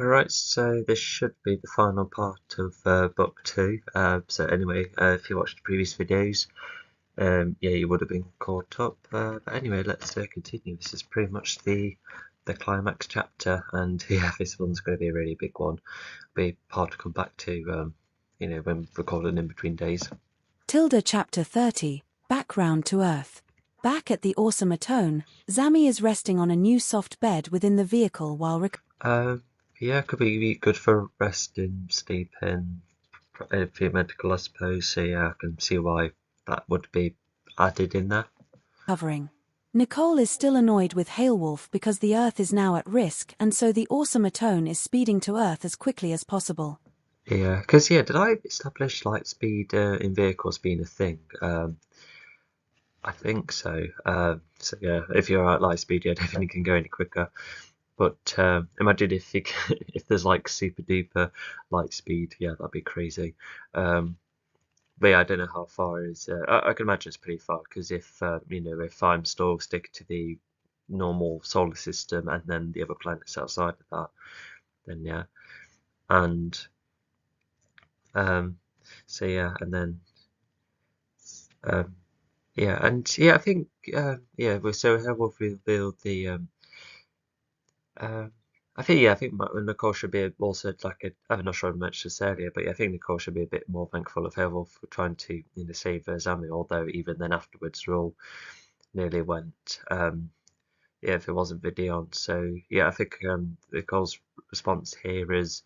Alright, so this should be the final part of book two. So anyway, if you watched the previous videos, yeah, you would have been caught up. But anyway, let's continue. This is pretty much the climax chapter, and yeah, this one's going to be a really big one. Be hard to come back to, when recording in between days. Tilda Chapter 30, Background to Earth. Back at the Awesome Atone, Zami is resting on a new soft bed within the vehicle while Yeah, could be good for resting, sleeping, for your medical, I suppose. So yeah, I can see why that would be added in there. recovering. Nicole is still annoyed with Hailwolf because the Earth is now at risk, and so the Awesome Atone is speeding to Earth as quickly as possible. Yeah, because yeah, did I establish light speed in vehicles being a thing? I think so. So yeah, if you're at light speed, yeah, definitely can go any quicker. But imagine if you if there's like super duper light speed, yeah, that'd be crazy. But yeah, I don't know how far is. I can imagine it's pretty far because if I'm still sticking to the normal solar system and then the other planets outside of that, then yeah, and um, so yeah, and then um, yeah, and yeah, I think yeah, so how will we build the um, I think Nicole should be also like I'm not sure I mentioned this earlier, but yeah, I think Nicole should be a bit more thankful of Harold for trying to save Zami, although even then afterwards Raul nearly went yeah, if it wasn't for Dion. So yeah, I think Nicole's response here is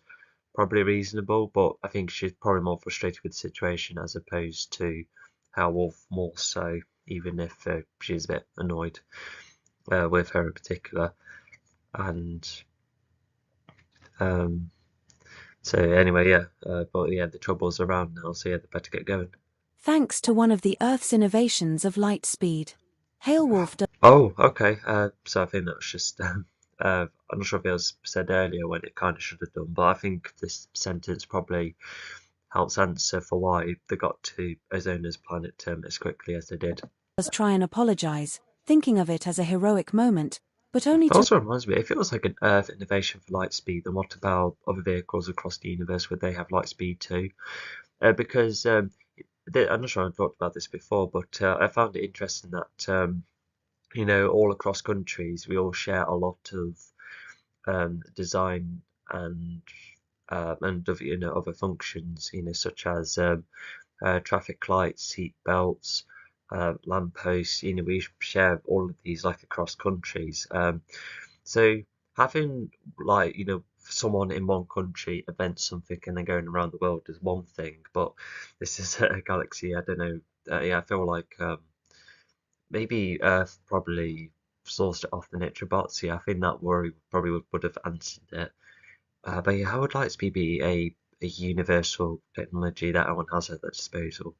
probably reasonable, but I think she's probably more frustrated with the situation as opposed to how Wolf more so, even if she's a bit annoyed with her in particular. And um, so anyway, yeah, but yeah, the trouble's around now, so yeah, they better get going. Thanks to one of the Earth's innovations of light speed. Hailwolf does Oh, okay. So I think that was just I'm not sure if it was said earlier when it kind of should have done, but I think this sentence probably helps answer for why they got to Ozona's planet as quickly as they did. try and apologize, thinking of it as a heroic moment, but only It to also reminds me, if it was like an Earth innovation for light speed, then what about other vehicles across the universe? Would they have light speed too? Because I'm not sure I've talked about this before, but I found it interesting that all across countries we all share a lot of design and of other functions, such as traffic lights, seat belts, lampposts. We share all of these like across countries. So having like someone in one country invent something and then going around the world is one thing, but this is a galaxy. I don't know. Yeah, I feel like maybe Earth probably sourced it off the nature bots. Yeah, I think that worry probably would have answered it. But yeah, how would Lightspeed be a universal technology that everyone has at their disposal?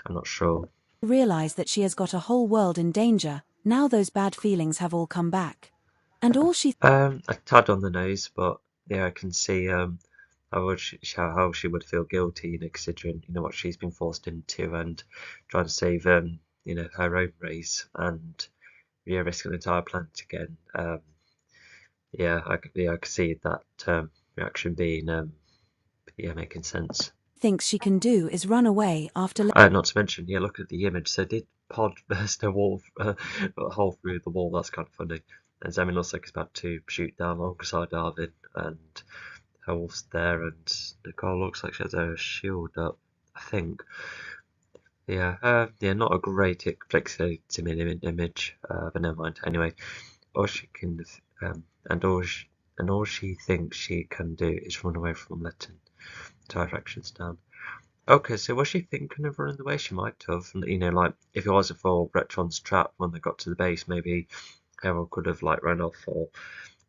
I'm not sure. realize that she has got a whole world in danger. Now those bad feelings have all come back. And all she A tad on the nose, but yeah, I can see how she would feel guilty, considering what she's been forced into and trying to save her own race and yeah, risk an entire planet again. Yeah, I could see that reaction being yeah, making sense. thinks she can do is run away after Not to mention, yeah, look at the image. So did Pod burst a hole through the wall? That's kind of funny. And Zemin looks like he's about to shoot down alongside Arvin, and Wolf's there, and Nicole looks like she has her shield up. I think. Yeah, yeah, not a great fixating image, but never mind. Anyway, all she can, and all she thinks she can do is run away from letting tire actions down. Okay, so was she thinking of running away? She might have. Like if it wasn't for Retron's trap when they got to the base, maybe Harold could have like run off or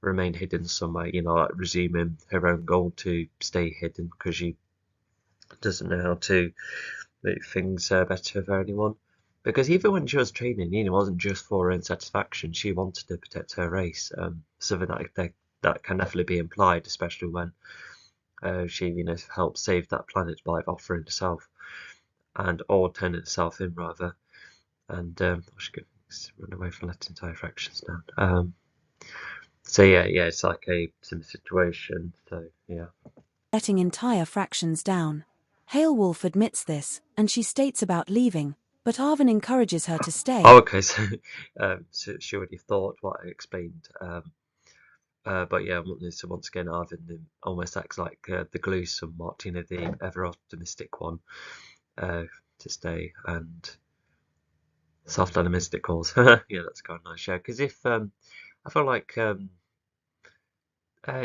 remained hidden somewhere. Like resuming her own goal to stay hidden because she doesn't know how to make things better for anyone. Because even when she was training, it wasn't just for her own satisfaction. She wanted to protect her race. Something that can definitely be implied, especially when she, helped save that planet by offering herself or turning herself in rather, and she could run away from letting entire fractions down. So yeah, it's like a similar situation. So yeah. letting entire fractions down. Hailwolf admits this, and she states about leaving, but Arvin encourages her to stay. Oh, okay. So she already thought what I explained. But yeah, so once again, Arvin almost acts like the glue somewhat. The ever optimistic one, to stay, and soft animistic calls. Yeah, that's kind of nice. Yeah, because if I feel like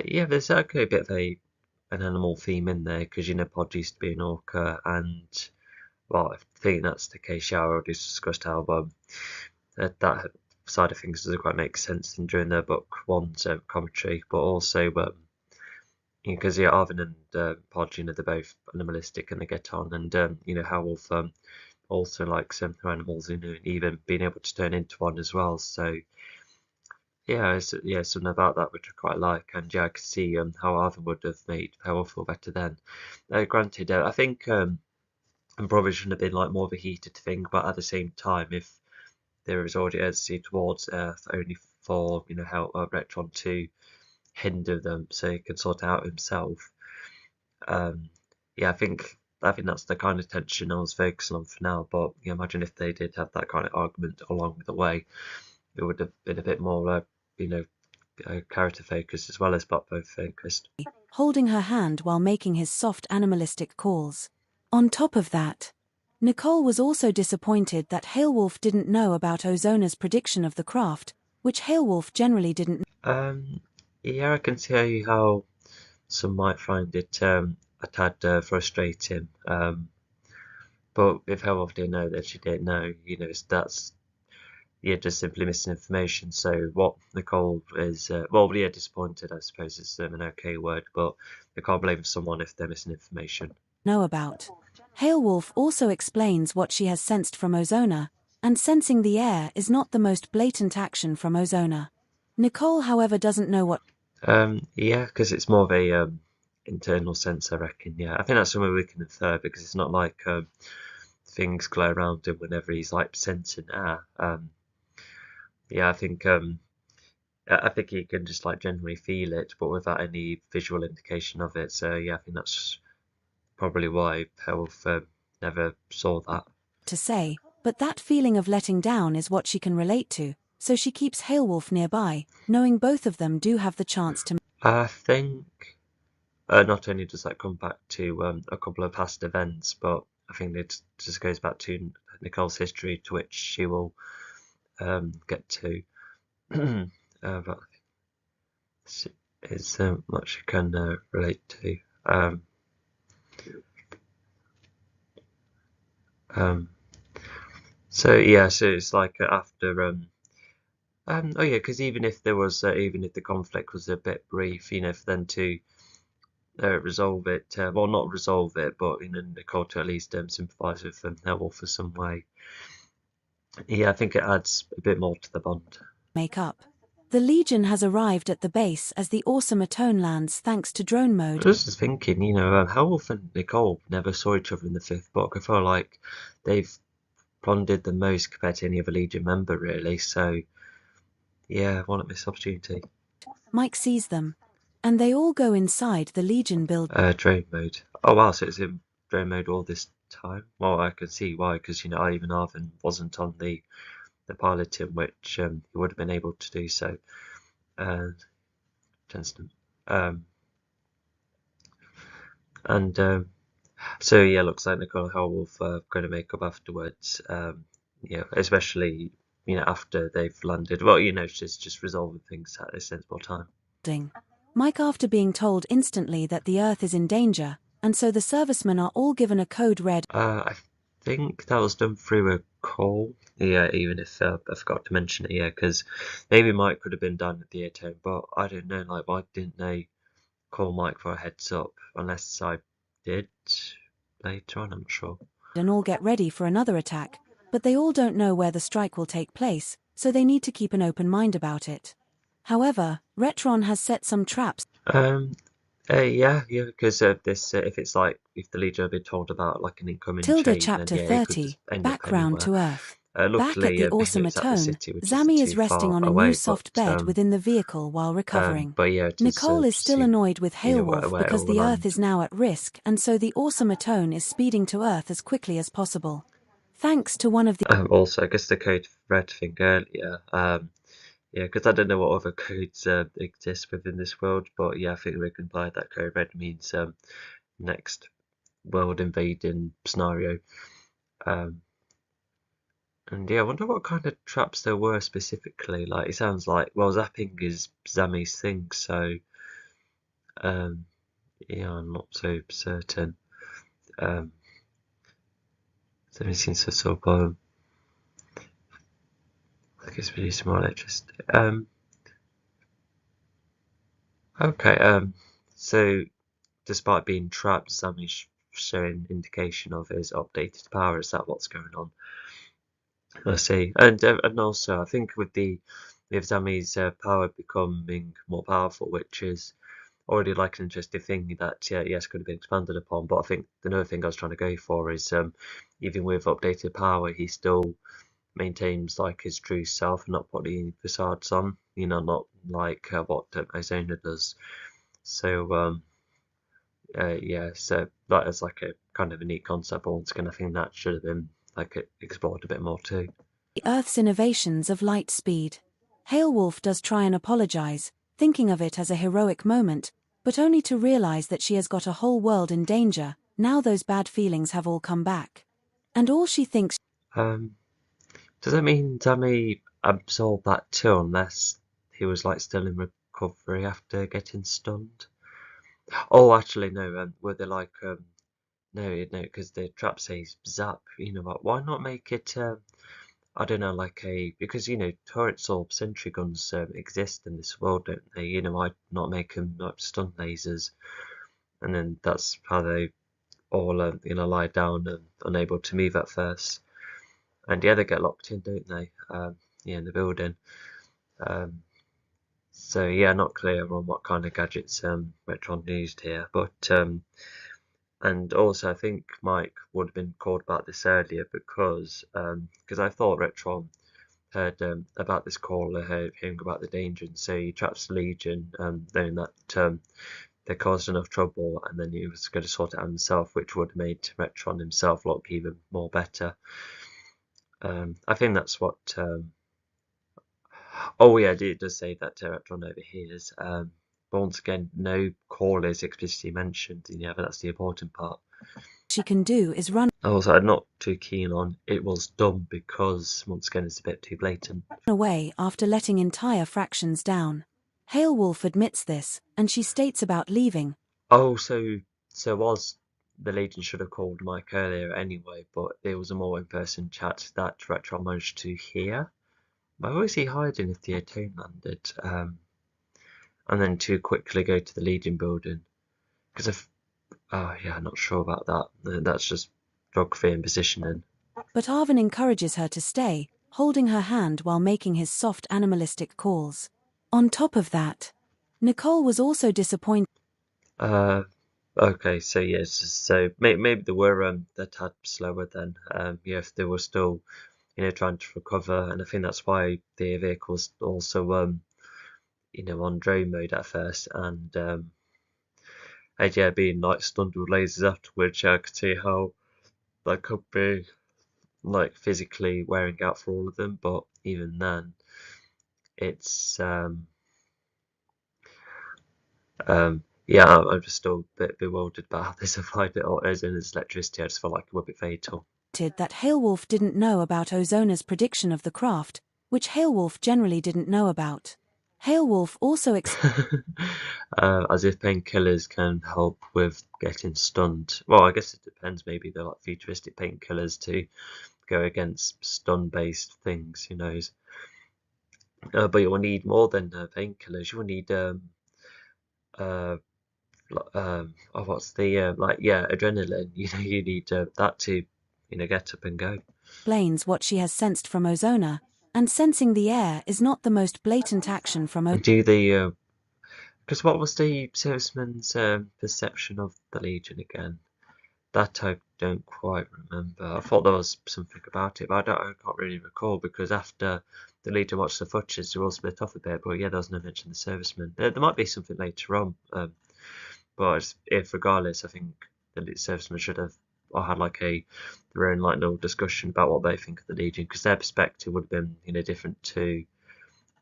yeah, there's okay a bit of an animal theme in there because Pod used to be an orca, and well, I think that's the case. Yeah, I already discussed how that side of things doesn't quite make sense in during the book one's commentary, but also because yeah, Arvin and Podge, they're both animalistic and they get on, and how Wolf also likes animals, even being able to turn into one as well. So yeah, something about that which I quite like, and yeah, I could see how Arvin would have made Powell feel better then. Granted, I think and probably shouldn't have been like more of a heated thing, but at the same time, if there is already urgency towards Earth, only for help Retron to hinder them so he can sort it out himself. Yeah, I think that's the kind of tension I was focusing on for now. But imagine if they did have that kind of argument along the way, it would have been a bit more, character focused as well as plot focused. Holding her hand while making his soft animalistic calls. On top of that, Nicole was also disappointed that Hailwolf didn't know about Ozona's prediction of the craft, which Hailwolf generally didn't. Yeah, I can see how some might find it a tad frustrating. But if Helmholtz didn't know that she didn't know, that's just simply missing information. So what Nicole is, disappointed, I suppose is an okay word, but they can't blame someone if they're missing information. Know about. Hailwolf also explains what she has sensed from Ozona, and sensing the air is not the most blatant action from Ozona. Nicole, however, doesn't know what. Yeah, because it's more of a internal sense, I reckon. Yeah, I think that's something we can infer because it's not like things glow around him whenever he's like sensing air. Yeah, I think he can just like generally feel it, but without any visual indication of it. So yeah, I think that's probably why Health never saw that. To say, but that feeling of letting down is what she can relate to, so she keeps Hailwolf nearby, knowing both of them do have the chance to. I think not only does that come back to a couple of past events, but I think it just goes back to Nicole's history, to which she will get to. But it's much you can relate to. So yeah, so it's like after oh yeah, because even if there was even if the conflict was a bit brief, for them to resolve it, well not resolve it, but Nicole to at least sympathise with Neville for some way. Yeah, I think it adds a bit more to the bond. Make up. The Legion has arrived at the base as the awesome Atone lands thanks to drone mode. I was just thinking, how often Nicole never saw each other in the fifth book. I feel like they've bonded the most compared to any other Legion member, really. So, yeah, why not miss opportunity? Mike sees them, and they all go inside the Legion building. Drone mode. Oh wow, so it's in drone mode all this time. Well, I can see why, because even Arvin wasn't on the piloting, which he would have been able to do so. Johnston. So yeah, looks like Nicole Howelf going to make up afterwards. Especially after they've landed. Well, just resolving things at a sensible time. Mike, after being told instantly that the Earth is in danger, and so the servicemen are all given a code red. I think that was done through a call. Yeah, even if I forgot to mention it. Yeah, because maybe Mike could have been done at the Atone, but I don't know. Like, why didn't they call Mike for a heads up? Unless I did later on, I'm not sure. And all get ready for another attack, but they all don't know where the strike will take place, so they need to keep an open mind about it. However, Retron has set some traps. Yeah, because this, if it's like, if the Legion had been told about like an incoming Tilda chain, Chapter then, yeah, 30, Background to Earth. Back at Luckily, the it's at the Automatone, city, which isn't Zammy is too resting far on a new away. soft bed within the vehicle while recovering. But yeah, it is Nicole is still presumed, annoyed with Hailwolf where it because will the Earth land. is now at risk, and so the Automatone is speeding to Earth as quickly as possible. Thanks to one of the Also, I guess the code read thing earlier. Yeah, because I don't know what other codes exist within this world, but yeah, I think we can imply that code red means next world invading scenario. And yeah, I wonder what kind of traps there were specifically. Like, it sounds like, well, zapping is Zammy's thing, so yeah, I'm not so certain. Zammy seems to sort of, I guess, produce more electricity. Okay, so despite being trapped, Zammy's showing indication of his updated power. Is that what's going on? I see. And also, I think with Zammy's power becoming more powerful, which is already like an interesting thing that yes could have been expanded upon. But I think another thing I was trying to go for is even with updated power, he still maintains like his true self and not putting facades on. You know, not like what Ozona does. So yeah, so that is like a kind of a neat concept. But once again, I think that should have been like explored a bit more too. Earth's innovations of light speed. Hailwolf does try and apologize, thinking of it as a heroic moment, but only to realize that she has got a whole world in danger. Now those bad feelings have all come back. And all she thinks Um, does that mean Tammy absorbed that too, unless he was like still in recovery after getting stunned? Oh, actually, no. Were they like no, because the trap says zap. You know what? Why not make it I don't know, like because turrets or sentry guns exist in this world, don't they? You know, why not make them like stun lasers, and then that's how they all lie down and unable to move at first. And yeah, they get locked in, don't they? Yeah, in the building. Um, so yeah, not clear on what kind of gadgets Retron used here, but and also I think Mike would have been called about this earlier because I thought Retron heard about this call, hearing about the danger, and so he traps the Legion, knowing that they caused enough trouble, and then he was going to sort it out himself, which would have made Retron himself look even more better. I think that's what. Oh yeah, it does say that Retron overhears. But once again, no call is explicitly mentioned. Yeah, but that's the important part. she can do is run Also, I'm not too keen on it was done because once again it's a bit too blatant. away after letting entire fractions down. Hailwolf admits this, and she states about leaving. Oh, so was the Legion should have called Mike earlier anyway, but there was a more in-person chat that Retron managed to hear. Why was he hiding if the Atone landed? And then to quickly go to the Legion building because if oh yeah, not sure about that. That's just geography and positioning. But Arvin encourages her to stay, holding her hand while making his soft animalistic calls. On top of that, Nicole was also disappointed. Uh, okay, so yes, so maybe they were a tad slower then. Yeah, if they were still trying to recover, and I think that's why the vehicle's also on drone mode at first, and yeah, being like stunned with lasers afterwards. I could see how that could be like physically wearing out for all of them, but even then, it's yeah, I'm just still a bit bewildered about how they survived it all as in its electricity. I just felt like it would be fatal. That Hailwolf didn't know about Ozona's prediction of the craft, which Hailwolf generally didn't know about. Hailwolf also As if painkillers can help with getting stunned. Well, I guess it depends. Maybe they're like futuristic painkillers to go against stun-based things. Who knows? But you will need more than painkillers. You will need uh, oh, what's the like? Yeah, adrenaline. You need that to get up and go. explains what she has sensed from Ozona, and sensing the air is not the most blatant action from And do the because what was the salesman's perception of the Legion again? That I don't quite remember. I thought there was something about it, but I can't really recall because after the leader watched the footage, they all split off a bit. But yeah, there was no mention of the servicemen. There might be something later on, but if regardless, I think the servicemen should have or had like their own like little discussion about what they think of the Legion because their perspective would have been different to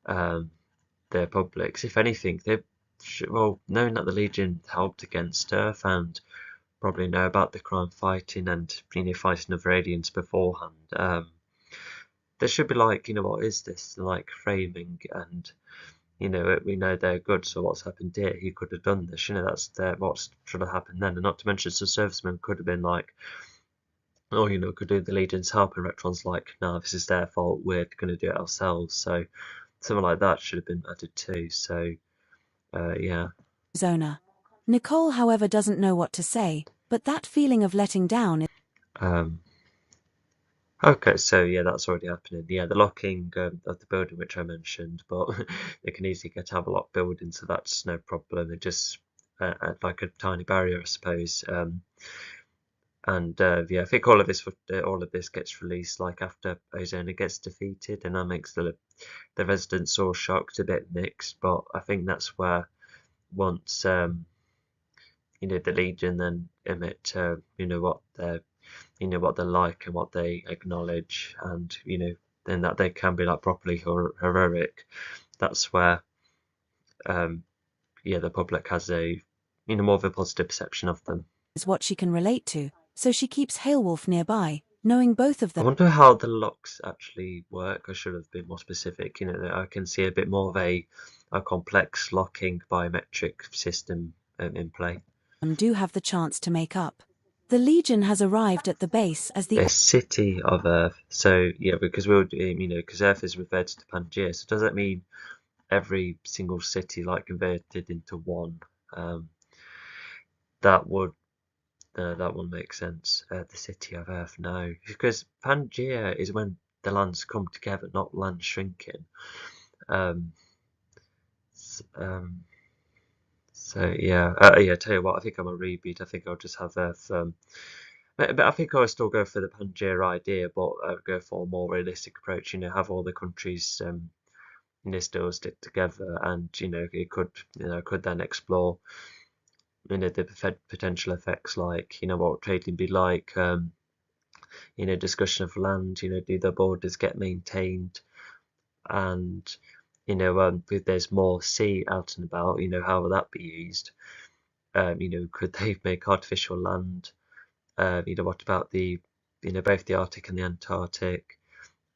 their publics. If anything, they should, well, knowing that the Legion helped against Earth and probably know about the crime fighting and fighting other aliens beforehand. There should be like, what is this like framing and we know they're good, so what's happened here? He could have done this, that's what should have happened then. And not to mention some servicemen could have been like, oh, could do the Legion's help and Retron's like, no, this is their fault, we're gonna do it ourselves. So something like that should have been added too. So yeah. Zona. Nicole, however, doesn't know what to say, but that feeling of letting down Okay, so yeah, that's already happening. Yeah, the locking of the building, which I mentioned, but they can easily get to have a locked building, so that's no problem. It just like a tiny barrier, I suppose. And yeah, I think all of this gets released like after Ozona gets defeated, and that makes the residents all shocked, a bit mixed. But I think that's where once the Legion then emit what they're like and what they acknowledge, and then that they can be like properly heroic. That's where the public has a more of a positive perception of them. is what she can relate to, so she keeps Hailwolf nearby, knowing both of I them. wonder how the locks actually work. I should have been more specific. I can see a bit more of a complex locking biometric system in play. Do have the chance to make up. The Legion has arrived at the base as the city of Earth. So yeah, because because Earth is referred to Pangaea. So does that mean every single city like converted into one? That would make sense. The city of Earth, no, because Pangaea is when the lands come together, not land shrinking. So yeah, Tell you what, I think I'm a rebeat. I think I'll just have Earth. But I think I'll still go for the Pangaea idea, but go for a more realistic approach. Have all the countries still stick together, and it could then explore the potential effects, like what trading be like, discussion of land, do the borders get maintained, and if there's more sea out and about, how will that be used? Could they make artificial land? What about the both the Arctic and the Antarctic?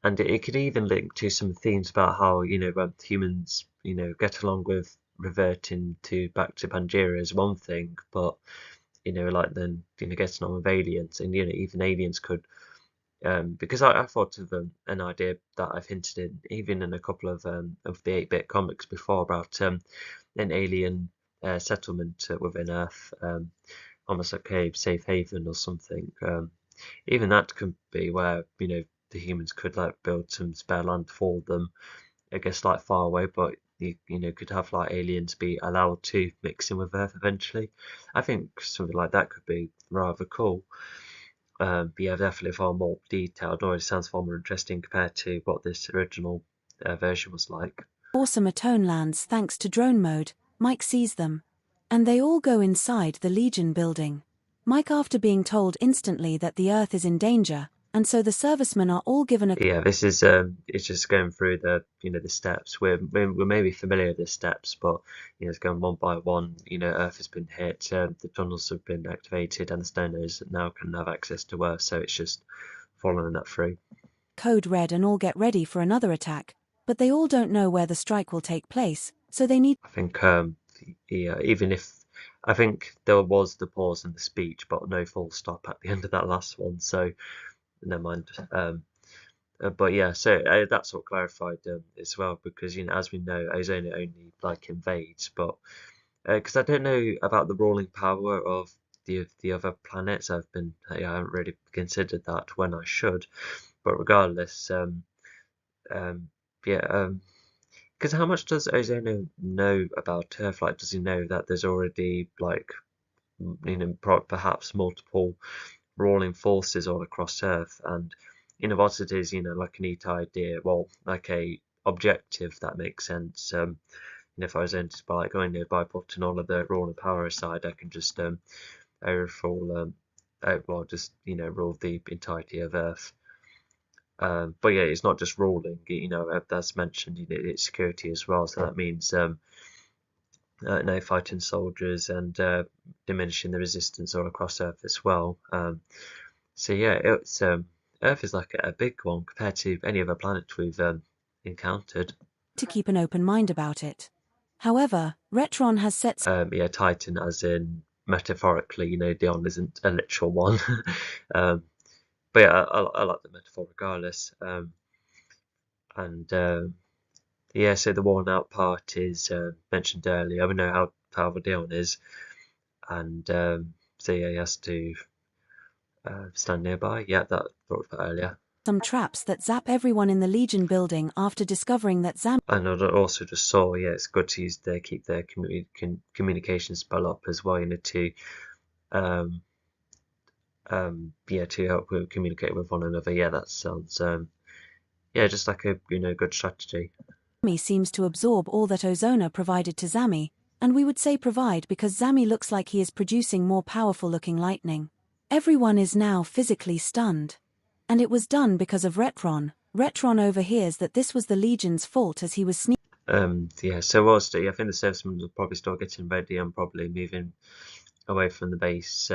And it could even link to some themes about how humans get along with reverting back to Pangaea is one thing, but like then getting on with aliens, and even aliens could because I thought of an idea that I've hinted in even in a couple of the 8-bit comics before about an alien settlement within Earth, almost like a safe haven or something. Even that could be where the humans could like build some spare land for them, I guess like far away, but you could have like aliens be allowed to mix in with Earth eventually. I think something like that could be rather cool. But yeah, definitely far more detailed. Already sounds far more interesting compared to what this original version was like. awesome Atone lands thanks to drone mode. Mike sees them, and they all go inside the Legion building. Mike, after being told instantly that the Earth is in danger, and so the servicemen are all given a Yeah, this is it's just going through the the steps. We're maybe familiar with the steps, but it's going one by one. Earth has been hit, the tunnels have been activated, and the Stoners now can have access to Earth. So it's just following that through. code red and all get ready for another attack, but they all don't know where the strike will take place, so they need. I think yeah, even if I think there was the pause in the speech, but no full stop at the end of that last one. So never mind. But yeah, so that's all clarified as well, because as we know, Ozona only like invades, but because I don't know about the ruling power of the other planets. I haven't really considered that when I should, but regardless, yeah, because how much does Ozona know about Earth? Like, does he know that there's already like perhaps multiple ruling forces all across Earth, and what it is, like a neat idea, well, like a objective that makes sense. If I was entered by by putting all of the ruling power aside, I can just overall just rule the entirety of Earth. But yeah, it's not just ruling, that's mentioned, it's security as well. So that means no fighting soldiers and diminishing the resistance all across Earth as well. So yeah, it's Earth is like a big one compared to any other planet we've encountered. To keep an open mind about it. However, Retron has set Yeah, Titan as in metaphorically, Dion isn't a literal one. But yeah, I like the metaphor regardless. And yeah, so the worn out part is mentioned earlier. We know how powerful Dion is, and so yeah, he has to stand nearby. Yeah, that talked about earlier. some traps that zap everyone in the Legion building after discovering that Zam And I also just saw, yeah, it's good to keep their communication spell up as well, to yeah, to help communicate with one another. Yeah, that sounds yeah, just like a good strategy. seems to absorb all that Ozona provided to Zami, and we would say provide because Zami looks like he is producing more powerful looking lightning. Everyone is now physically stunned. And it was done because of Retron. Retron overhears that this was the Legion's fault as he was sneaking. Yeah, so whilst I think the servicemen will probably start getting ready and probably moving away from the base,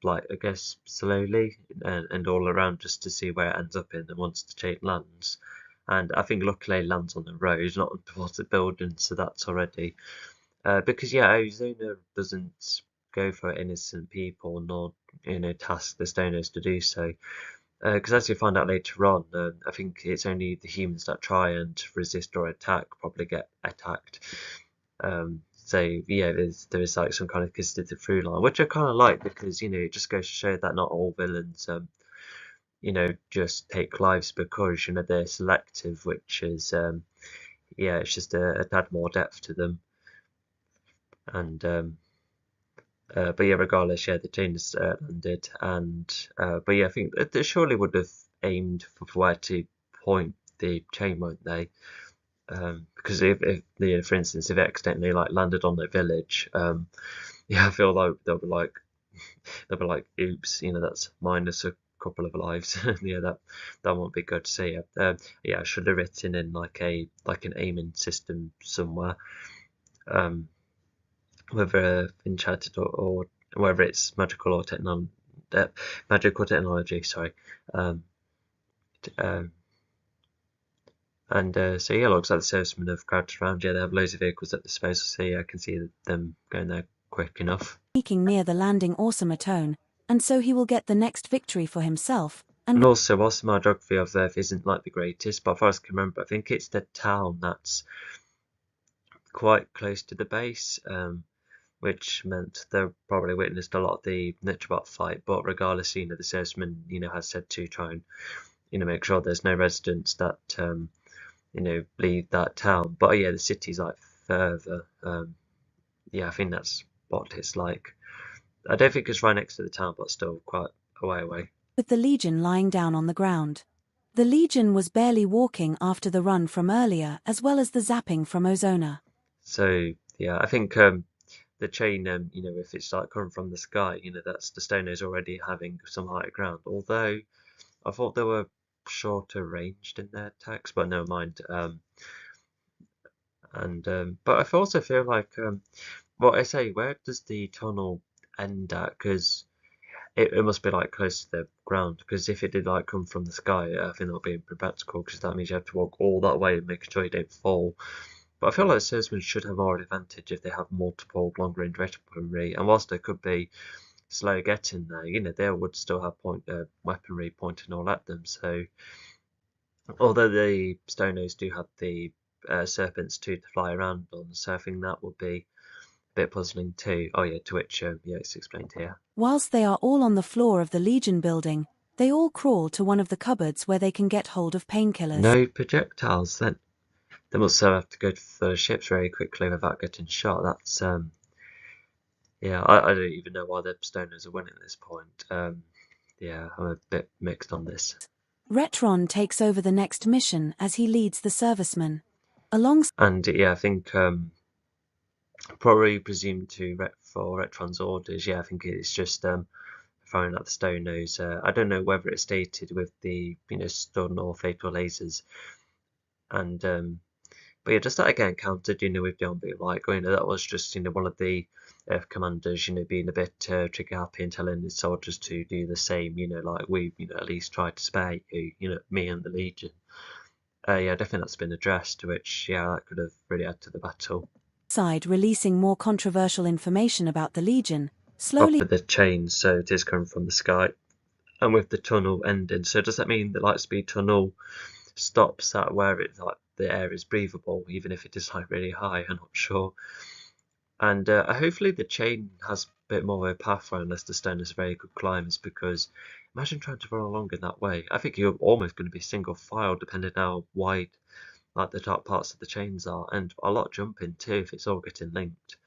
like I guess slowly and all around just to see where it ends up in and once the chain lands. And I think luckily it lands on the road, not towards the building, so that's already because yeah, Ozona doesn't go for innocent people nor task the stoners to do so. Because as you find out later on, I think it's only the humans that try and resist or attack probably get attacked. So yeah, there is like some kind of consistent through line, which I kind of like because it just goes to show that not all villains just take lives because they're selective, which is yeah, it's just a tad more depth to them. And but yeah, regardless, yeah, the chains landed, and but yeah, I think they surely would have aimed for where to point the chain, won't they? Because if for instance, if it accidentally like landed on the village, yeah, I feel like they'll be like, oops, that's minus a couple of lives. Yeah, that won't be good. So yeah, I should have written in like an aiming system somewhere. Whether enchanted or whether it's magical technology, sorry. Um, um, and so yeah, looks like the servicemen have crouched around. Yeah, they have loads of vehicles at disposal, so yeah, I can see them going there quick enough. Sneaking near the landing Automatone, and so he will get the next victory for himself. And also, whilst my geography of Earth isn't like the greatest, but as far as I can remember, I think it's the town that's quite close to the base. Which meant they probably witnessed a lot of the Nitrobot fight. But regardless, the salesman, has said to try and, make sure there's no residents that, leave that town. But yeah, the city's like further. Yeah, I think that's what it's like. I don't think it's right next to the town, but still quite a way away. With the Legion lying down on the ground. The Legion was barely walking after the run from earlier, as well as the zapping from Ozona. So yeah, I think the chain, if it's like coming from the sky, that's the stoners already having some higher ground. Although I thought they were shorter ranged in their attacks, but never mind. But I also feel like, well, I say, where does the tunnel end at? Because it must be like close to the ground. Because if it did like come from the sky, I think that would be impractical. Because that means you have to walk all that way and make sure you don't fall. But I feel like swordsmen should have more advantage if they have multiple long-range weaponry. And whilst they could be slow getting there, they would still have weaponry pointing all at them. So, although the Stonos do have the serpents too to fly around on, so I think that would be a bit puzzling too. Oh yeah, to which yeah, it's explained here. Whilst they are all on the floor of the Legion building, they all crawl to one of the cupboards where they can get hold of painkillers. No projectiles then. They must have to go to the ships very quickly without getting shot. That's yeah, I don't even know why the Stoners are winning at this point. Yeah, I'm a bit mixed on this. Retron takes over the next mission as he leads the servicemen. Alongside And yeah, I think probably presumed to for Retron's orders. Yeah, I think it's just firing at the Stoners. I don't know whether it's stated with the stun or fatal lasers. And but yeah, just that again countered with the on-beat light. That was just one of the commanders being a bit trigger happy and telling his soldiers to do the same. Like we at least tried to spare you. Me and the Legion. Yeah, definitely that's been addressed, which yeah, that could have really added to the battle. releasing more controversial information about the Legion, Off slowly with the chains, so it is coming from the sky. And with the tunnel ending, so does that mean the Lightspeed tunnel stops at where it's like the air is breathable, even if it is like really high? I'm not sure. And hopefully the chain has a bit more of a pathway unless the stone is very good climbers, because imagine trying to run along in that way. I think you're almost going to be single file depending how wide like the top parts of the chains are, and a lot jumping too if it's all getting linked.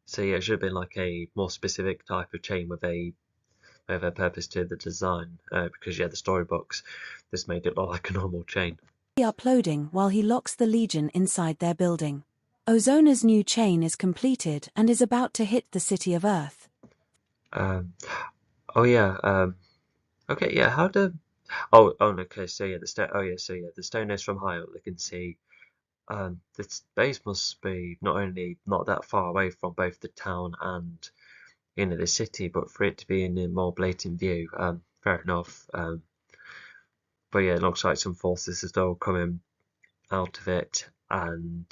So yeah, it should have been like a more specific type of chain with a purpose to the design, because yeah, the storybooks this made it look like a normal chain. uploading while he locks the Legion inside their building. Ozona's new chain is completed and is about to hit the city of Earth. Um, oh yeah, okay, yeah. How do? Oh, no, okay. So yeah, the stone. Oh yeah, so yeah, the stone is from high up. They can see. The base must be not only not that far away from both the town and the city, but for it to be in a more blatant view. Fair enough. But yeah, it looks like some forces are still coming out of it, um,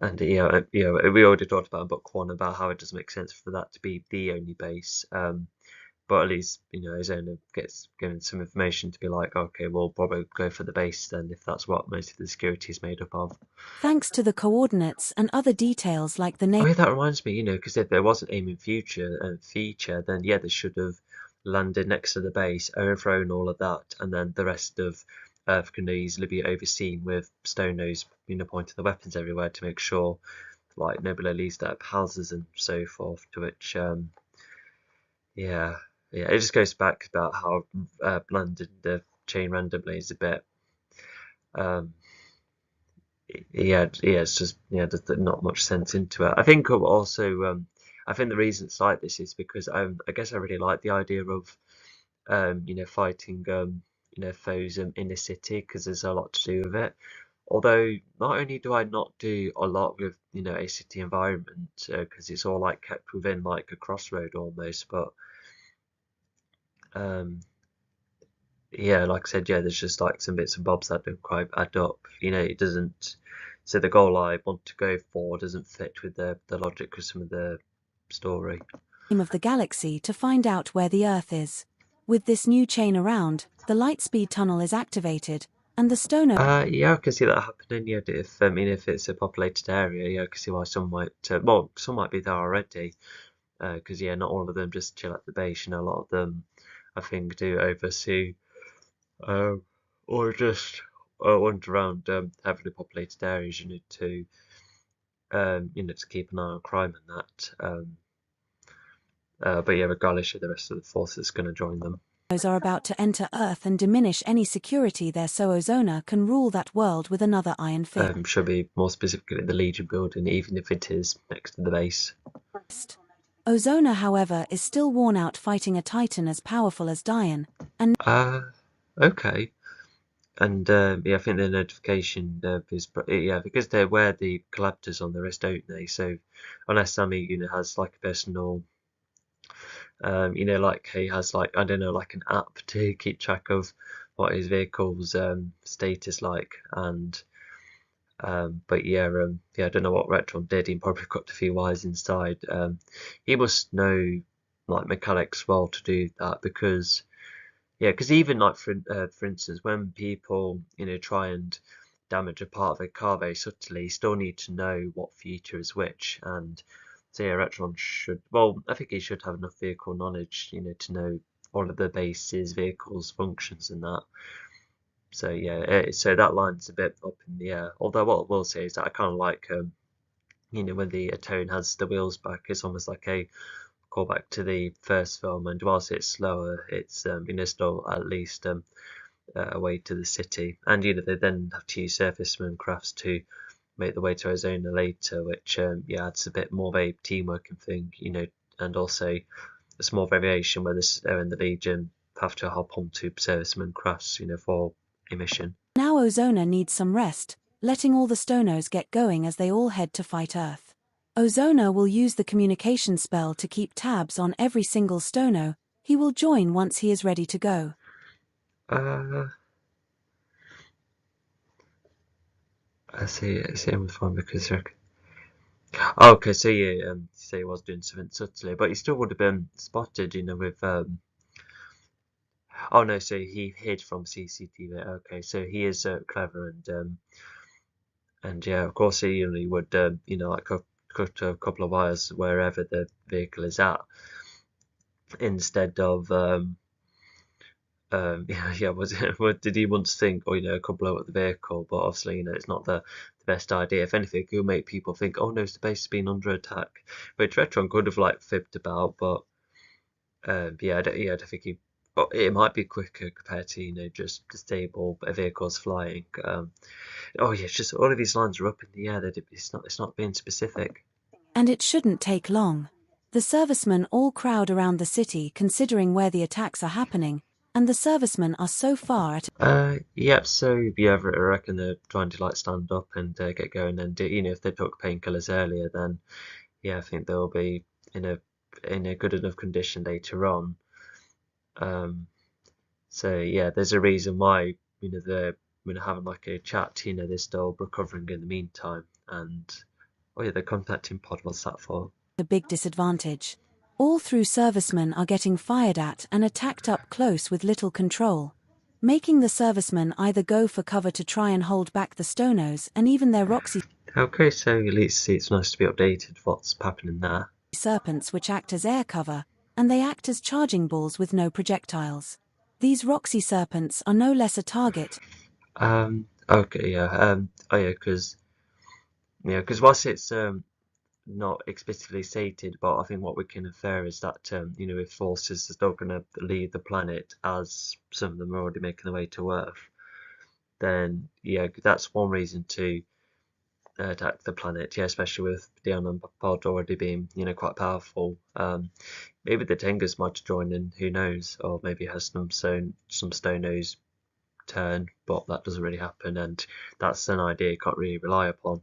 and we already talked about in book one about how it doesn't make sense for that to be the only base. But at least his owner gets given some information to be like, okay, we'll probably go for the base then if that's what most of the security is made up of. Thanks to the coordinates and other details like the Oh name yeah, that reminds me, because if there was an aiming feature, then yeah, they should have landed next to the base, overthrown all of that, and then the rest of Earth can easily be overseen with Stone Nose, pointing the weapons everywhere to make sure, like Nebula leaves that Haphazard and so forth. To which, yeah, it just goes back about how blended the chain randomly is a bit. Um, it's just there's not much sense into it. I think also I think the reason it's like this is because I guess I really like the idea of fighting foes in the city, because there's a lot to do with it. Although not only do I not do a lot with a city environment, because it's all like kept within like a crossroad almost, but um yeah, like I said, yeah, there's just like some bits and bobs that don't quite add up. It doesn't. So the goal I want to go for doesn't fit with the logic of some of the story. of the galaxy to find out where the Earth is. With this new chain around, the Lightspeed tunnel is activated, and the Stoner Yeah, I can see that happening. Yeah, if it's a populated area, yeah, I can see why some might. Some might be there already. Because yeah, not all of them just chill at the base. A lot of them, I think, do oversee, um, or just wander around heavily populated areas. To keep an eye on crime and that. But yeah, regardless of the rest of the force that's going to join them. are about to enter Earth and diminish any security there, so Ozona can rule that world with another iron fist. Should be more specifically the Legion building, even if it is next to the base. Ozona, however, is still worn out fighting a Titan as powerful as Dian, and Okay. And yeah, I think the notification is because they wear the collaptors on their wrist, don't they? So unless Sammy has like a personal like he has like I don't know like an app to keep track of what his vehicle's status like, and but yeah, I don't know what Retron did. He probably got a few wires inside. He must know like mechanics well to do that, because yeah, because even like for instance, when people try and damage a part of a car very subtly, you still need to know what feature is which. And so yeah, Retron should, well, I think he should have enough vehicle knowledge to know all of the bases, vehicles, functions, and that. So yeah, so that line's a bit up in the air. Although what I will say is that I kind of like when the tone has the wheels back, it's almost like a callback to the first film. And whilst it's slower, it's still at least away to the city. And they then have to use surfaceman crafts to make the way to Arizona later, which adds a bit more of a team working thing, and also a small variation where this in the Legion have to hop onto serviceman crafts, for a mission. Now Ozona needs some rest, letting all the Stonos get going as they all head to fight Earth. Ozona will use the communication spell to keep tabs on every single Stono. He will join once he is ready to go. I see him with one because okay, so yeah, say he was doing something subtly, but he still would have been spotted, with oh no, so he hid from CCTV. Okay, so he is clever and yeah, of course he would like cut a couple of wires wherever the vehicle is at instead of yeah, what did he once think, or blow up the vehicle? But obviously, it's not the best idea. If anything, it will make people think, oh no, the base has been under attack, which Retron could have like fibbed about, but yeah, I don't think he. But it might be quicker compared to just disable vehicles flying. Oh yeah, it's just all of these lines are up in the air. It's not being specific. And it shouldn't take long. The servicemen all crowd around the city considering where the attacks are happening, and the servicemen are so far at Yep. So yeah, I reckon they're trying to like stand up and get going. And if they took painkillers earlier, then yeah, I think they'll be in a good enough condition later on. So yeah, there's a reason why they're having like a chat. They're still recovering in the meantime, and oh yeah, the contacting pod. What's that for? a big disadvantage. All through servicemen are getting fired at and attacked up close with little control, making the servicemen either go for cover to try and hold back the Stonos and even their Roxy Okay, so at least it's nice to be updated what's happening there. serpents which act as air cover, and they act as charging balls with no projectiles. These Roxy serpents are no less a target. Okay, yeah. Oh yeah, because whilst it's not explicitly stated, but I think what we can infer is that if forces are still going to leave the planet, as some of them are already making their way to Earth, then yeah, that's one reason to attack the planet. Yeah, especially with Dion and Pod already being quite powerful. Maybe the Tengus might join in. Who knows? Or maybe it has some Stonos turn, but that doesn't really happen, and that's an idea you can't really rely upon.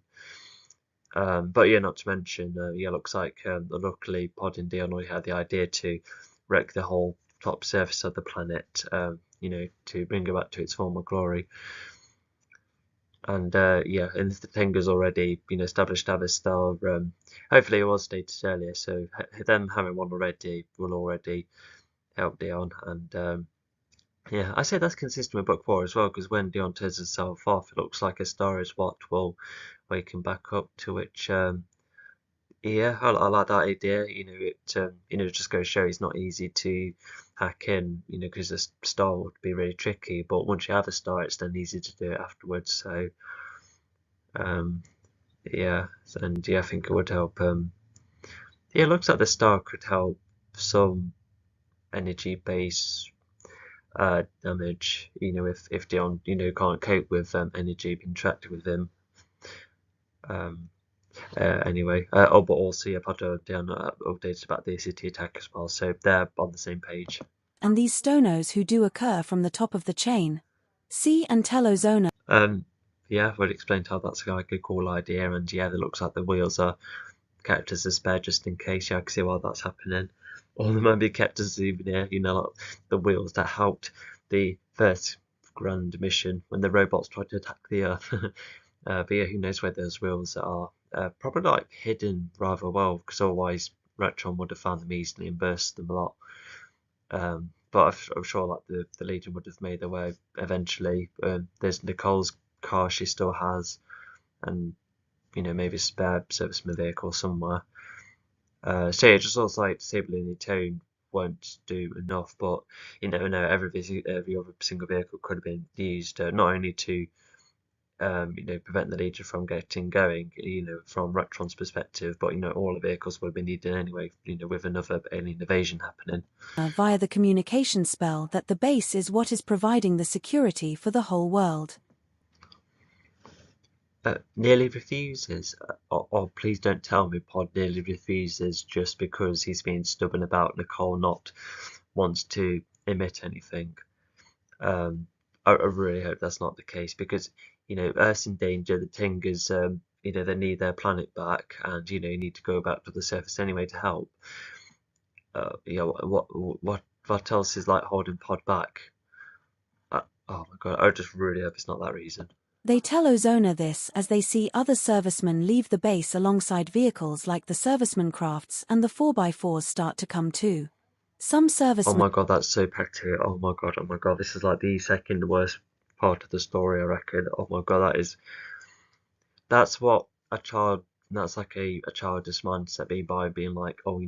But yeah, not to mention, yeah, looks like luckily Pod and Dion already had the idea to wreck the whole top surface of the planet, to bring it back to its former glory. And yeah, and the Tenga's already been established to have a star. Hopefully, it was stated earlier, so them having one already will already help Dion. And yeah, I say that's consistent with Book 4 as well, because when Dion turns himself off, it looks like a star is what will wake him back up. To which, yeah, I like that idea. It just goes to show it's not easy to hack in. Because a star would be really tricky. But once you have a star, it's then easy to do it afterwards. So, yeah, and yeah, I think it would help. Yeah, it looks like the star could help some energy base damage. If Dion can't cope with energy being trapped with him. Anyway, oh, but also yeah, I've Dion updated about the city attack as well, so they're on the same page. And these Stonos who do occur from the top of the chain. See and tell Ozona. Yeah, we've explained how that's like a cool idea, and yeah, it looks like the wheels are kept as a spare just in case. Yeah, I can see why that's happening. Or they might be kept as a souvenir, like the wheels that helped the first grand mission when the robots tried to attack the Earth. But yeah, who knows where those wheels are? Probably like hidden rather well, because otherwise Retron would have found them easily and burst them a lot. But I'm sure like the Legion would have made their way eventually. There's Nicole's car she still has, and maybe a spare serviceman vehicle somewhere. So yeah, just also like disabling the tone won't do enough. But you never know. Every other single vehicle could have been used not only to prevent the Legion from getting going, from Retron's perspective, but all the vehicles would have been needed anyway, with another alien invasion happening. Via the communication spell that the base is what is providing the security for the whole world. Nearly refuses. Please don't tell me Pod nearly refuses just because he's being stubborn about Nicole not wants to emit anything. I really hope that's not the case because, Earth's in danger, the Tingers, they need their planet back and, you need to go back to the surface anyway to help. What else is like holding Pod back? Oh my God, I just really hope it's not that reason. They tell Ozona this as they see other servicemen leave the base alongside vehicles like the serviceman crafts, and the 4x4s start to come too. Some servicemen... Oh my God, that's so packed here. Oh my God, this is like the second worst part of the story, I reckon. Oh my God, that's what that's like a childish mindset being like, oh,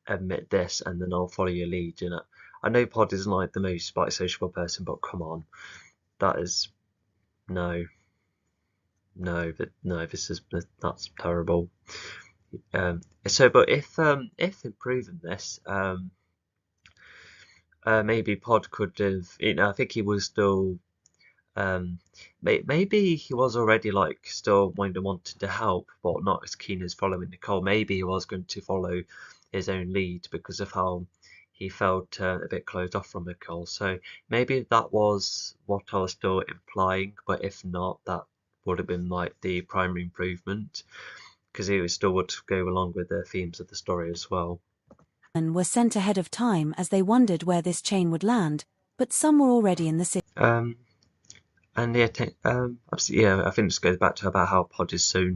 admit this and then I'll follow your lead, I know Pod isn't like the most sociable person, but come on. That is... No, that's terrible. But if improving this, maybe Pod could have, I think he was still, maybe he was already like still wanting to help, but not as keen as following Nicole. Maybe he was going to follow his own lead because of how he felt a bit closed off from Nicole. So maybe that was what I was still implying, but if not, that would have been like the primary improvement, because it still would go along with the themes of the story as well. were sent ahead of time as they wondered where this chain would land, but some were already in the city. And yeah, I think this goes back to about how Pod is so,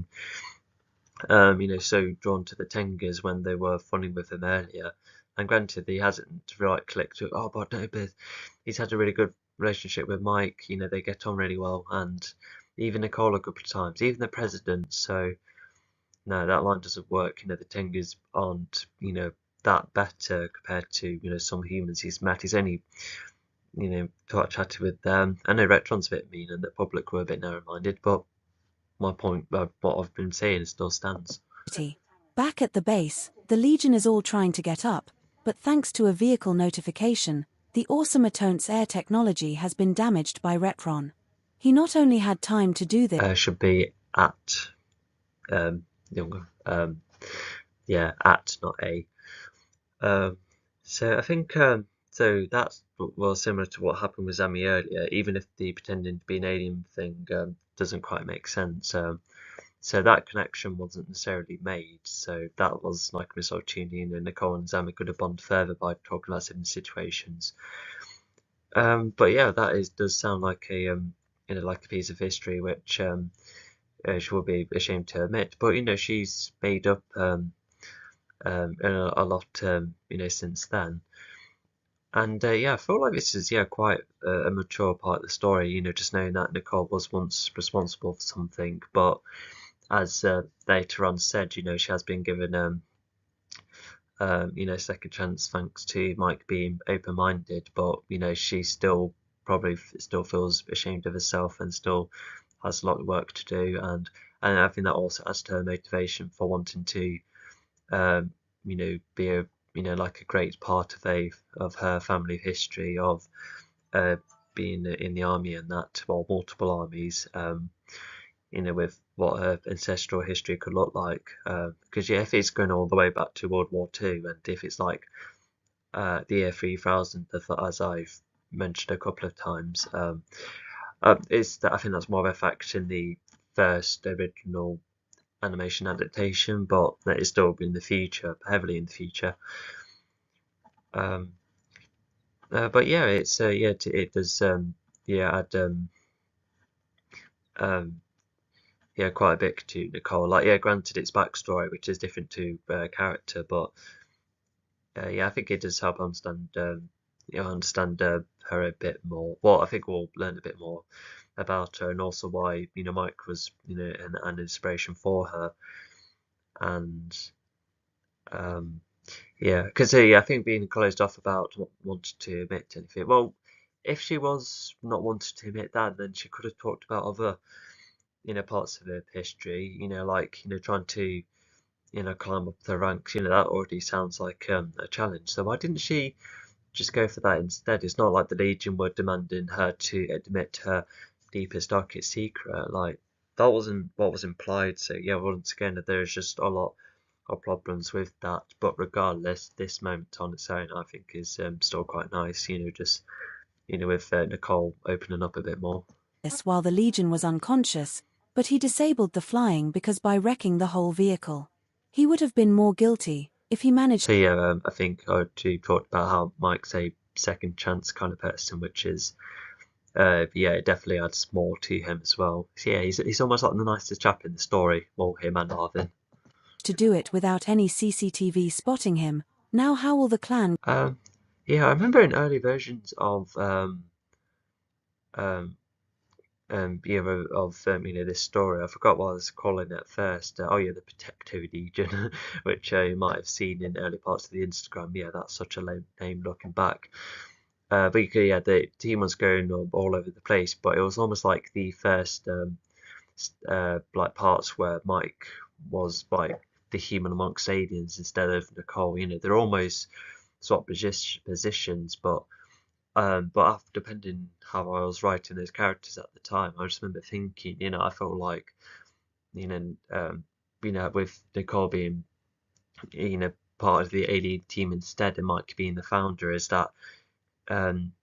so drawn to the Tengers when they were funning with him earlier. And granted, he hasn't really clicked. Oh, but no, but he's had a really good relationship with Mike. They get on really well, and even Nicole a couple of times, even the president. So no, that line doesn't work. The Tengers aren't, that better compared to some humans he's met. He's only chatted with them. I know Retron's a bit mean, and the public were a bit narrow-minded, but my point, what I've been saying, still stands. Back at the base, the Legion is all trying to get up, but thanks to a vehicle notification, the awesome Atone's air technology has been damaged by Retron. He not only had time to do this... should be at, yeah, at, not a. So I think, so that's similar to what happened with Zami earlier, even if the pretending to be an alien thing doesn't quite make sense. So that connection wasn't necessarily made, so that was like a missed opportunity, and Nicole and Zami could have bonded further by talking about similar situations. But yeah, does sound like a like a piece of history which she will be ashamed to admit. But she's made up a lot since then. And yeah, I feel like this is quite a mature part of the story. Just knowing that Nicole was once responsible for something, but as later on said, she has been given second chance thanks to Mike being open-minded, but she still probably still feels ashamed of herself and still has a lot of work to do, and I think that also adds to her motivation for wanting to be a like a great part of her family history of being in the army and that, well, multiple armies, with what her ancestral history could look like. Because if it's going all the way back to World War II, and if it's like the year 3000, as I've mentioned a couple of times, I think that's more of a fact in the first original animation adaptation, but that is still in the future, heavily in the future. But yeah, it's it does add quite a bit to Nicole. Like, granted, it's backstory, which is different to character, but I think it does help understand her a bit more. Well, I think we'll learn a bit more about her, and also why Mike was an inspiration for her, and Yeah, because yeah, I think being closed off about not wanting to admit anything. Well, if she was not wanting to admit that, then she could have talked about other, parts of her history. Like trying to climb up the ranks. That already sounds like a challenge. So why didn't she just go for that instead? It's not like the Legion were demanding her to admit her deepest, darkest secret. Like that wasn't what was implied. So yeah, once again, there's just a lot of problems with that. But regardless, this moment on its own, I think, is still quite nice. Just with Nicole opening up a bit more. This while the Legion was unconscious, but he disabled the flying because by wrecking the whole vehicle, he would have been more guilty if he managed. So yeah, I think I too talked about how Mike's a second chance kind of person, which is yeah, it definitely adds more to him as well. So yeah, he's almost like the nicest chap in the story, well, him and Arvin. To do it without any CCTV spotting him. Now how will the clan Um, yeah, I remember in early versions of um, yeah, this story. I forgot what I was calling it at first. Oh yeah, the Protecto Legion, which you might have seen in early parts of the Instagram. Yeah, that's such a lame name looking back. But yeah, the team was going all over the place, but it was almost like the first like parts where Mike was like the human amongst aliens instead of Nicole. They're almost swap positions, but after, depending how I was writing those characters at the time, I just remember thinking, I felt like, you know, um, with Nicole being, part of the alien team instead, and Mike being the founder, is that, um,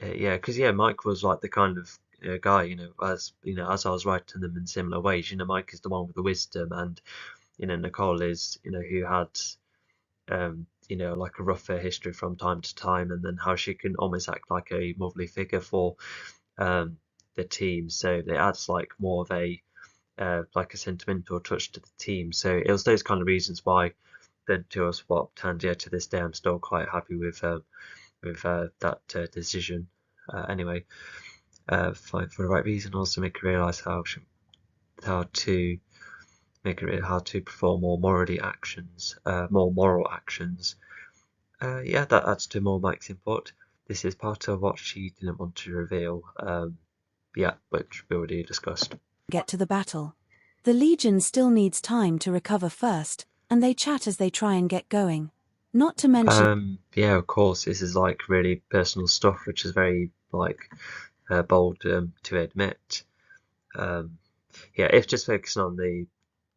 yeah, because yeah, Mike was like the kind of guy, as I was writing them in similar ways. Mike is the one with the wisdom, and Nicole is, who had like a rougher history from time to time, and then how she can almost act like a motherly figure for um, the team. So it adds like more of a like a sentimental touch to the team. So it was those kind of reasons why the two are swapped. And yeah, to this day, I'm still quite happy with that decision. Anyway, for the right reason, also make her realise how to how to perform more moral actions. Yeah, that adds to more Mike's input. This is part of what she didn't want to reveal. Yeah, which we already discussed. get to the battle? The Legion still needs time to recover first, and they chat as they try and get going. Not to mention Yeah, of course, this is like really personal stuff, which is very like bold to admit. Um, yeah, if just focusing on the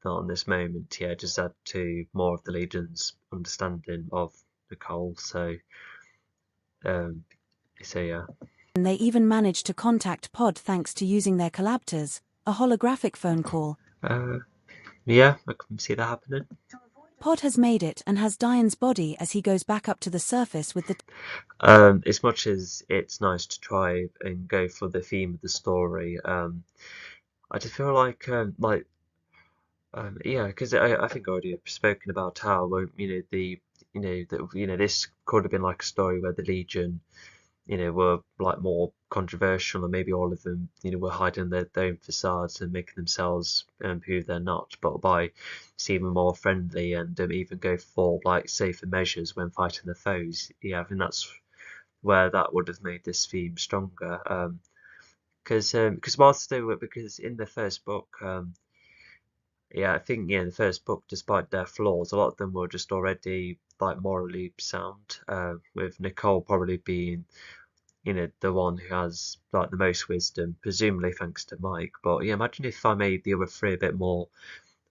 not on this moment, yeah, just add to more of the Legion's understanding of Nicole. Um, so yeah. they even managed to contact Pod thanks to using their collabtors, a holographic phone call. Uh, yeah, I can see that happening. Pod has made it and has Diane's body as he goes back up to the surface with the As much as it's nice to try and go for the theme of the story, I just feel yeah, because I think I already have spoken about how this could have been like a story where the Legion were like more controversial, and maybe all of them were hiding their own facades and making themselves who they're not, but by seeming more friendly and even go for like safer measures when fighting the foes. Yeah, I think that's where that would have made this theme stronger. Because whilst they were, because in the first book, yeah, I think in the first book, despite their flaws, a lot of them were just already like morally sound. With Nicole probably being, the one who has like the most wisdom, presumably thanks to Mike. But yeah, imagine if I made the other three a bit more,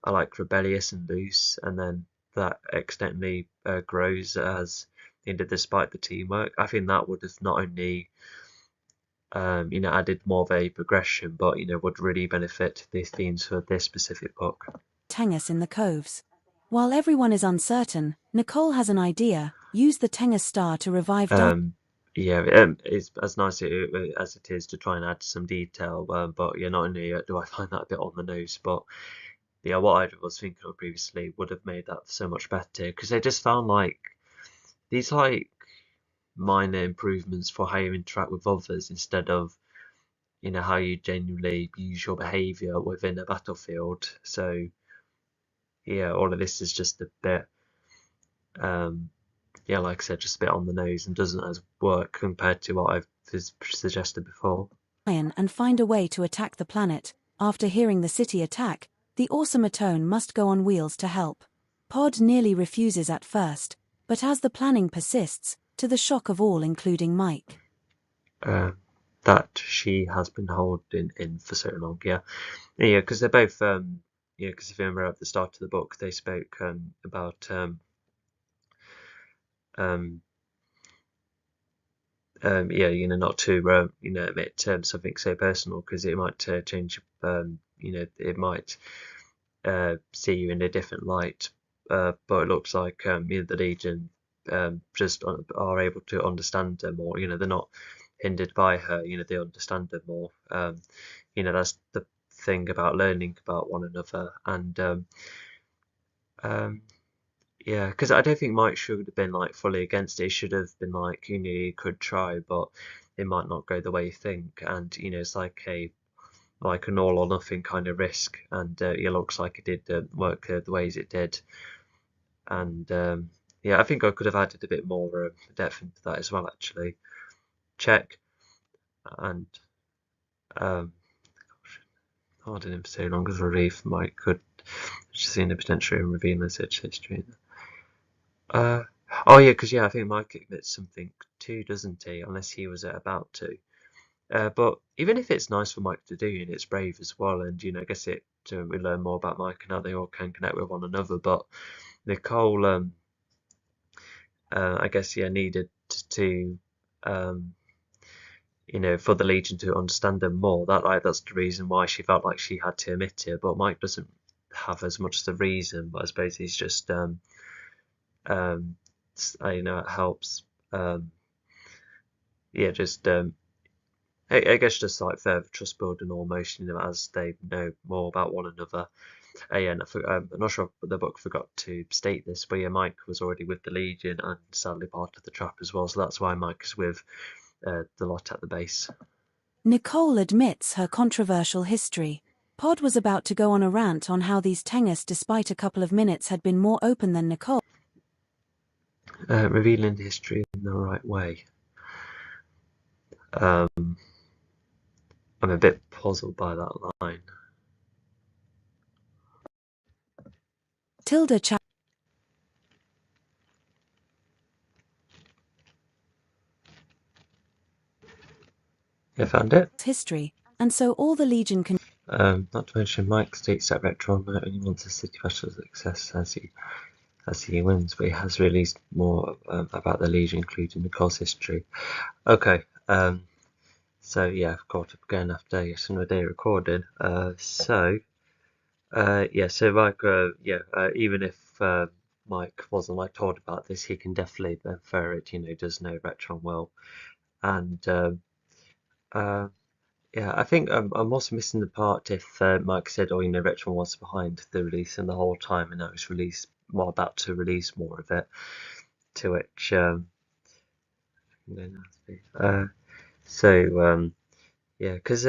I like rebellious and loose, and then that accidentally grows as despite the teamwork. I think that would have not only added more of a progression, but would really benefit the themes for this specific book. Tengus in the coves. While everyone is uncertain, Nicole has an idea: use the Tengus star to revive Diane. Yeah, it's as nice as it is to try and add some detail, but yeah, not only do I find that a bit on the nose, but yeah, what I was thinking of previously would have made that so much better, because they just found like these like minor improvements for how you interact with others instead of how you genuinely use your behavior within a battlefield. So yeah, all of this is just a bit yeah, like I said, just a bit on the nose and doesn't as work compared to what I've suggested before. And find a way to attack the planet. After hearing the city attack, the Automatone must go on wheels to help. Pod nearly refuses at first, but as the planning persists, to the shock of all including Mike. That she has been holding in for so long, yeah. Yeah, because they're both, yeah, because if you remember at the start of the book, they spoke about yeah, not to admit something so personal because it might change, it might see you in a different light. But it looks like the Legion just are able to understand her more. They're not hindered by her. They understand her more. That's the thing about learning about one another. And yeah, because I don't think Mike should have been like fully against it. He should have been like, you could try, but it might not go the way you think. And it's like an all or nothing kind of risk. And it looks like it did work the ways it did. And yeah, I think I could have added a bit more depth into that as well. Actually, check. And gosh, holding him for so long as a relief, Mike could just seen the potential in revealing such history. Oh yeah, because I think Mike admits something too, doesn't he? Unless he was about to. But even if it's nice for Mike to do, and it's brave as well, and I guess we learn more about Mike and how they all can connect with one another. But Nicole, I guess, needed to, for the Legion to understand them more. That's the reason why she felt like she had to admit it. But Mike doesn't have as much the reason. But I suppose he's just, it helps. Yeah, just I guess just like further trust building almost, as they know more about one another. Yeah, and I'm not sure if the book forgot to state this, but yeah, Mike was already with the Legion and sadly part of the trap as well, so that's why Mike is with the lot at the base. Nicole admits her controversial history. Pod was about to go on a rant on how these Tengus, despite a couple of minutes, had been more open than Nicole. Revealing history in the right way. I'm a bit puzzled by that line. Tilda You found it? history, and so all the Legion can. Not to mention Mike states that Retron only wants a city special success as he wins, but he has released more about the Legion, including Nicole's history. Okay, so yeah, I've caught up again after yet another day recording. So Mike, even if Mike wasn't like told about this, he can definitely infer it. Does know Retron well, and yeah, I think I'm also missing the part if Mike said, "Oh, Retron was behind the release and the whole time, and now it's about to release more of it." To which, yeah, because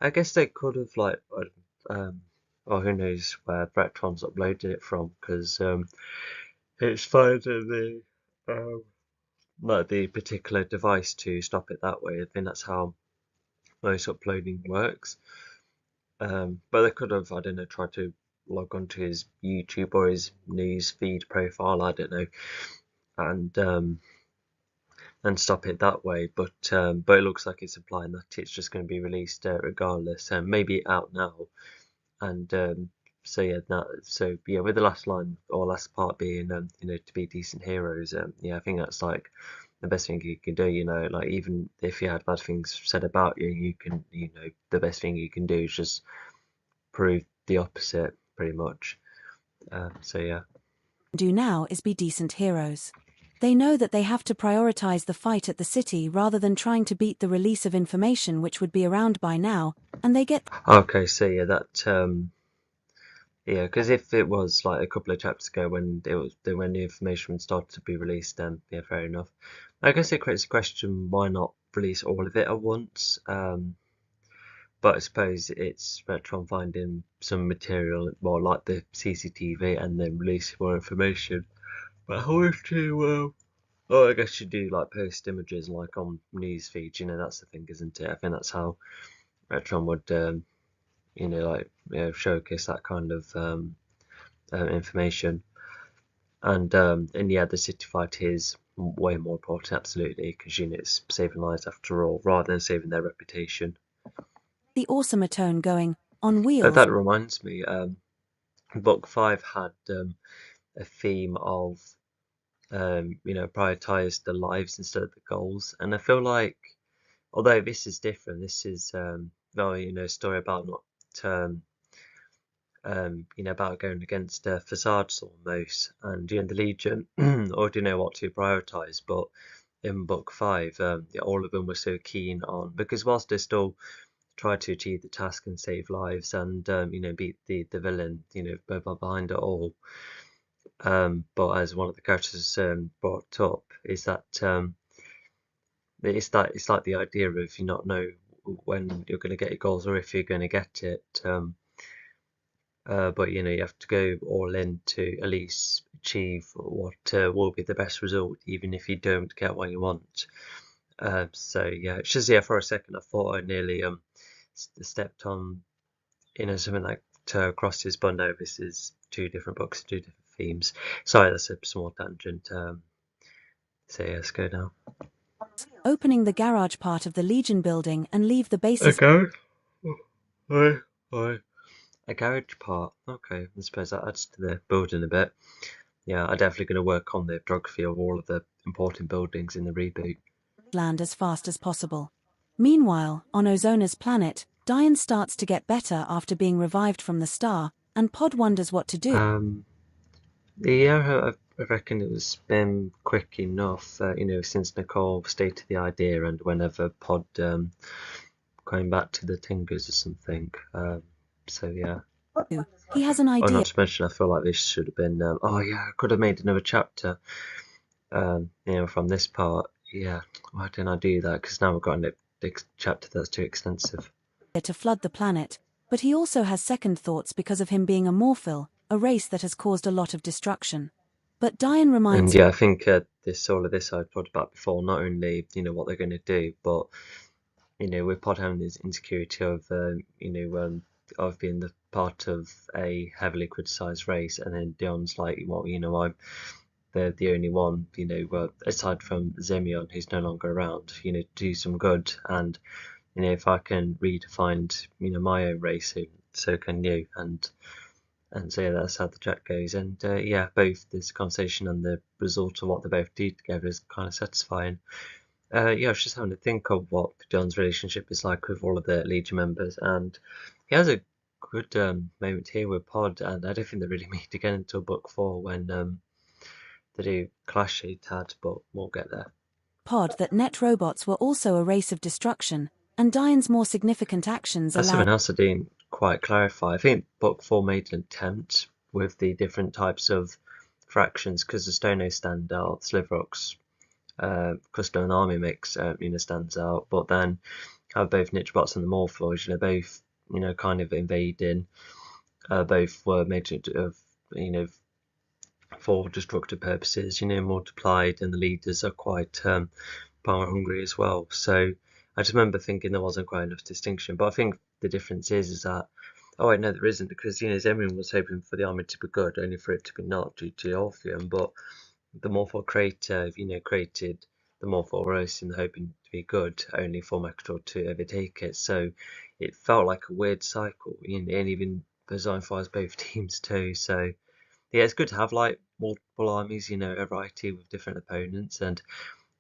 I guess they could have or who knows where Retron's uploaded it from, because it's finding the particular device to stop it that way. I think that's how most uploading works. But they could have, I don't know, tried to log onto his YouTube or his news feed profile, I don't know, and stop it that way. But it looks like it's implying that it's just going to be released regardless, and maybe out now. And with the last line or last part being to be decent heroes. I think that's like the best thing you can do. Like even if you had bad things said about you, you can the best thing you can do is just prove the opposite, pretty much. Do now is be decent heroes. They know that they have to prioritize the fight at the city rather than trying to beat the release of information which would be around by now, and they get. Okay, so yeah, that yeah, because if it was like a couple of chapters ago when when the information started to be released, then yeah, fair enough. I guess it creates a question: why not release all of it at once? But I suppose it's Retron finding some material more like the CCTV and then releasing more information. But how if to oh, I guess you do like post images like on news feeds. That's the thing, isn't it? I think that's how Retron would like showcase that kind of information. And yeah, the city fight is way more important, absolutely, because it's saving lives after all, rather than saving their reputation. The awesomer tone going, on But wheels. that reminds me, Book 5 had a theme of prioritize the lives instead of the goals, and I feel like although this is different, this is a story about not about going against facades almost, and the Legion already know what to prioritize. But in Book 5, all of them were so keen on, because whilst they still try to achieve the task and save lives and beat the villain, behind it all. But as one of the characters brought up, is that it's like the idea of you not know when you're going to get your goals or if you're going to get it. But you have to go all in to at least achieve what will be the best result, even if you don't get what you want. So yeah, it's just for a second I thought I nearly stepped on something like crosses, but no, this is two different books, two different themes. Sorry, that's a small tangent. So yeah, let's go now. Opening the garage part of the Legion building and leave the bases. Okay. Hi. A garage part. Okay, I suppose that adds to the building a bit. Yeah, I'm definitely going to work on the geography of all of the important buildings in the reboot. Land as fast as possible. Meanwhile, on Ozona's planet, Diane starts to get better after being revived from the star, and Pod wonders what to do. Yeah, I reckon it was been quick enough, since Nicole stated the idea and whenever Pod going back to the Tingers or something. So yeah. He has an Oh, idea. not to mention, I feel like this should have been. Oh yeah, I could have made another chapter. From this part. Yeah, why didn't I do that? Because now we've got a chapter that's too extensive. To flood the planet, but he also has second thoughts because of him being a Morphil, a race that has caused a lot of destruction. But Diane reminds. And yeah, I think all of this I've talked about before. Not only what they're going to do, but with Pod having this insecurity of of being the part of a heavily criticised race, and then Dion's like, well, I'm the only one, aside from Zemion, who's no longer around, to do some good. And if I can redefine, my own race, so can you. And so yeah, that's how the chat goes. And yeah, both this conversation and the result of what they both do together is kind of satisfying. Yeah, I was just having to think of what John's relationship is like with all of the Legion members, and he has a good moment here with Pod, and I don't think they really meet again until book 4 when they do clash a tad, but we'll get there. Pod that net robots were also a race of destruction, and Diane's more significant actions That's allowed. something else I didn't quite clarify. I think book 4 made an attempt with the different types of fractions, because the Stono stand out, Slivrocks, Custom and Army mix, stands out, but then have both Nichbots and the Morphloids, both, kind of invading, both were made of, for destructive purposes, multiplied, and the leaders are quite power hungry as well. So I just remember thinking there wasn't quite enough distinction, but I think the difference is that oh wait, no, there isn't, because everyone was hoping for the army to be good, only for it to be not due to Orpheum. But the Morphle creator, created the Morphle race in the hoping to be good, only for Mechatol to overtake it. So it felt like a weird cycle, and even designed for both teams too. So yeah, it's good to have like multiple armies, a variety with different opponents. And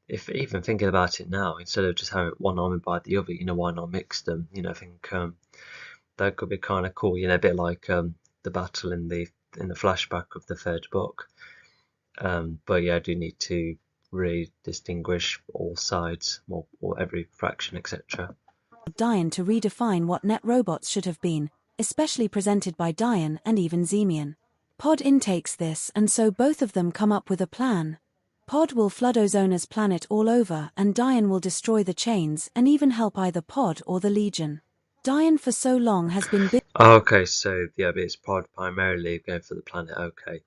if even thinking about it now, instead of just having one army by the other, why not mix them? I think that could be kind of cool. A bit like the battle in the flashback of the third book. But yeah, I do need to really distinguish all sides, or every fraction, etc. Diane to redefine what net robots should have been, especially presented by Diane and even Zemion. Pod intakes this, and so both of them come up with a plan. Pod will flood Ozona's planet all over, and Diane will destroy the chains and even help either Pod or the Legion. Diane for so long has been okay, so yeah, but it's Pod primarily going for the planet. Okay,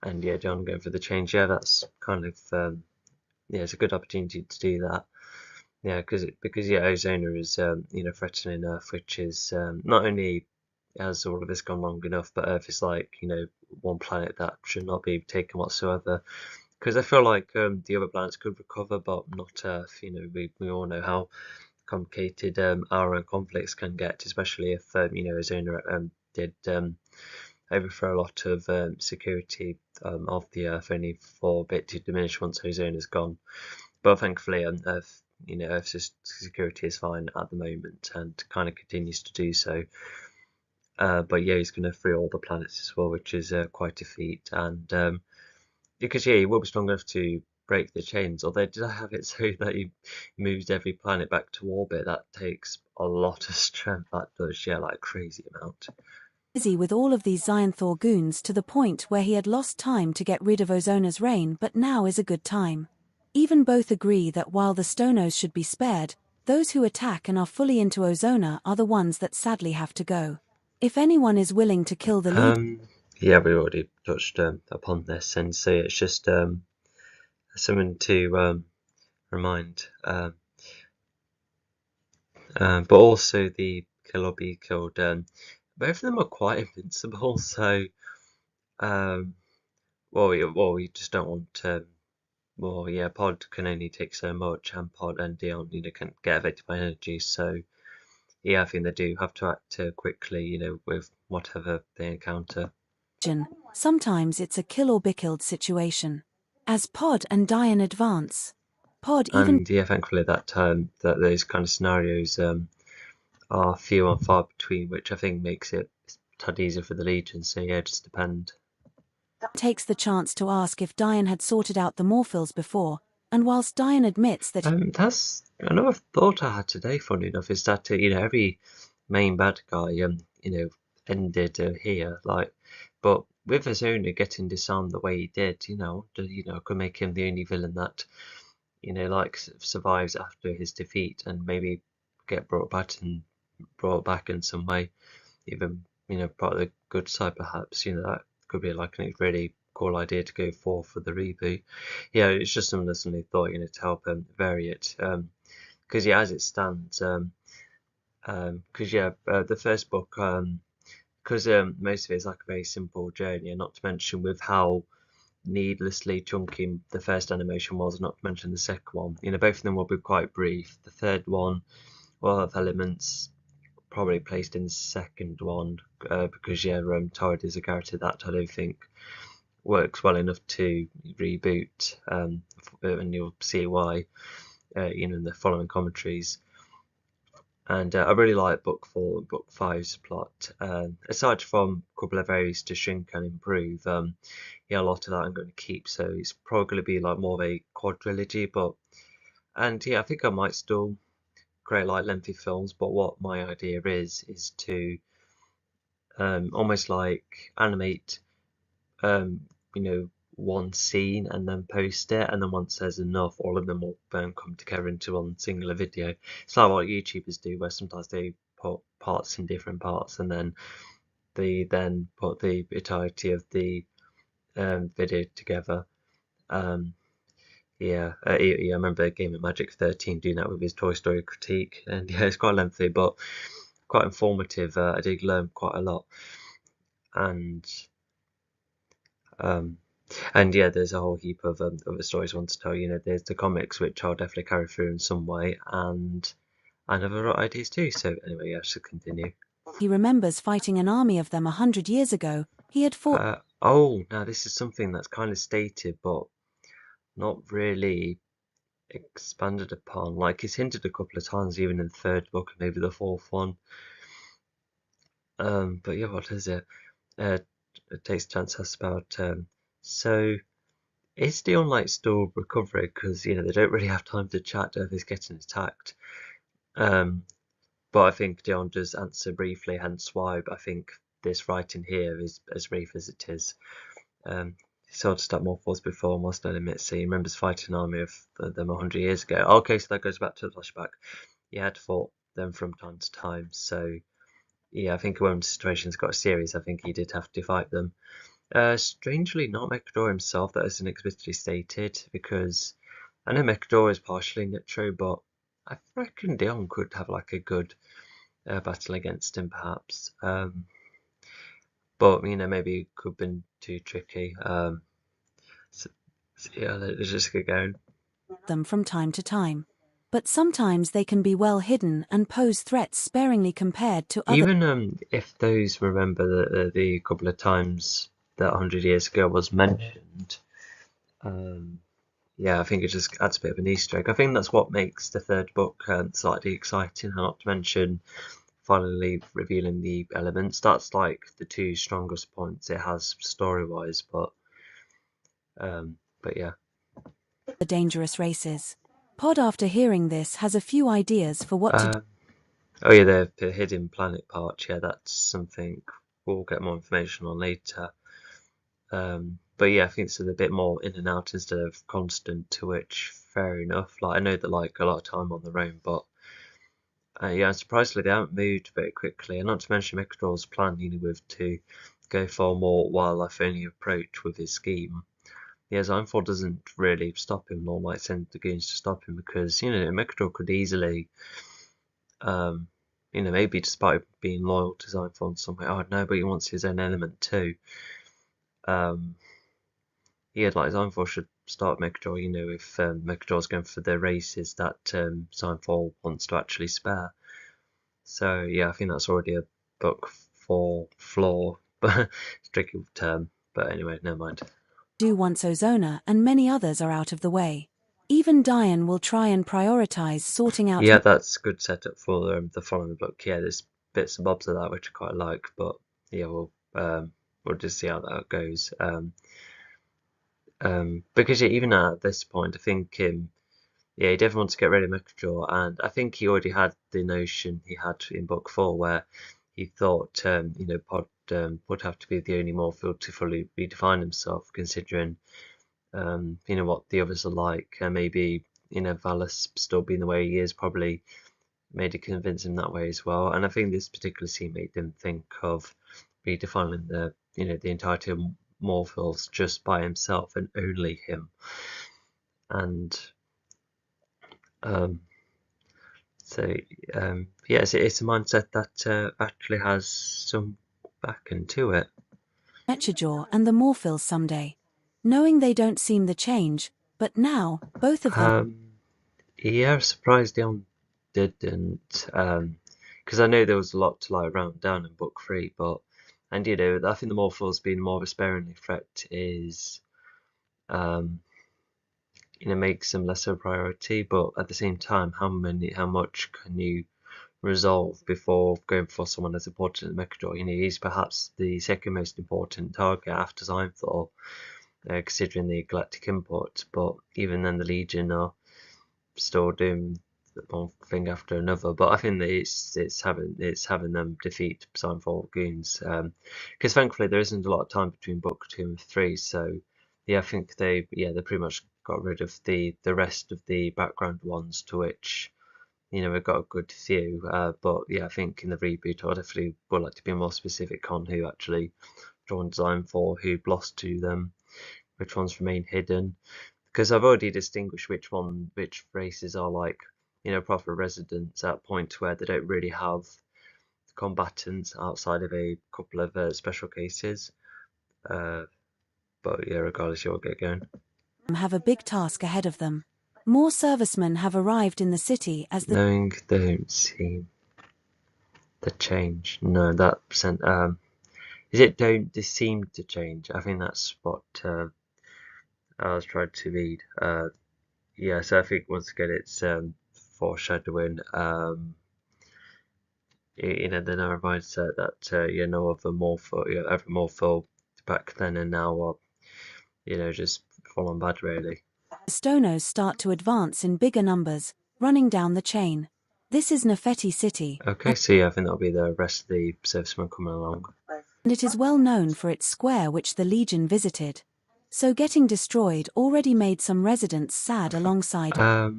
and yeah, John going for the change. Yeah, that's kind of yeah, it's a good opportunity to do that. Yeah, because yeah, Ozona is threatening Earth, which is not only has all of this gone long enough, but Earth is like one planet that should not be taken whatsoever. Because I feel like the other planets could recover, but not Earth. We all know how complicated our own conflicts can get, especially if Ozona did overthrow a lot of security of the Earth, only for a bit to diminish once Ozona's gone. But thankfully, Earth, Earth's security is fine at the moment and kind of continues to do so. But yeah, he's going to free all the planets as well, which is quite a feat. And because yeah, he will be strong enough to break the chains. Although did I have it so that he moves every planet back to orbit? That takes a lot of strength. That does, yeah, like a crazy amount. Busy with all of these Xyanthor goons to the point where he had lost time to get rid of Ozona's reign, but now is a good time. Even both agree that while the Stonos should be spared, those who attack and are fully into Ozona are the ones that sadly have to go. If anyone is willing to kill the leader, Yeah, we already touched upon this, and so it's just something to remind. But also the kill or be killed. Both of them are quite invincible, so well, you just don't want. Well, yeah, Pod can only take so much, and Pod and Dion, can get affected by energy. So yeah, I think they do have to act quickly, with whatever they encounter. sometimes it's a kill or be killed situation. As Pod and Diane advance, Pod even And yeah, thankfully that those kind of scenarios are few and far between, which I think makes it a tad easier for the Legion. So yeah, just depend. takes the chance to ask if Diane had sorted out the Morphils before, and whilst Diane admits that That's another thought I had today. Funny enough, is that every main bad guy ended here, like, but with Azona getting disarmed the way he did, could make him the only villain that like survives after his defeat and maybe get brought back in some way, even part of the good side perhaps. That could be like a really cool idea to go for the reboot. Yeah, it's just something I suddenly thought to help vary it. Because yeah, as it stands, because the first book, because most of it is like a very simple journey, and not to mention with how needlessly chunky the first animation was, not to mention the second one. Both of them will be quite brief. The third one will have elements probably placed in the second one, because yeah, Torrid is a character that I don't think works well enough to reboot, and you'll see why, in the following commentaries. And I really like book 4 and book 5's plot. Aside from a couple of areas to shrink and improve, yeah, a lot of that I'm going to keep. So it's probably going to be like more of a quadrilogy. And yeah, I think I might still create like lengthy films. But what my idea is to almost like animate, one scene and then post it, and then once there's enough, all of them will come together into one singular video. It's like what YouTubers do, where sometimes they put parts in different parts, and then they then put the entirety of the video together. Yeah, I remember Game of Magic 13 doing that with his Toy Story critique, and yeah, it's quite lengthy but quite informative. I did learn quite a lot, and um, and yeah, there's a whole heap of other stories I want to tell. There's the comics, which I'll definitely carry through in some way, and other ideas too. So anyway, yeah, I should continue. he remembers fighting an army of them 100 years ago, he had fought Oh, now this is something that's kind of stated, but not really expanded upon. Like it's hinted a couple of times, even in the third book and maybe the fourth one. But yeah, what is it? It takes a chance to ask about. So is Dion like still recovering? Because they don't really have time to chat if he's getting attacked. But I think Dion does answer briefly, hence why I think this writing here is as brief as it is. He saw to start Morphos before, must not admit, so he remembers fighting an army of them 100 years ago. Okay, so that goes back to the flashback. He had fought them from time to time, so yeah, I think when situations got serious, I think he did have to fight them. Strangely, not Mechador himself. That isn't explicitly stated because I know Mechador is partially Nitro, but I reckon Dion could have like a good battle against him, perhaps. But maybe it could have been too tricky. So yeah, let's just get going. Them from time to time. But sometimes they can be well hidden and pose threats sparingly compared to other. Even if those remember the couple of times that 100 years ago was mentioned, yeah, I think it just adds a bit of an Easter egg. I think that's what makes the third book slightly exciting, not to mention finally revealing the elements. That's like the two strongest points it has story-wise, but yeah. Dangerous races. Pod, after hearing this, has a few ideas for what to do. Oh yeah, the hidden planet part. Yeah, that's something we'll get more information on later. But yeah, I think it's a bit more in and out instead of constant. To which, fair enough. Like I know that like a lot of time on their own, but yeah, surprisingly they haven't moved very quickly. And not to mention Mechador's plan, with to go for a more wildlife-only approach with his scheme. Yeah, Zynford doesn't really stop him, nor like send the goons to stop him because Mechador could easily, maybe despite being loyal to Zynford in some way, I don't know, but he wants his own element too. Yeah, like Zynford should start Mechador, if Mechador's going for the races that Zynford wants to actually spare. So yeah, I think that's already a book for flaw, but it's a tricky term. But anyway, never mind. Do once Ozona and many others are out of the way. Even Diane will try and prioritize sorting out. Yeah, that's good setup for the following book. Yeah, there's bits and bobs of that which I quite like, but yeah, we'll just see how that goes. Because yeah, even at this point, I think yeah, he definitely wants to get rid of Mechador, and I think he already had the notion he had in book 4 where he thought Pod would have to be the only Morphle to fully redefine himself, considering what the others are like, and maybe Valis still being the way he is probably made it convince him that way as well. And I think this particular scene made him think of redefining the entirety of Morphles just by himself and only him. And so yes, it's a mindset that actually has some backing to it. Mechador and the Morphils someday, knowing they don't seem the change, but now both of them. Yeah, I'm surprised Dion didn't, because I know there was a lot to like round down in book 3, but I think the Morphles being more of a sparingly threat is makes them less of a priority, but at the same time, how much can you resolve before going for someone as important as Mechador? He's perhaps the second most important target after Zynthor, considering the galactic import, but even then the Legion are still doing one thing after another. But I think that it's having them defeat Zynthor goons, because thankfully there isn't a lot of time between book 2 and 3, so yeah, I think they pretty much got rid of the rest of the background ones, to which we've got a good few. But yeah, I think in the reboot I definitely would like to be more specific on who actually joined Zynthor, who lost to them, which ones remain hidden, because I've already distinguished which races are like proper residents at a point where they don't really have combatants outside of a couple of special cases. But yeah, regardless, you'll get going. Have a big task ahead of them. More servicemen have arrived in the city as the. Knowing they don't seem to change. No, that percent. Is it don't they seem to change? I think that's what I was trying to read. Yeah, so I think once again it's foreshadowing. The narrow mindset that no other Morphle back then and now are just full on bad really. Stonos start to advance in bigger numbers, running down the chain. This is Nefeti City. Okay, so yeah, I think that'll be the rest of the servicemen coming along. And it is well known for its square which the Legion visited. So getting destroyed already made some residents sad alongside. I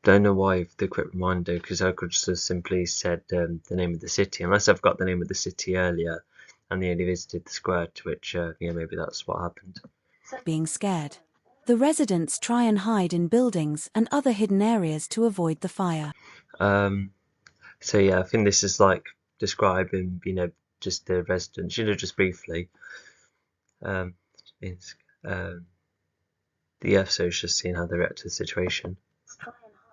don't know why the quick reminder, because I could just have simply said the name of the city, unless I've got the name of the city earlier. and they only visited the square, to which, yeah, maybe that's what happened. Being scared. The residents try and hide in buildings and other hidden areas to avoid the fire. So yeah, I think this is like describing, just the residents, just briefly. It's, the episode is just seeing how they react to the situation.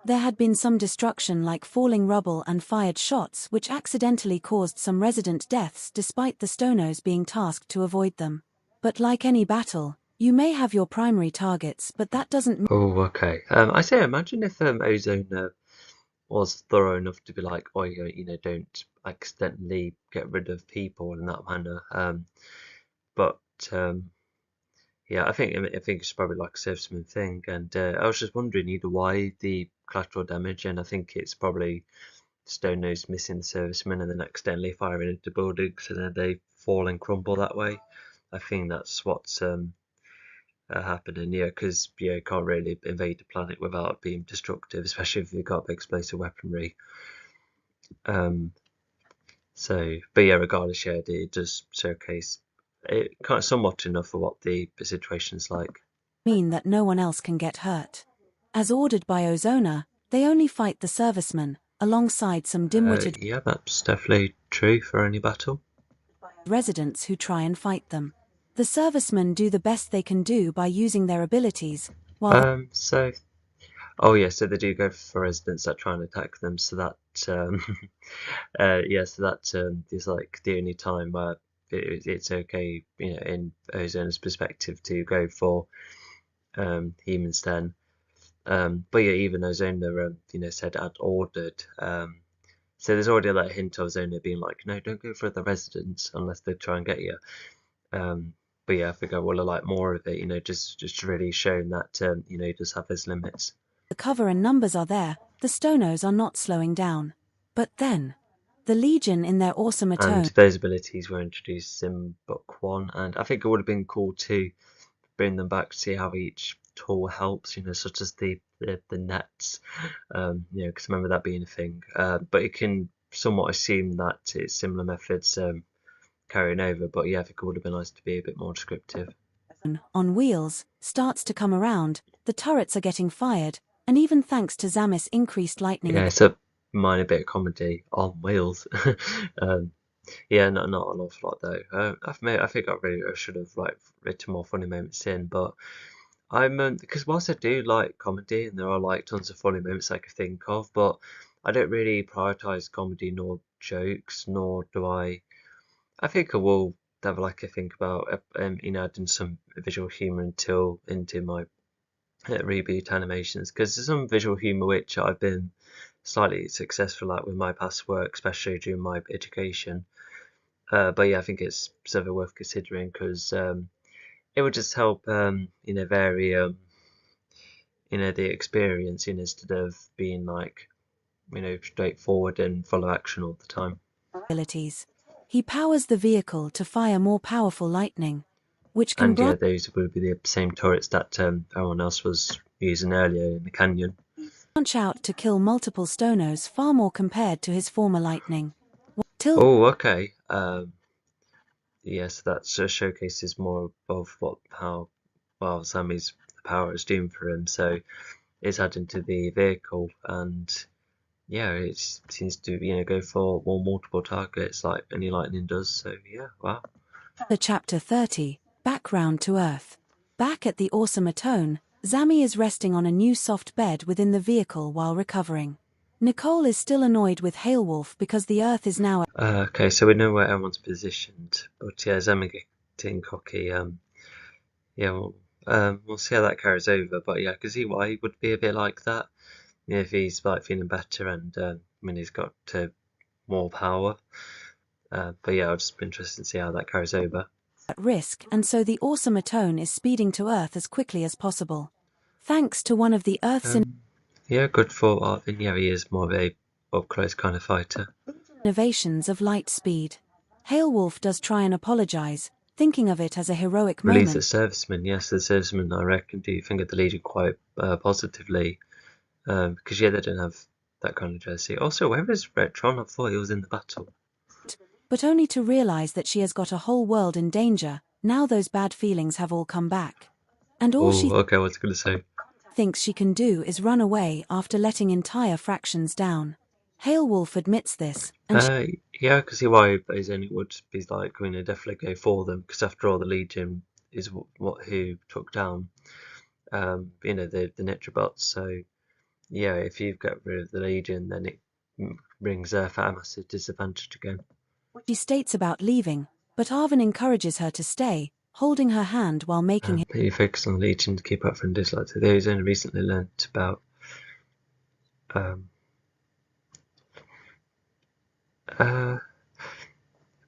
There had been some destruction like falling rubble and fired shots which accidentally caused some resident deaths despite the Stonos being tasked to avoid them. But like any battle, you may have your primary targets, but that doesn't mean... Oh, okay. I say, imagine if Ozone was thorough enough to be like, oh, don't accidentally get rid of people in that manner. But yeah, I think it's probably like a serviceman thing. And I was just wondering either why the collateral damage, and I think it's probably Stone's missing the servicemen and then accidentally firing into buildings, and then they fall and crumble that way. I think that's what's happening, yeah, because you can't really invade the planet without being destructive, especially if you've got explosive weaponry. So, but yeah, regardless, yeah, it does showcase it kind of somewhat enough for what the situation's like. Mean that no one else can get hurt. As ordered by Ozona, they only fight the servicemen, alongside some dim-witted Yeah, that's definitely true for any battle. residents who try and fight them. The servicemen do the best they can do by using their abilities, while So, oh yeah, so they do go for residents that try and attack them, so that yeah, so that is like the only time where it's okay, in Ozona's perspective, to go for humans then. But yeah, even Ozona, said had ordered. So there's already that hint of Ozona being like, no, don't go for the residents unless they try and get you. But yeah, I think I would have liked more of it, just really showing that, he does have his limits. the cover and numbers are there, the Stonos are not slowing down. But then, the Legion in their awesome And atone. those abilities were introduced in book 1, and I think it would have been cool to bring them back to see how each tool helps, such as the nets, because I remember that being a thing. But you can somewhat assume that it's similar methods carrying over. But yeah, I think it would have been nice to be a bit more descriptive. On wheels, starts to come around, the turrets are getting fired, and even thanks to Zamis' increased lightning. Yeah, it's a minor bit of comedy on wheels. Yeah, not an awful lot though. I think I should have written more funny moments in, but I'm because whilst I do like comedy and there are tons of funny moments I could think of, but I don't really prioritize comedy nor jokes, nor do I. I think I will have a think about adding some visual humor into my reboot animations, because there's some visual humor which I've been slightly successful at with my past work, especially during my education. But yeah, I think it's sort of worth considering because it would just help, vary, the experience, instead of being straightforward and full of action all the time. Abilities. He powers the vehicle to fire more powerful lightning, which can And yeah, those would be the same turrets that everyone else was using earlier in the canyon. branch out to kill multiple Stonos far more compared to his former lightning. Oh, okay. Yes, that showcases more of how well Sammy's power is doing for him. So it's adding to the vehicle, and yeah, it seems to go for more multiple targets like any lightning does. So yeah, wow. Chapter 30, Background to Earth. Back at the awesome Atone, Zami is resting on a new soft bed within the vehicle while recovering. Nicole is still annoyed with Hailwolf because the Earth is now... Okay, so we know where everyone's positioned, but yeah, Zami getting cocky. Yeah, we'll see how that carries over. But yeah, I can see why he would be a bit like that. If he's feeling better and he's got more power. But yeah, I'll just be interested to see how that carries over. At risk, and so the awesome Atone is speeding to Earth as quickly as possible. Thanks to one of the Earth's yeah, good for Arvin. Yeah, he is more of a up-close kind of fighter. innovations of light speed. Hailwolf does try and apologize, thinking of it as a heroic Release moment. the servicemen. Yes, the servicemen, I reckon, do think of the Legion quite positively. Because yeah, they don't have that kind of jersey. Also, where is Retron? I thought he was in the battle. but only to realize that she has got a whole world in danger. Now those bad feelings have all come back. And all she Oh, okay, what's it going to say? thinks she can do is run away after letting entire fractions down. Hailwolf admits this, and Yeah, I can see why Ozona would be like going to definitely go for them, because after all, the Legion is who took down, the Nitrobots. So yeah, if you get rid of the Legion, then it brings Earth at a massive disadvantage again. she states about leaving, but Arvin encourages her to stay, holding her hand while making him. You focus on the Legion to keep up from dislikes. Those only recently learnt about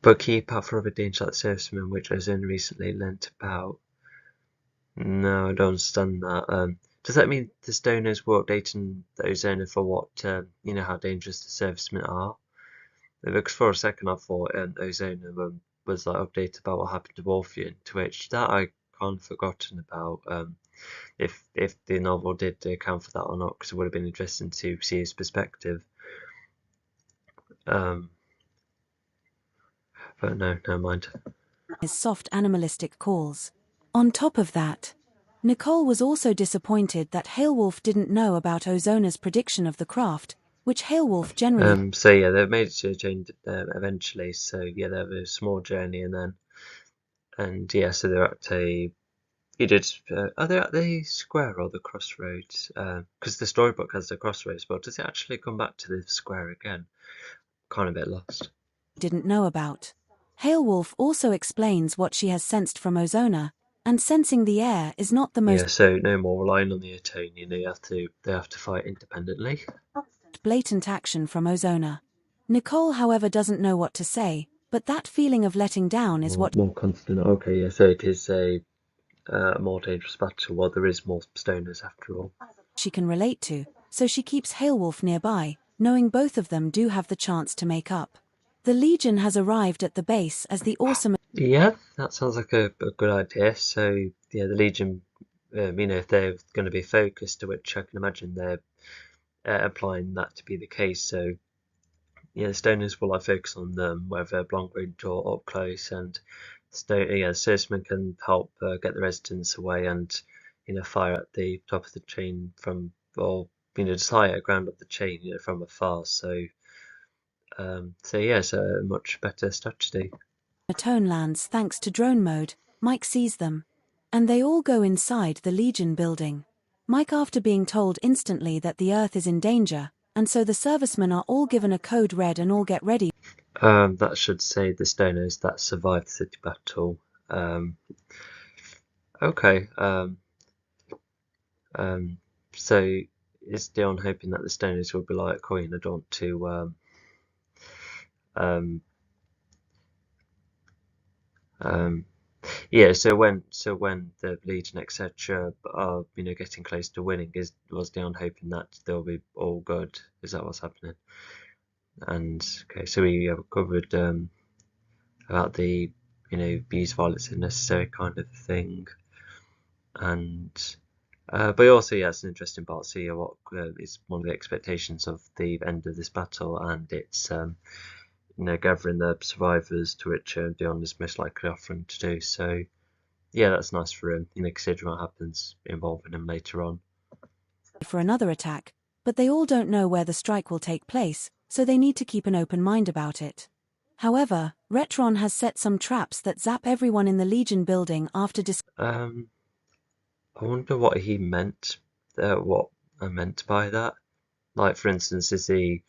but keep up for other dangers like servicemen, which I was only recently learnt about. No, I don't understand that. Does that mean the Stoners were updating the Ozona for what, how dangerous the servicemen are? Because for a second I thought Ozona was like updated about what happened to Orphean, to which that I kind of forgotten about. If the novel did account for that or not, because it would have been interesting to see his perspective. But no, never mind. His soft animalistic calls. On top of that, Nicole was also disappointed that Hailwolf didn't know about Ozona's prediction of the craft, which Hailwolf generally. So yeah, they made it to a change eventually. So yeah, they have a small journey, and yeah, so they're at a. Are they at the square or the crossroads? Because the storybook has the crossroads, but does it actually come back to the square again? Kind of a bit lost. Didn't know about. Hailwolf also explains what she has sensed from Ozona, and sensing the air is not the most Yeah, so no more relying on the Atone. They have to fight independently. blatant action from Ozona. Nicole, however, doesn't know what to say, but that feeling of letting down is what More constant. Okay, yeah. So it is a more dangerous battle. Well, there is more stoners after all. she can relate to, so she keeps Hailwolf nearby, knowing both of them do have the chance to make up. The Legion has arrived at the base as the awesome. Yeah, that sounds like a good idea. So yeah, the Legion, if they're going to be focused, to which I can imagine they're applying that to be the case. So yeah, the stoners will focus on them, whether long range or up close, and Swordsman can help get the residents away and fire at the top of the chain from, or just higher ground up the chain from afar. So yeah, it's a much better strategy. Tone lands thanks to drone mode. Mike sees them, and they all go inside the Legion building. Mike, after being told instantly that the Earth is in danger, and so the servicemen are all given a code red and all get ready. That should say the stoners that survived the city battle. Okay. So is Dion hoping that the stoners will be like, Coin, I don't want to yeah, so when the Legion etc. are getting close to winning, was Dion hoping that they'll be all good? Is that what's happening? And okay, so we covered about the use violence if necessary kind of thing, and but also yeah, it's an interesting part to see what is one of the expectations of the end of this battle, and it's gathering the survivors, to which Dion is most likely offering to do. So yeah, that's nice for him, considering what happens involving him later on. For another attack, but they all don't know where the strike will take place, so they need to keep an open mind about it. However, Retron has set some traps that zap everyone in the Legion building after I wonder what he meant, what I meant by that. Like, for instance, is he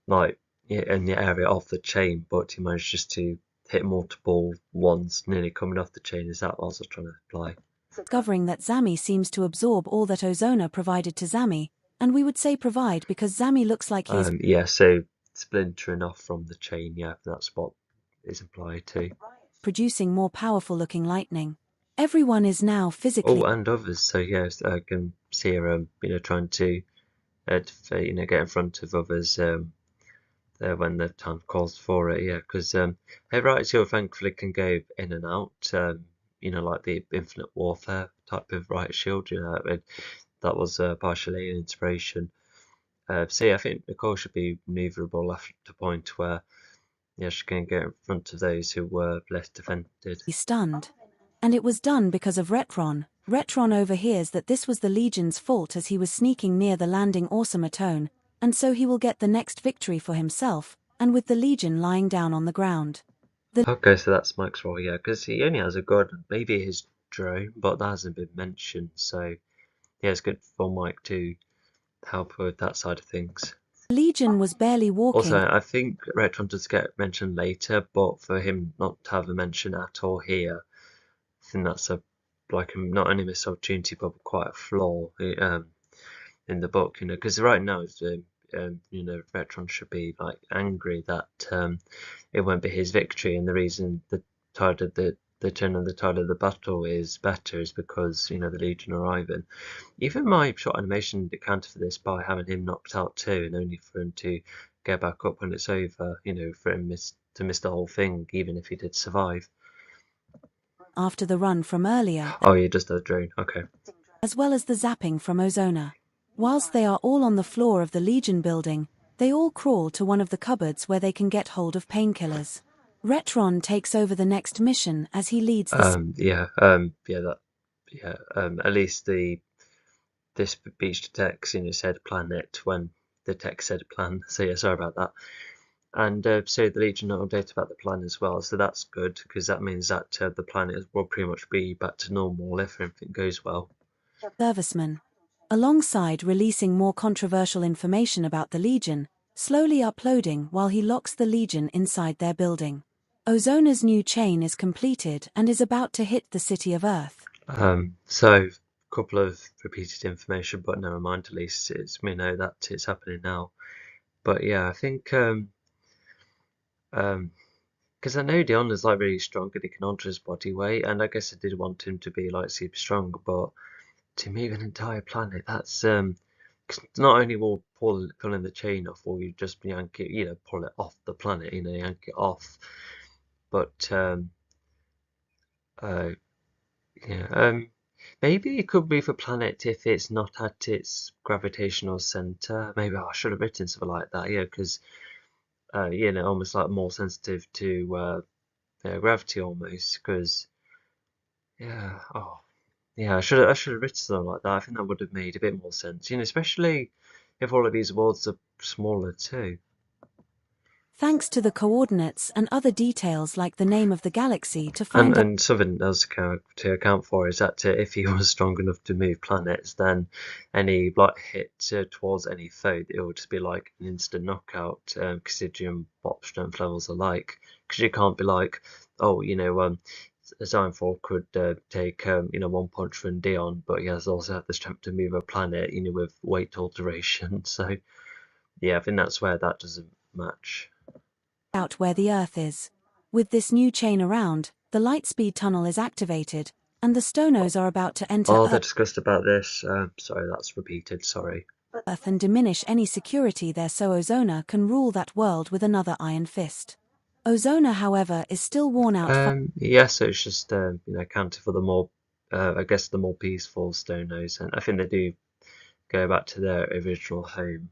like in the area of the chain, but he managed just to hit multiple ones nearly coming off the chain? Is that what I was trying to imply? discovering that Zami seems to absorb all that Ozona provided to Zami, and we would say provide because Zami looks like he is Yeah, so splintering off from the chain, yeah, that's what is implied too. producing more powerful looking lightning. Everyone is now physically. Oh, and others. So yes, I can see her, trying to, get in front of others when the time calls for it. Yeah, because right, so thankfully can go in and out. Like the Infinite Warfare type of right shield. That was partially an inspiration. So yeah, I think Nicole should be maneuverable after the point where yeah, she's going to get in front of those who were less defended. Stunned. And it was done because of Retron. Retron overhears that this was the Legion's fault as he was sneaking near the landing automaton, and so he will get the next victory for himself, and with the Legion lying down on the ground. Okay, so that's Mike's role, yeah, because he only has a gun, maybe his drone, but that hasn't been mentioned, so yeah, it's good for Mike to help with that side of things. Legion was barely walking. Also, I think Retron does get mentioned later, but for him not to have a mention at all here, I think that's not only missed opportunity, but quite a flaw in the book, because right now Retron should be like angry that it won't be his victory, and the reason the tide of the turn of the tide of the battle is better is because the Legion are arriving. Even my short animation accounted for this by having him knocked out too, and only for him to get back up when it's over. For him to miss the whole thing, even if he did survive. After the run from earlier. Oh, yeah, just a drone. Okay. As well as the zapping from Ozona. Whilst they are all on the floor of the Legion building, they all crawl to one of the cupboards where they can get hold of painkillers. Retron takes over the next mission as he leads the at least this beach detects said planet when the text said plan. So yeah, sorry about that. And so the Legion are updated about the plan as well, so that's good because that means that the planet will pretty much be back to normal if everything goes well. Serviceman, alongside releasing more controversial information about the Legion, slowly uploading while he locks the Legion inside their building. Ozona's new chain is completed and is about to hit the city of Earth. So a couple of repeated information, but never mind. At least we know that it's happening now. But yeah, I think because I know Dion's like really strong and he can alter his body weight, and I guess I did want him to be like super strong, but to move an entire planet, that's 'cause not only will pulling the chain off, or you just yank it, pull it off the planet, yank it off, but yeah, maybe it could move a planet if it's not at its gravitational center. Maybe I should have written something like that, yeah, because almost like more sensitive to gravity almost, because yeah, oh. Yeah, I should have written something like that. I think that would have made a bit more sense, especially if all of these worlds are smaller too. Thanks to the coordinates and other details like the name of the galaxy to find And something else to account for is that if he was strong enough to move planets, then any hit towards any foe, it would just be like an instant knockout, considering what strength levels are like. Because you can't be like, oh, Zionfall could take one punch from Dion, but he has also had the strength to move a planet, with weight alteration. So yeah, I think that's where that doesn't match. out where the Earth is. With this new chain around, the Lightspeed tunnel is activated, and the Stonos are about to enter Oh, they discussed about this. Sorry, that's repeated. Sorry. Earth and diminish any security there so Ozona can rule that world with another iron fist. Ozona, however, is still worn out. Yeah, so it's just counter for the more, I guess the more peaceful Stonos, and I think they do go back to their original home.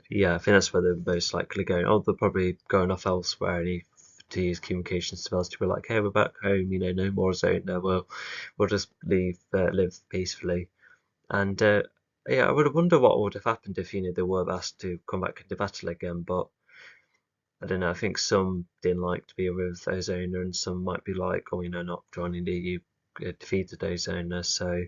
Yeah, I think that's where they're most likely going. Oh, they're probably going off elsewhere to use communication spells to be like, hey, we're back home. No more Zona. We'll just live peacefully. And yeah, I would wonder what would have happened if they were asked to come back into battle again, but I don't know. I think some didn't like to be with Ozona, and some might be like, oh, not joining the EU defeated Ozona. So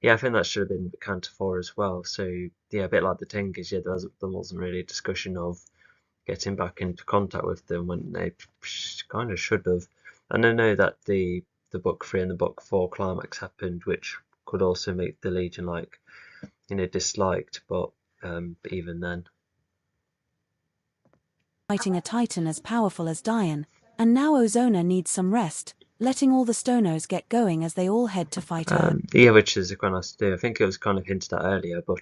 yeah, I think that should have been accounted for as well. So yeah, a bit like the Tengiz, yeah, there wasn't really a discussion of getting back into contact with them when they kind of should have. And I know that the book 3 and the book 4 climax happened, which could also make the Legion disliked, but even then. Fighting a Titan as powerful as Dion, and now Ozona needs some rest, letting all the Stonos get going as they all head to fight Earth. Yeah, which is quite nice to do. I think it was kind of hinted at earlier, but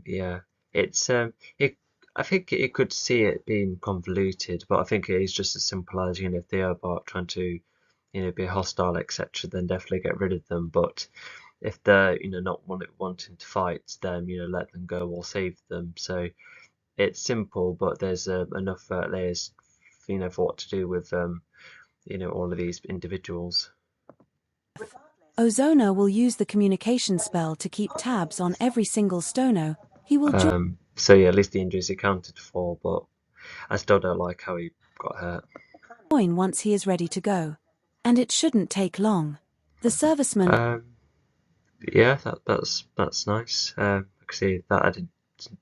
yeah, it's I think it could see it being convoluted, but I think it is just as simple as if they are about trying to be hostile, etc., then definitely get rid of them. But if they're not wanting to fight, then let them go or save them. So it's simple, but there's enough layers, for what to do with all of these individuals. Ozona will use the communication spell to keep tabs on every single Stono. He will So yeah, at least the injuries accounted for, but I still don't like how he got hurt. join once he is ready to go. And it shouldn't take long. The serviceman Yeah, that's nice. I can see that added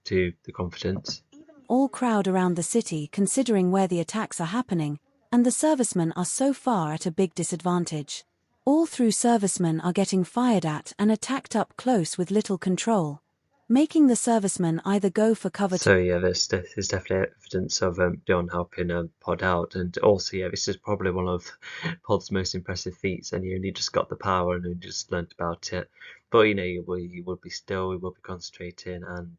to the confidence. all crowd around the city considering where the attacks are happening, and the servicemen are so far at a big disadvantage. All through servicemen are getting fired at and attacked up close with little control, making the servicemen either go for cover So yeah, there's definitely evidence of Dion helping Pod out, and also yeah, this is probably one of Pod's most impressive feats, and he only just got the power and he just learnt about it. But he would be still, he would be concentrating, and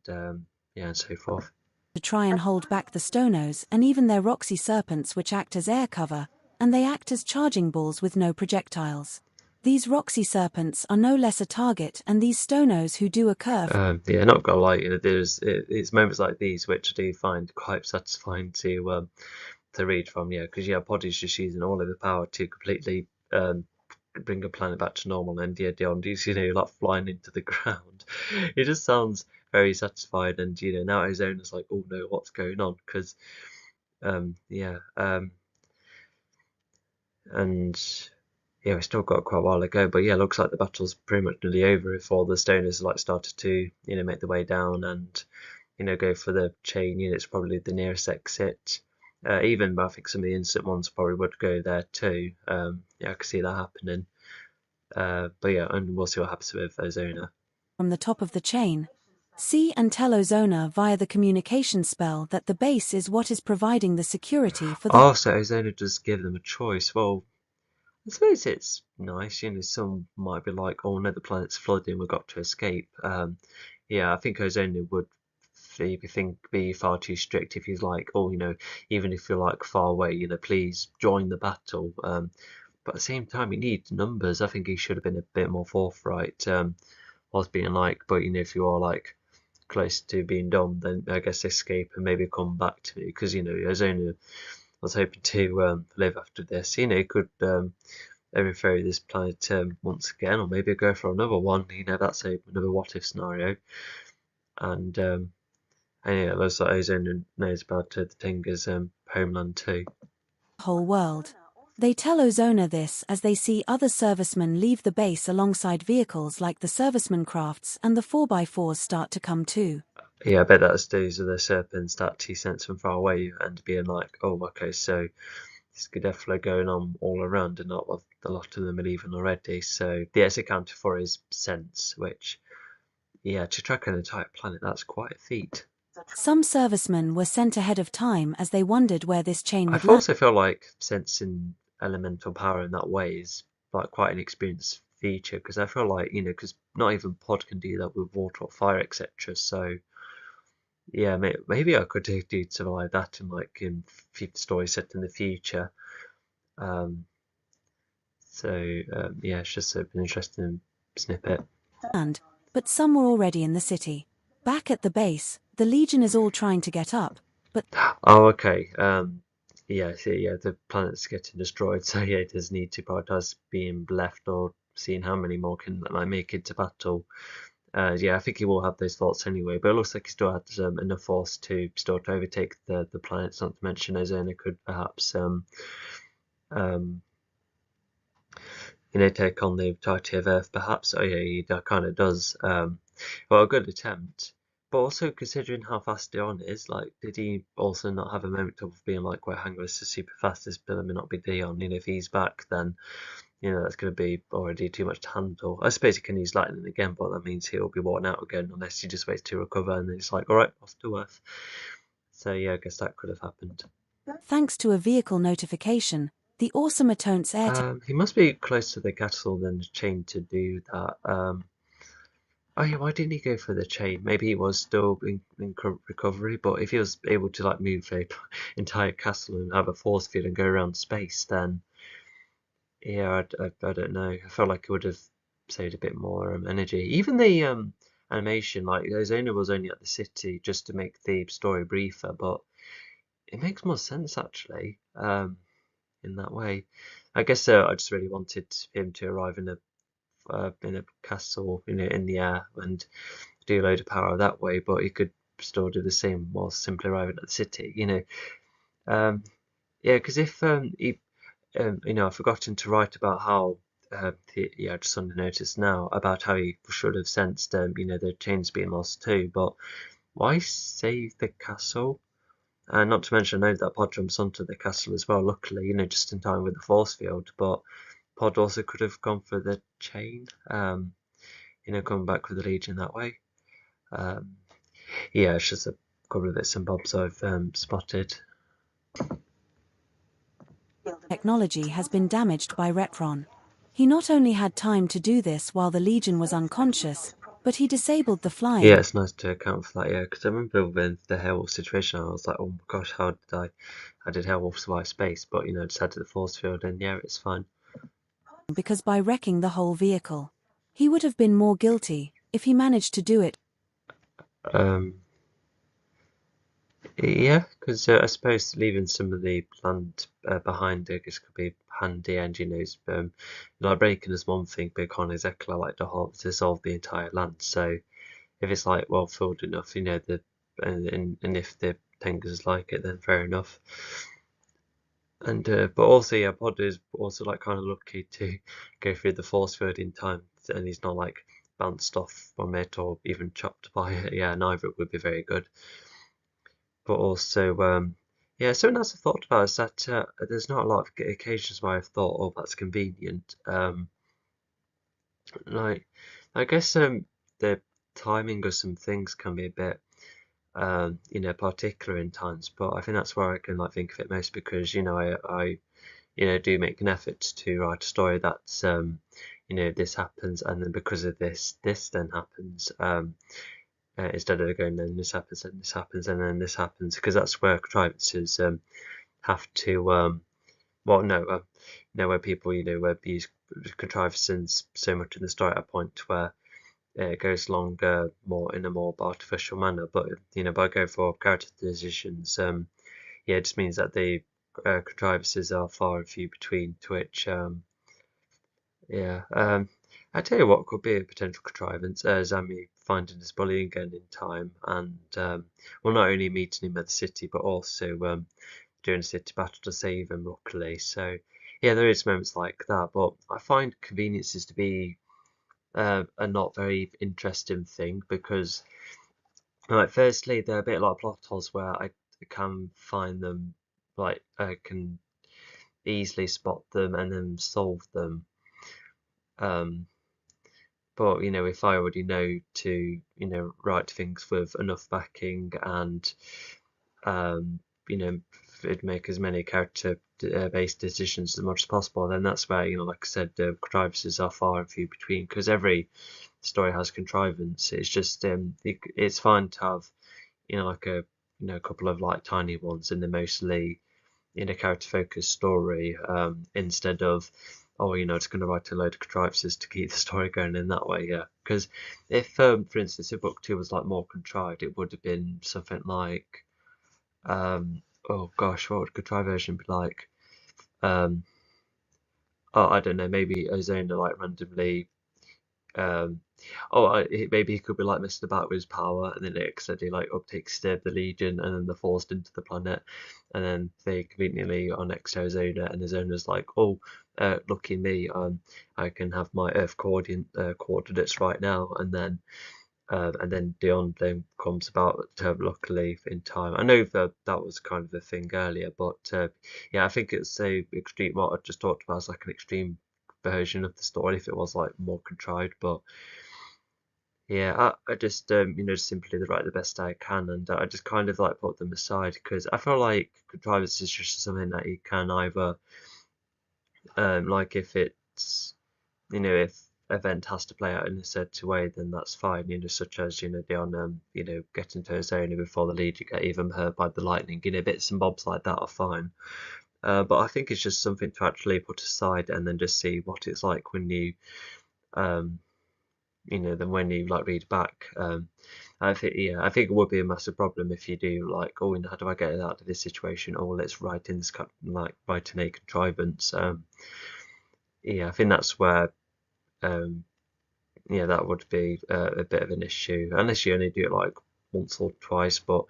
yeah, and so forth. to try and hold back the Stonos and even their Roxy serpents, which act as air cover, and they act as charging balls with no projectiles. These Roxy serpents are no less a target, and these Stonos who do occur Yeah, not gonna lie, it's moments like these which I do find quite satisfying to read from, because Pod is just using all of the power to completely bring a planet back to normal, and yeah, Dion's like flying into the ground. It just sounds very satisfied, and now Arizona's like, oh no, what's going on? Because and yeah, we still got quite a while to go, but yeah, looks like the battle's pretty much nearly over if all the stoners like started to make their way down and go for the chain units, probably the nearest exit. Even I think some of the instant ones probably would go there too. Yeah, I can see that happening. But yeah, and we'll see what happens with Ozona. from the top of the chain. See and tell Ozona via the communication spell that the base is what is providing the security for the Also, Ozona does give them a choice. Well, I suppose it's nice. Some might be like, oh no, the planet's flooding, we've got to escape. Yeah, I think Ozona would be far too strict if he's like, oh, even if you're like far away, please join the battle. But at the same time, he needs numbers. I think he should have been a bit more forthright. Was being like, but if you are like close to being done, then I guess escape and maybe come back to me, because Ozona was hoping to live after this. He could overthrow this planet once again, or maybe go for another one. That's another what if scenario. And yeah, it looks like Ozona knows about the Tenga's homeland too. whole world. They tell Ozona this as they see other servicemen leave the base alongside vehicles like the serviceman crafts, and the 4x4s start to come too. Yeah, I bet that's those are the serpents that he sent from far away and being like, oh, okay, so this could definitely going on all around, and not a lot of them are leaving already. So yeah, it's accounted for his sense, which to track an entire planet, that's quite a feat. Some servicemen were sent ahead of time as they wondered where this chain would I also feel like sensing elemental power in that way is like quite an experienced feature, because I feel like because not even Pod can do that with water or fire, etc. So yeah, maybe I could do something like that in story set in the future. Yeah, it's just an interesting snippet. But some were already in the city. Back at the base, the Legion is all trying to get up, but Oh, okay. Yeah, the planet's getting destroyed, so yeah, it does need to prioritize being left or seeing how many more can make it to battle. Yeah, I think he will have those thoughts anyway, but it looks like he still has enough force to still to overtake the planets. Not to mention Ozona could perhaps um, take on the entirety of Earth, perhaps. Oh yeah, he kind of does. Well, a good attempt. But also considering how fast Dion is, like, did he also not have a moment of being like, well, hang on, this is super fast, this may not be Dion. If he's back, then that's going to be already too much to handle. I suppose he can use lightning again, but that means he'll be worn out again unless he just waits to recover and then it's like, all right, off to Earth. So yeah, I guess that could have happened. thanks to a vehicle notification, the awesome Atone's air He must be close to the castle then chain to do that. Oh yeah, why didn't he go for the chain? Maybe he was still in recovery, but if he was able to like move the entire castle and have a force field and go around space, then yeah, I don't know. I felt like it would have saved a bit more energy. Even the animation. Like Ozona was only at the city just to make the story briefer, but it makes more sense actually, in that way. I guess I just really wanted him to arrive in a castle, in the air and do a load of power that way, but he could still do the same while simply arriving at the city. Um, yeah, because if he, I've forgotten to write about how I just on the notice now about how he should have sensed, the chains being lost too. But why save the castle? And not to mention, I know that Pod jumps onto the castle as well. Luckily, just in time with the force field. But Pod also could have gone for the chain. Coming back with the Legion that way. Um, yeah, it's just a couple of bits and bobs I've spotted. Technology has been damaged by Retron. He not only had time to do this while the Legion was unconscious, but he disabled the flying. Yeah, it's nice to account for that. Yeah, because I remember when the Hailwolf situation, I was like, oh my gosh, how did Hailwolf survive space? But just added the force field, and yeah, it's fine. Because by wrecking the whole vehicle, he would have been more guilty if he managed to do it. Yeah, because I suppose leaving some of the land behind, I guess, could be handy. And like breaking is one thing, but it can't exactly like dissolve the entire land. So if it's like well filled enough, and if the Tengers like it, then fair enough. And but also, yeah, Pod is also like kind of lucky to go through the force field in time, and he's not like bounced off from it or even chopped by it. Yeah, neither would be very good. But also, yeah, something else I've thought about is that there's not a lot of occasions where I've thought, oh, that's convenient. Like, I guess the timing of some things can be a bit, particular in times, but I think that's where I can like think of it most because, I do make an effort to write a story that's, this happens, and then because of this then happens. Instead of going then this happens and this happens and then this happens, because that's where contrivances have to well no where people use contrivances so much in the story at a point where it goes along more in a more artificial manner. But by going for character decisions, yeah, it just means that the contrivances are far and few between, to which yeah. I tell you what could be a potential contrivance, Zami finding his bully again in time, and well, not only meeting him at the city, but also doing a city battle to save him, luckily. So yeah, there is moments like that, but I find conveniences to be a not very interesting thing because, like, firstly, they're a bit like plot holes where I can find them, like I can easily spot them and then solve them. Um, But if I already know to write things with enough backing and um, you know it'd make as many character based decisions as much as possible, then that's where like I said, the contrivances are far and few between because every story has contrivance. It's just it's fine to have like a couple of like tiny ones in the mostly in a character focused story, instead of just going to write a load of contrivances to keep the story going in that way. Yeah, because if for instance if book 2 was like more contrived, it would have been something like oh gosh, what would a contrived version be like? um oh, I don't know, maybe Ozona like randomly um maybe he could be like messing about with his power, and then it accidentally like uptakes the Legion, and then they're forced into the planet, and then they conveniently are next to Arizona, and Arizona's like, oh, lucky me, I can have my Earth coordinates right now, and then Dion then comes about luckily in time. I know that that was kind of a thing earlier, but yeah, I think it's a extreme. What I just talked about is like an extreme version of the story if it was like more contrived, but yeah, I just just simply write the best I can, and I just kind of like put them aside because I feel like contrivance is just something that you can either like if it's if event has to play out in a certain way, then that's fine, such as Dion getting to his zone before the lead you get even hurt by the lightning, bits and bobs like that are fine. But I think it's just something to actually put aside and then just see what it's like when you um than when you like read back. I think it would be a massive problem if you do like, oh, how do I get out of this situation? Oh, let's write in this write in a contrivance. I think that's where that would be a bit of an issue unless you only do it like once or twice. But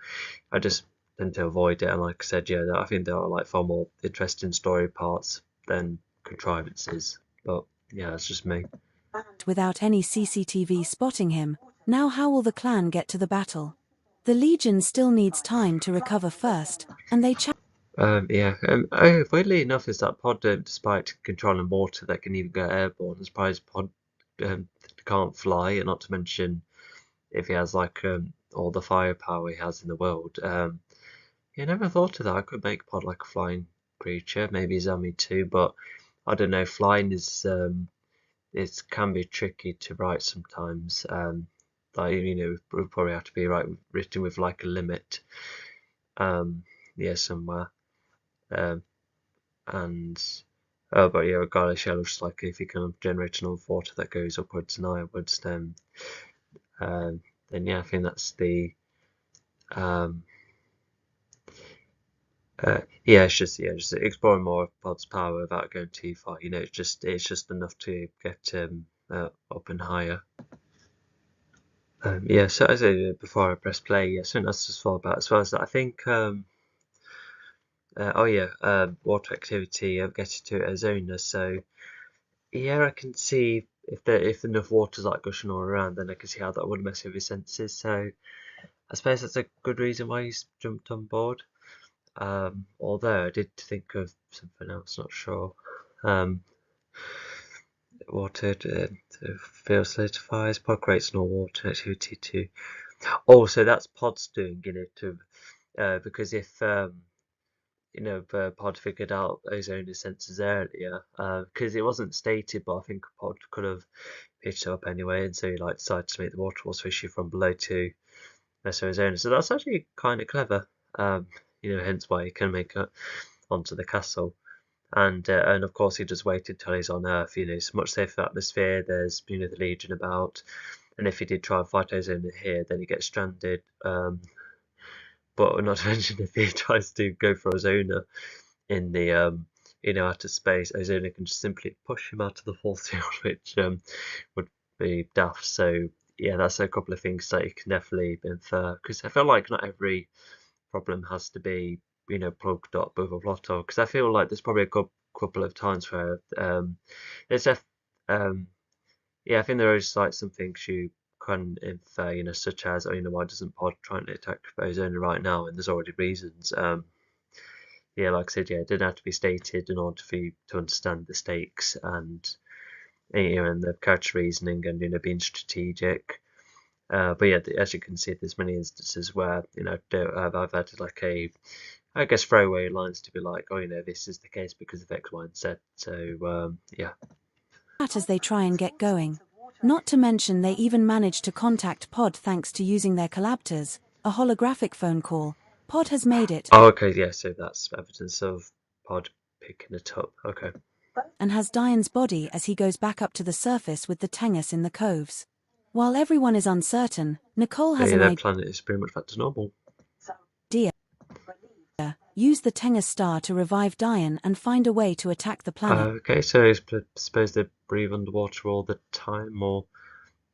I just tend to avoid it. And like I said, I think there are like far more interesting story parts than contrivances. But yeah, it's just me. Without any CCTV spotting him, now how will the clan get to the battle? The Legion still needs time to recover first, and they chat. Weirdly enough, is that pod, despite controlling water, that can even go airborne. I'm surprised pod can't fly, and not to mention if he has like all the firepower he has in the world. I never thought of that. I could make pod like a flying creature, maybe Zami too, but I don't know. Flying is it can be tricky to write sometimes. Like would probably have to be written with like a limit. Somewhere. And but regardless, looks like if you can generate enough water that goes upwards and outwards, then I think that's the it's just exploring more of Pod's power without going too far. It's just enough to get up and higher. So as I said before I press play, so that's just all about as well as that. I think water activity of getting to Arizona. So I can see if enough water's like gushing all around, then I can see how that would mess with his senses. So I suppose that's a good reason why he's jumped on board. Although I did think of something else, not sure. Water to feel solidifies. Pod creates no water activity too. So that's Pod's doing, because if Pod figured out ozone sensors earlier, because it wasn't stated, but I think Pod could have picked it up anyway, and so he decided to make the water walls fishy from below to ozone. So that's actually kind of clever. Hence why he can make it onto the castle. And of course he just waited till he's on Earth. It's a much safer atmosphere. There's the Legion about, and if he did try and fight ozone here, then he gets stranded. But not to mention if he tries to go for Ozona in the outer space, Ozona can just simply push him out of the force field, which would be daft. So that's a couple of things that you can definitely infer, because I feel like not every problem has to be plugged up with a plot hole, because I feel like there's probably a couple of times where there's I think there is like some things you can infer, such as why doesn't Pod trying to attack Ozona right now, and there's already reasons. Like I said, it didn't have to be stated in order for you to understand the stakes and and the character reasoning and being strategic. But as you can see, there's many instances where I've added like I guess throwaway lines to be like, this is the case because of X, Y, and Z. So As they try and get going. Not to mention they even managed to contact Pod thanks to using their collabtors, a holographic phone call. Pod has made it. Oh, okay, so that's evidence of Pod picking it up. Okay. And has Diane's body as he goes back up to the surface with the Tengus in the coves. While everyone is uncertain, Nicole has an idea. Their planet is pretty much back to normal. Use the Tengus star to revive Diane and find a way to attack the planet. Okay, so I suppose they breathe underwater all the time, or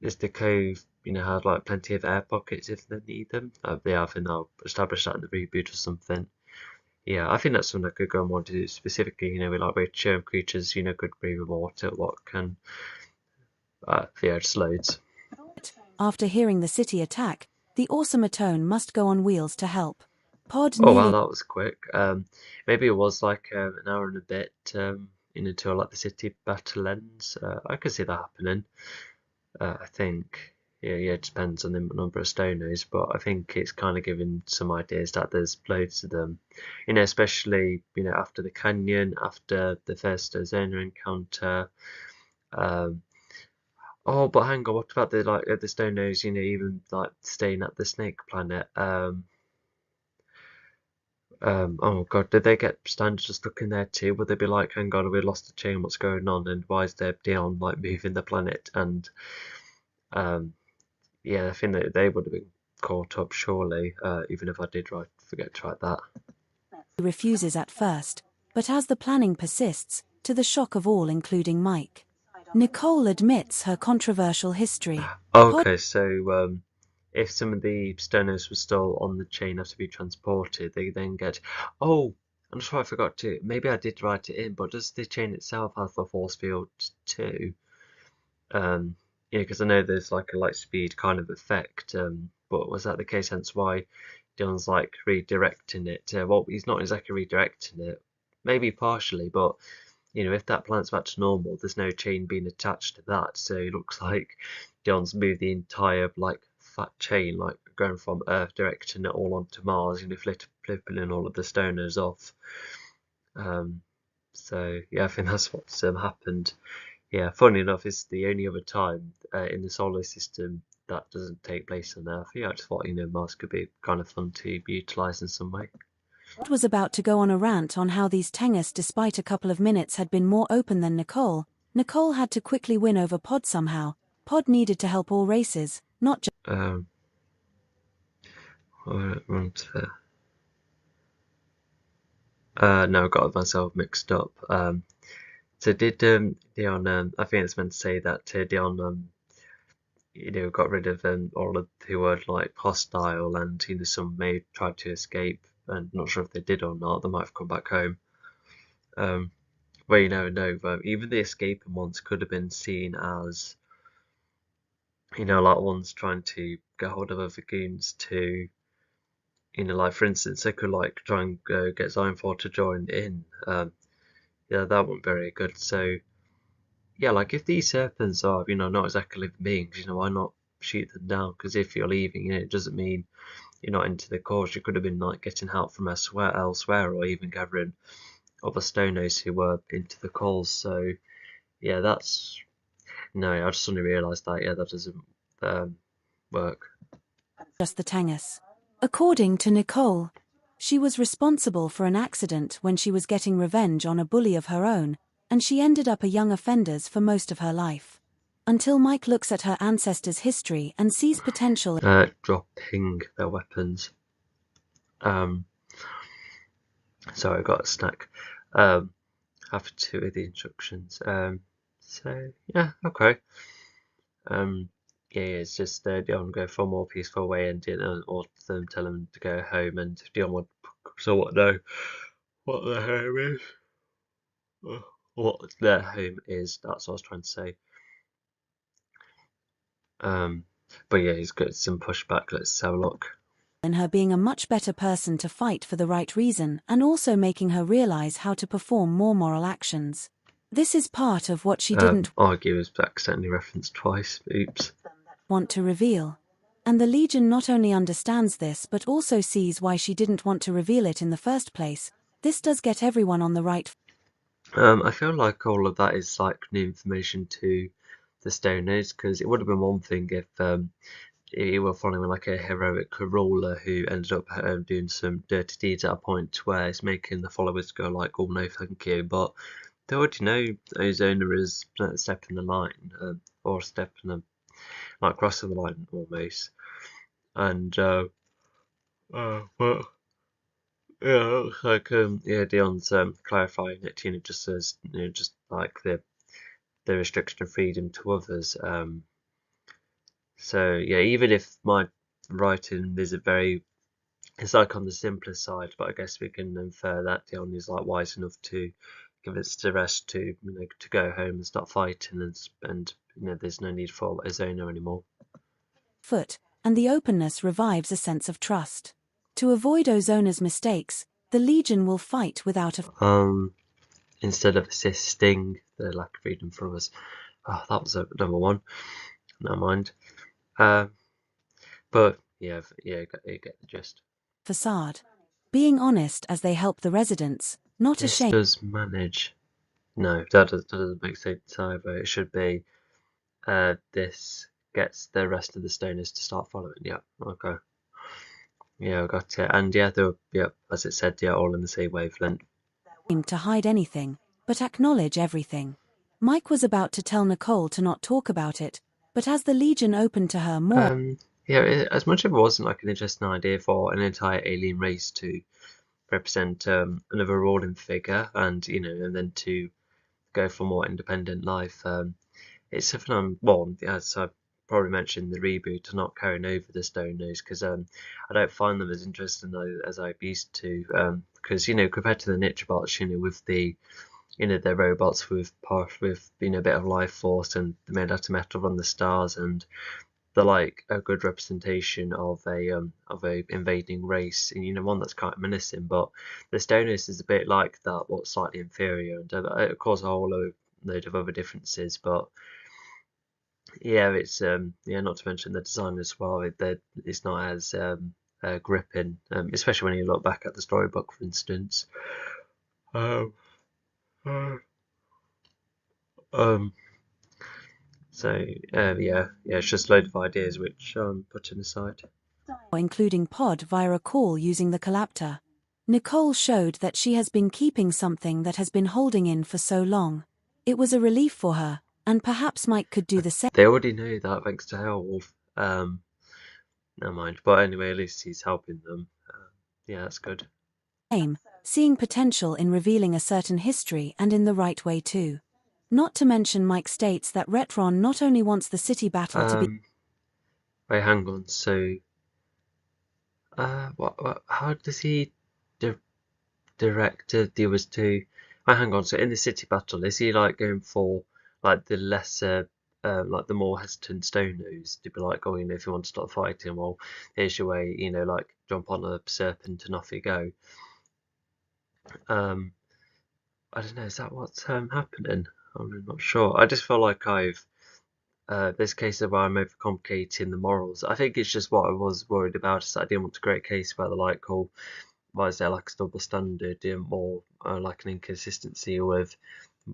is the cove, have like plenty of air pockets if they need them? I think they'll establish that in the reboot or something. I think that's something I could go more to specifically, with like which creatures, could breathe water, what can, just loads. After hearing the city attack, the awesome Atone must go on wheels to help. Pod wow, that was quick. Maybe it was like an hour and a bit until like the city battle ends. I could see that happening. I think it depends on the number of stoners, but I think it's kind of giving some ideas that there's loads of them. Especially after the canyon, after the first Ozona encounter. But hang on, what about the stoners? Even like staying at the snake planet. Oh god, did they get standards just stuck in there too? Would they be like, hang on, we lost the chain, what's going on? And why is there Dion like moving the planet? And Um, yeah, I think that they would have been caught up surely, even if I did forget to write that. He refuses at first, but as the planning persists, to the shock of all including Mike, Nicole admits her controversial history. Okay, so if some of the stones were still on the chain after being transported, they then get. Oh, I'm sure I forgot to. Maybe I did write it in, but does the chain itself have a force field too? Yeah, because I know there's like a light speed kind of effect. But was that the case? Hence why Dion's like redirecting it. Well, he's not exactly redirecting it. Maybe partially, but if that planet's back to normal, there's no chain being attached to that, so it looks like Dion's moved the entire like fat chain, like going from Earth, directing it all onto Mars, flipping all of the stoners off. So yeah, I think that's what's happened. Yeah, funny enough, it's the only other time in the solar system that doesn't take place on Earth. Yeah, I just thought Mars could be kind of fun to be utilised in some way. Pod was about to go on a rant on how these Tengus, despite a couple of minutes, had been more open than Nicole. Nicole had to quickly win over Pod somehow. Pod needed to help all races, not just. Wrong to no, I got myself mixed up. So did Dion? I think it's meant to say that Dion, got rid of all of who were like hostile, and some may try to escape, and not sure if they did or not. They might have come back home. Well, you never know. But even the escaping ones could have been seen as, like ones trying to get hold of other goons to, like for instance, they could like try and get Zionfall to join in. Yeah, that wasn't very good. So yeah, like if these serpents are, not exactly living beings, why not shoot them down? Because if you're leaving, it doesn't mean you're not into the cause. You could have been like getting help from elsewhere, or even gathering other stoners who were into the cause. So yeah, that's no. I just suddenly realised that that doesn't work. Just the Tengus. According to Nicole, she was responsible for an accident when she was getting revenge on a bully of her own, and she ended up a young offenders for most of her life. Until Mike looks at her ancestors' history and sees potential. Dropping their weapons. Sorry, I got a snack. Have to with the instructions. So yeah, okay. Yeah, it's just Dion go for a more peaceful way, and or them tell them to go home, and if Dion would somewhat know what their home is, what their home is. That's what I was trying to say. But yeah, he's got some pushback. Let's have a look. In her being a much better person to fight for the right reason, and also making her realize how to perform more moral actions. This is part of what she didn't argue is accidentally referenced twice. Oops. Want to reveal. And the Legion not only understands this but also sees why she didn't want to reveal it in the first place. This does get everyone on the right. I feel like all of that is like new information to the Stoners, because it would have been one thing if you were following like a heroic ruler who ended up doing some dirty deeds at a point where it's making the followers go like, oh no, thank you. But they already know Ozona is stepping the line, or stepping like crossing the line almost. And but yeah, it looks like Dion's clarifying it, just as just like the restriction of freedom to others. So yeah, even if my writing is it's like on the simpler side, but I guess we can infer that Dion is like wise enough to convince the rest to to go home and start fighting, and there's no need for Ozona anymore. And the openness revives a sense of trust. To avoid Ozona's mistakes, the Legion will fight without a instead of assisting the lack of freedom for us. Oh, that was number one. Never mind. But yeah, you get the gist. facade. Being honest as they help the residents, not ashamed. This does manage. No, that doesn't make sense either. It should be this gets the rest of the stoners to start following. Yeah, okay. Yeah, I got it. And yeah, as it said, all in the same wavelength. To hide anything, but acknowledge everything. Mike was about to tell Nicole to not talk about it, But as the Legion opened to her more, Yeah, as much as it wasn't like an interesting idea for an entire alien race to represent another ruling figure, and and then to go for more independent life. It's something well, as I probably mentioned, the reboot are not carrying over the Stone Nose because I don't find them as interesting as I used to. Because compared to the Nitrobots, with the they're robots with a bit of life force and they're made out of metal on the stars, and they're like a good representation of a invading race, and one that's kind of menacing. But the Stoners is a bit like that, but slightly inferior, and of course a whole load of other differences. But yeah, it's not to mention the design as well. It's not as gripping, especially when you look back at the storybook, for instance. Um, uh, um, yeah, it's just a load of ideas which I'm putting aside. including Pod via a call using the collaptor, Nicole showed that she has been keeping something that has been holding in for so long. It was a relief for her, and perhaps Mike could do the They already know that thanks to Hellwolf. Never mind. But anyway, at least he's helping them. Yeah, that's good. same, seeing potential in revealing a certain history and in the right way too. Not to mention Mike states that Retron not only wants the city battle to be Wait, hang on. So, how does he di direct the others to? Wait, hang on. So, in the city battle, is he like going for like the lesser, like the more hesitant Stone Nose to be like, oh, if you want to start fighting, well, here's your way. Like jump on a serpent and off you go. Um, I don't know. Is that what's happening? I'm not sure. I just feel like this case of why I'm overcomplicating the morals. I think it's just what I was worried about is that I didn't want to create a case where they're like, oh, why is there like a double standard, or like an inconsistency with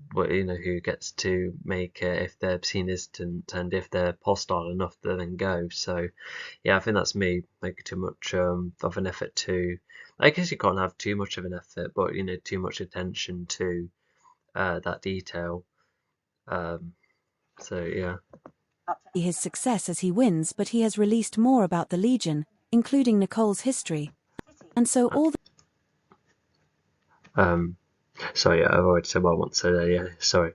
who gets to make it if they're seen distant and if they're hostile enough to then go. So yeah, I think that's me making too much of an effort to. I guess you can't have too much of an effort, but too much attention to that detail. Um, so yeah. his success as he wins, but he has released more about the Legion, including Nicole's history. And so all Sorry, I've already said what I want to say there. Yeah, sorry.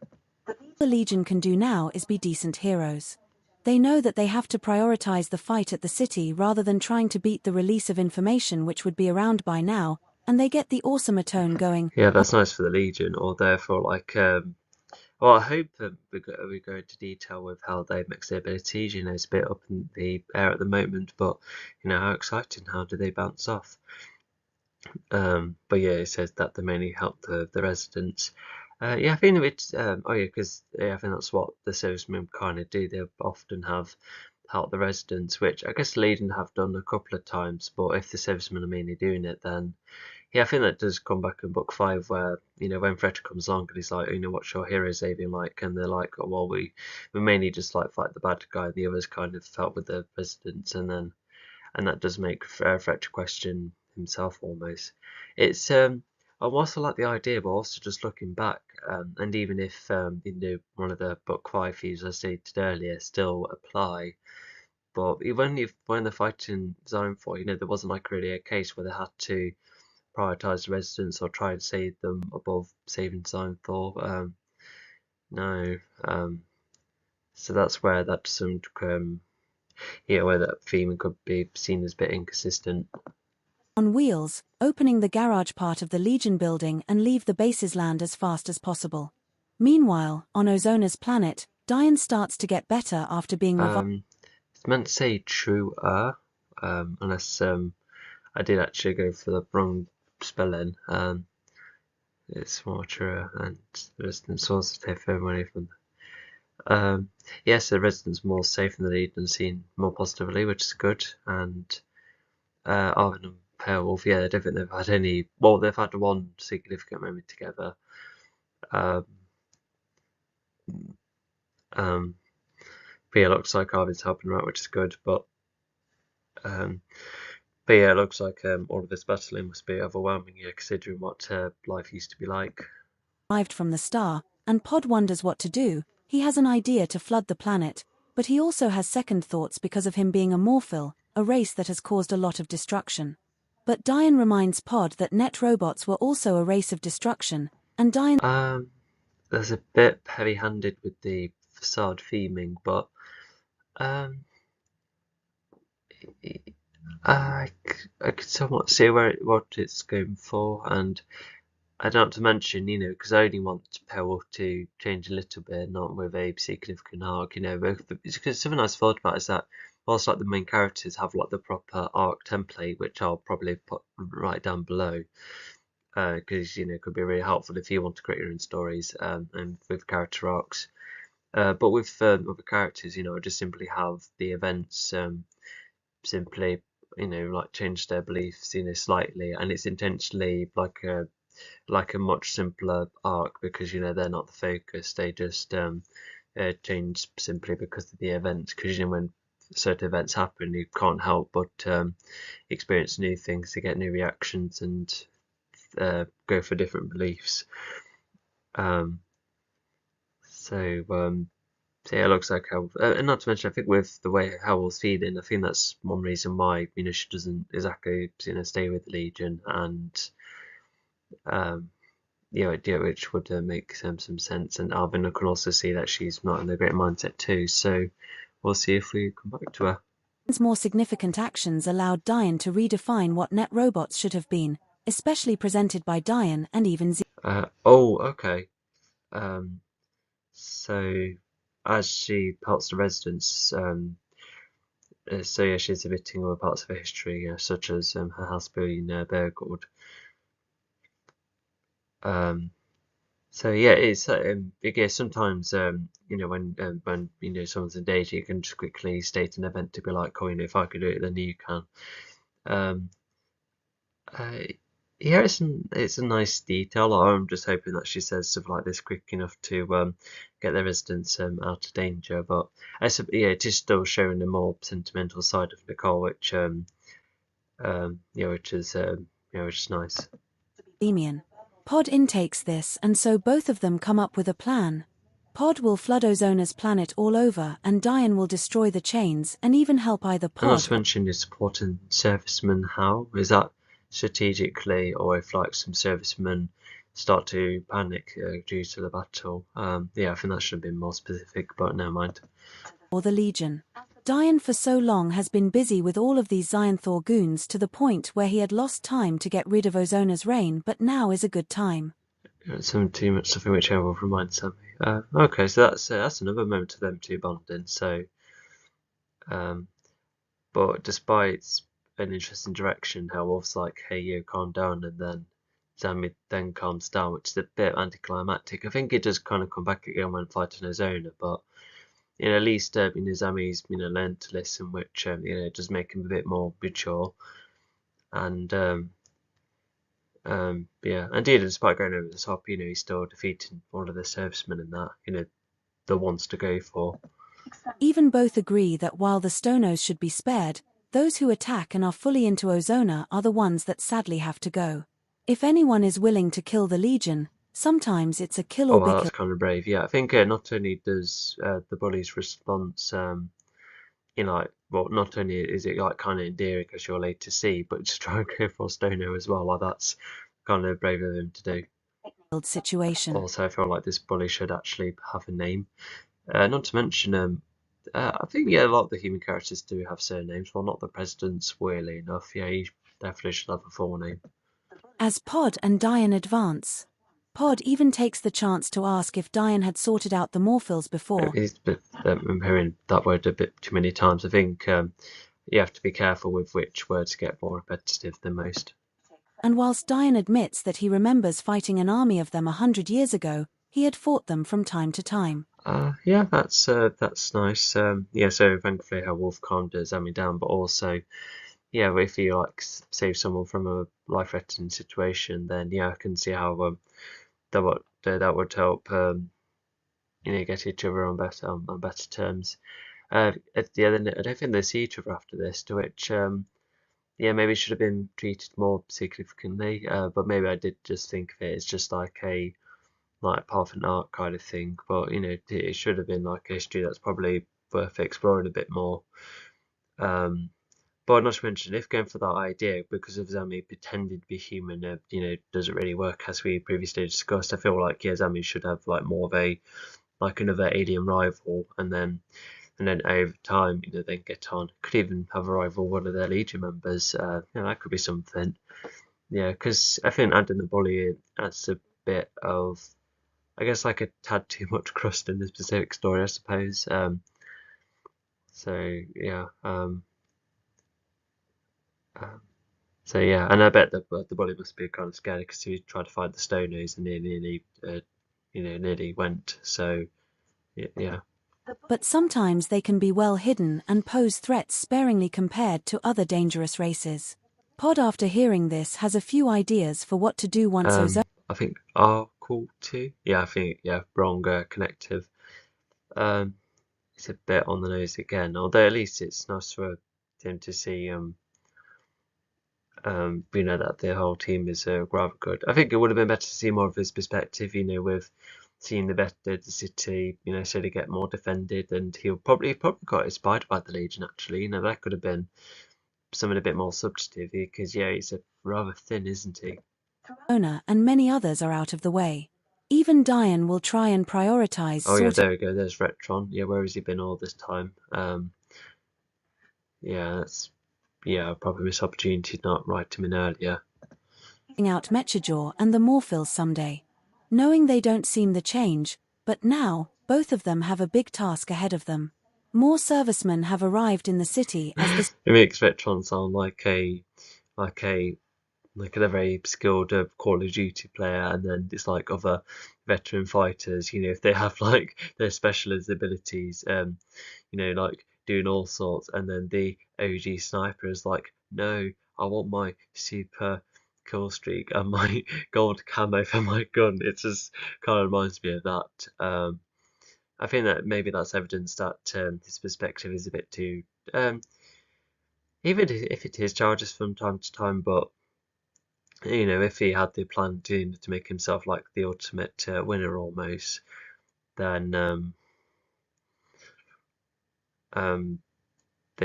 the Legion can do now is be decent heroes. They know that they have to prioritize the fight at the city rather than trying to beat the release of information which would be around by now, and they get the awesome tone going. Yeah, that's nice for the Legion, or therefore like well, I hope that we go into detail with how they mix their abilities. It's a bit up in the air at the moment, but how exciting, how do they bounce off? But yeah, it says that they mainly help the residents. Yeah, I think it's oh yeah, because I think that's what the servicemen kind of do. They often have helped the residents, which I guess the Legion have done a couple of times. But if the servicemen are mainly doing it, then yeah, I think that does come back in book 5 where, when Frederick comes along and he's like, what's your hero saving like? And they're like, oh, well, we mainly just like fight the bad guy, and the others kind of help with the residents, and that does make Fletcher question himself almost. It's I also like the idea, but also just looking back, and even if one of the book 5 views I stated earlier still apply, but when the fighting Zone 4, there wasn't like really a case where they had to prioritize the residents or try and save them above saving Zone 4. No, so that's where that some where that theme could be seen as a bit inconsistent. On wheels, opening the garage part of the Legion building and leave the base's land as fast as possible. Meanwhile, on Ozona's planet, Diane starts to get better after being revived. It's meant to say truer, unless I did actually go for the wrong spelling. It's more truer, and the residents also take further money from yes, the residents more safe in the lead and seen more positively, which is good. And Arvin and Pearwolf, yeah, I don't think they've had any. Well, they've had one significant moment together. Um, but yeah, it looks like Arvin's helping her out, which is good. But yeah, it looks like all of this battling must be overwhelming, yeah, considering what life used to be like. From the star, and Pod wonders what to do. He has an idea to flood the planet, But he also has second thoughts because of him being a Morphil, a race that has caused a lot of destruction. But Diane reminds Pod that net robots were also a race of destruction, and Diane There's a bit heavy-handed with the facade theming, but um, I could somewhat see what it's going for, and I don't have to mention, because I only want Peril to change a little bit, not with a significant arc, because something I've thought about is that whilst like the main characters have like the proper arc template, which I'll probably put right down below, because it could be really helpful if you want to create your own stories and with character arcs. But with other characters, I just simply have the events simply, like change their beliefs, slightly, and it's intentionally like a much simpler arc because they're not the focus. They just change simply because of the events. Because when certain events happen, you can't help but experience new things, to get new reactions, and go for different beliefs. So yeah, it looks like how, and not to mention, I think with the way Howell's feeling, I think that's one reason why she doesn't exactly stay with the Legion, and which would make some sense. And Alvin can also see that she's not in the great mindset too. So we'll see if we come back to her. more significant actions allowed Diane to redefine what net robots should have been, especially presented by Diane and even Z. Okay. So as she parts the residence, so yeah, she's omitting other parts of her history, such as her house being burgled. So yeah, it's sometimes when someone's in danger, you can just quickly state an event to be like, oh, if I could do it, then you can. Um, yeah, it's a nice detail. I'm just hoping that she says stuff like this quick enough to get the residents out of danger. But it is still showing the more sentimental side of Nicole, which which is nice. Demian. Pod intakes this, and so both of them come up with a plan. Pod will flood Ozona's planet all over, and Diane will destroy the chains and even help either And not Pod. to mention you're supporting servicemen. How is that strategically, or if like some servicemen start to panic due to the battle? Yeah, I think that should have been more specific, but never mind. Or the Legion. Diane for so long has been busy with all of these Xyanthor goons to the point where he had lost time to get rid of Ozona's reign, but now is a good time. Some too much stuff in which I will remind Sammy. Okay, so that's another moment of them two bonding. So, but despite an interesting direction, how Wolf's like, "Hey, you calm down," and then Sammy then calms down, which is a bit anticlimactic. I think it does kind of come back again when fighting Ozona, but at least Sammy's learned to listen, which does make him a bit more mature. And yeah, indeed, despite going over the top, he's still defeating one of the servicemen in that, the ones to go for. Even both agree that while the Stonos should be spared, those who attack and are fully into Ozona are the ones that sadly have to go. If anyone is willing to kill the Legion, sometimes it's a kill or be well, killed. that's kind of brave. Yeah, I think not only does the bully's response, well, not only is it like kind of endearing because you're late to see, but just try and go for Stono as well. Like that's kind of brave of him to do. Situation. Also, I feel like this bully should actually have a name. Not to mention, I think a lot of the human characters do have surnames. Well, not the president's, weirdly enough. Yeah, he definitely should have a full name. As Pod and Diane advance, Pod even takes the chance to ask if Diane had sorted out the Morphils before. I'm hearing that word a bit too many times. I think you have to be careful with which words get more repetitive than most. And whilst Diane admits that he remembers fighting an army of them 100 years ago, he had fought them from time to time. Yeah, that's nice. Yeah, so thankfully how Wolf calmed Zami down, but also, yeah, if you like save someone from a life-threatening situation, then yeah, I can see how that would help get each other on better terms. At the other, I don't think they see each other after this, to which yeah, maybe should have been treated more significantly. But maybe I did just think of it as just like part of an arc kind of thing. But it should have been like a history that's probably worth exploring a bit more. But not to mention, if going for that idea, because of Zami pretending to be human, doesn't really work as we previously discussed. I feel like Zami should have like more of a another alien rival, and then over time, then get on. Could even have a rival one of their Legion members. That could be something. Yeah, because I think adding the bully in adds a bit of, I guess, like a tad too much crust in this specific story, I suppose. So yeah. So yeah, and I bet the bully must be kind of scared because he tried to find the stoners and nearly went. So yeah. But sometimes they can be well hidden and pose threats sparingly compared to other dangerous races. Pod, after hearing this, has a few ideas for what to do once Ozona. I think R cool too. Yeah, I think wrong connective. It's a bit on the nose again. Although at least it's nice for him to see that the whole team is rather good. I think it would have been better to see more of his perspective, with seeing the better the city, so they get more defended, and he probably got inspired by the Legion actually. That could have been something a bit more substantive because he's a rather thin, isn't he? And many others are out of the way. Even Diane will try and prioritize. Oh yeah, there we go. There's Retron. Yeah, where has he been all this time? I probably missed opportunity to not write him in earlier. Out Mechajaw and the Morphils someday. Knowing they don't seem the change, but now, both of them have a big task ahead of them. More servicemen have arrived in the city as the... It makes Retron sound like a very skilled Call of Duty player, and then it's like other veteran fighters, if they have like their specialist abilities, like doing all sorts, and then the OG sniper is like, no, I want my super kill streak and my gold camo for my gun. It just kind of reminds me of that. I think that maybe that's evidence that his perspective is a bit too, even if it is charges from time to time, but if he had the plan to make himself like the ultimate winner almost, then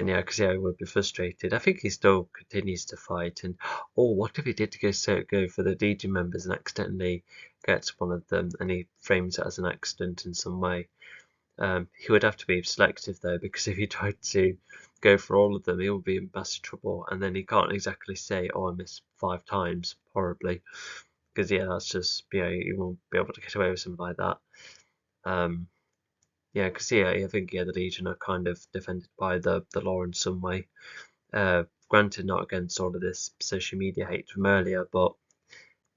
yeah, because he would be frustrated. I think he still continues to fight, and what if he did go for the Legion members and accidentally gets one of them, and he frames it as an accident in some way? He would have to be selective though, because if he tried to go for all of them, he would be in massive trouble, and then he can't exactly say, "Oh, I missed 5 times horribly," because that's just he won't be able to get away with something like that. Because I think the Legion are kind of defended by the law in some way. Granted, not against all of this social media hate from earlier, but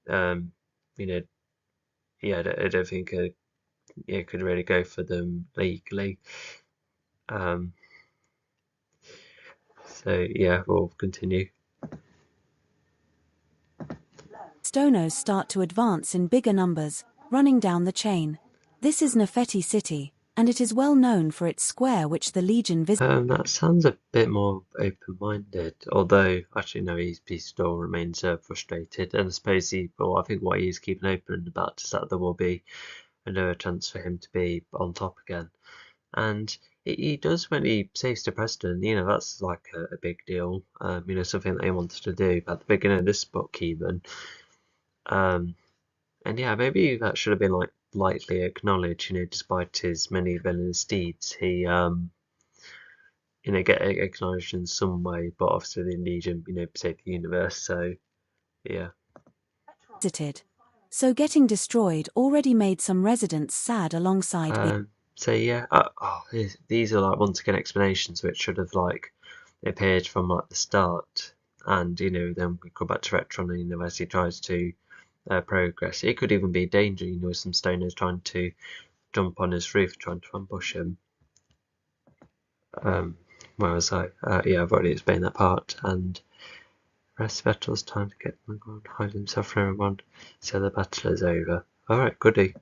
I don't think could really go for them legally. So yeah, we'll continue. Stonos start to advance in bigger numbers, running down the chain. This is Nefeti City, and it is well known for its square which the Legion visits. That sounds a bit more open-minded, although actually no, he still remains frustrated, and I suppose I think what he's keeping open about is that there will be another chance for him to be on top again, and he does when he saves the president. That's like a big deal. Something that he wanted to do at the beginning of this book even. And yeah, maybe that should have been like lightly acknowledged. Despite his many villainous deeds, he get acknowledged in some way. But obviously the Legion, save the universe. So yeah. Visited. So getting destroyed already made some residents sad alongside. So yeah, these are like once again explanations which should have like appeared from like the start, and then we go back to Retron, and as he tries to progress, it could even be danger. With some stoners trying to jump on his roof, trying to ambush him. Where was I? Yeah, I've already explained that part. And rest of the battle's time to get on the ground, hide himself from everyone, so the battle is over. Alright, goody.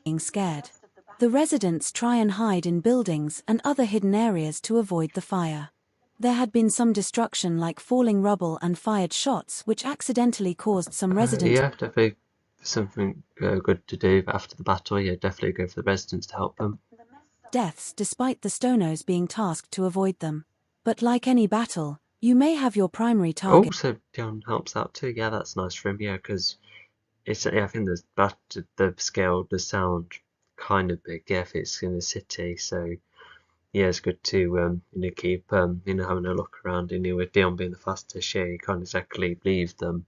Being scared. The residents try and hide in buildings and other hidden areas to avoid the fire. There had been some destruction like falling rubble and fired shots which accidentally caused some residents... Yeah, definitely something good to do after the battle. Yeah, definitely go for the residents to help them. deaths despite the Stonos being tasked to avoid them. But like any battle, you may have your primary target. Oh, so Dion helps out too. Yeah, that's nice for him. Yeah, because I think the scale does sound kind of big. Yeah, if it's in the city, so yeah, it's good to keep having a look around. With Dion being the fastest, yeah, you can't exactly leave them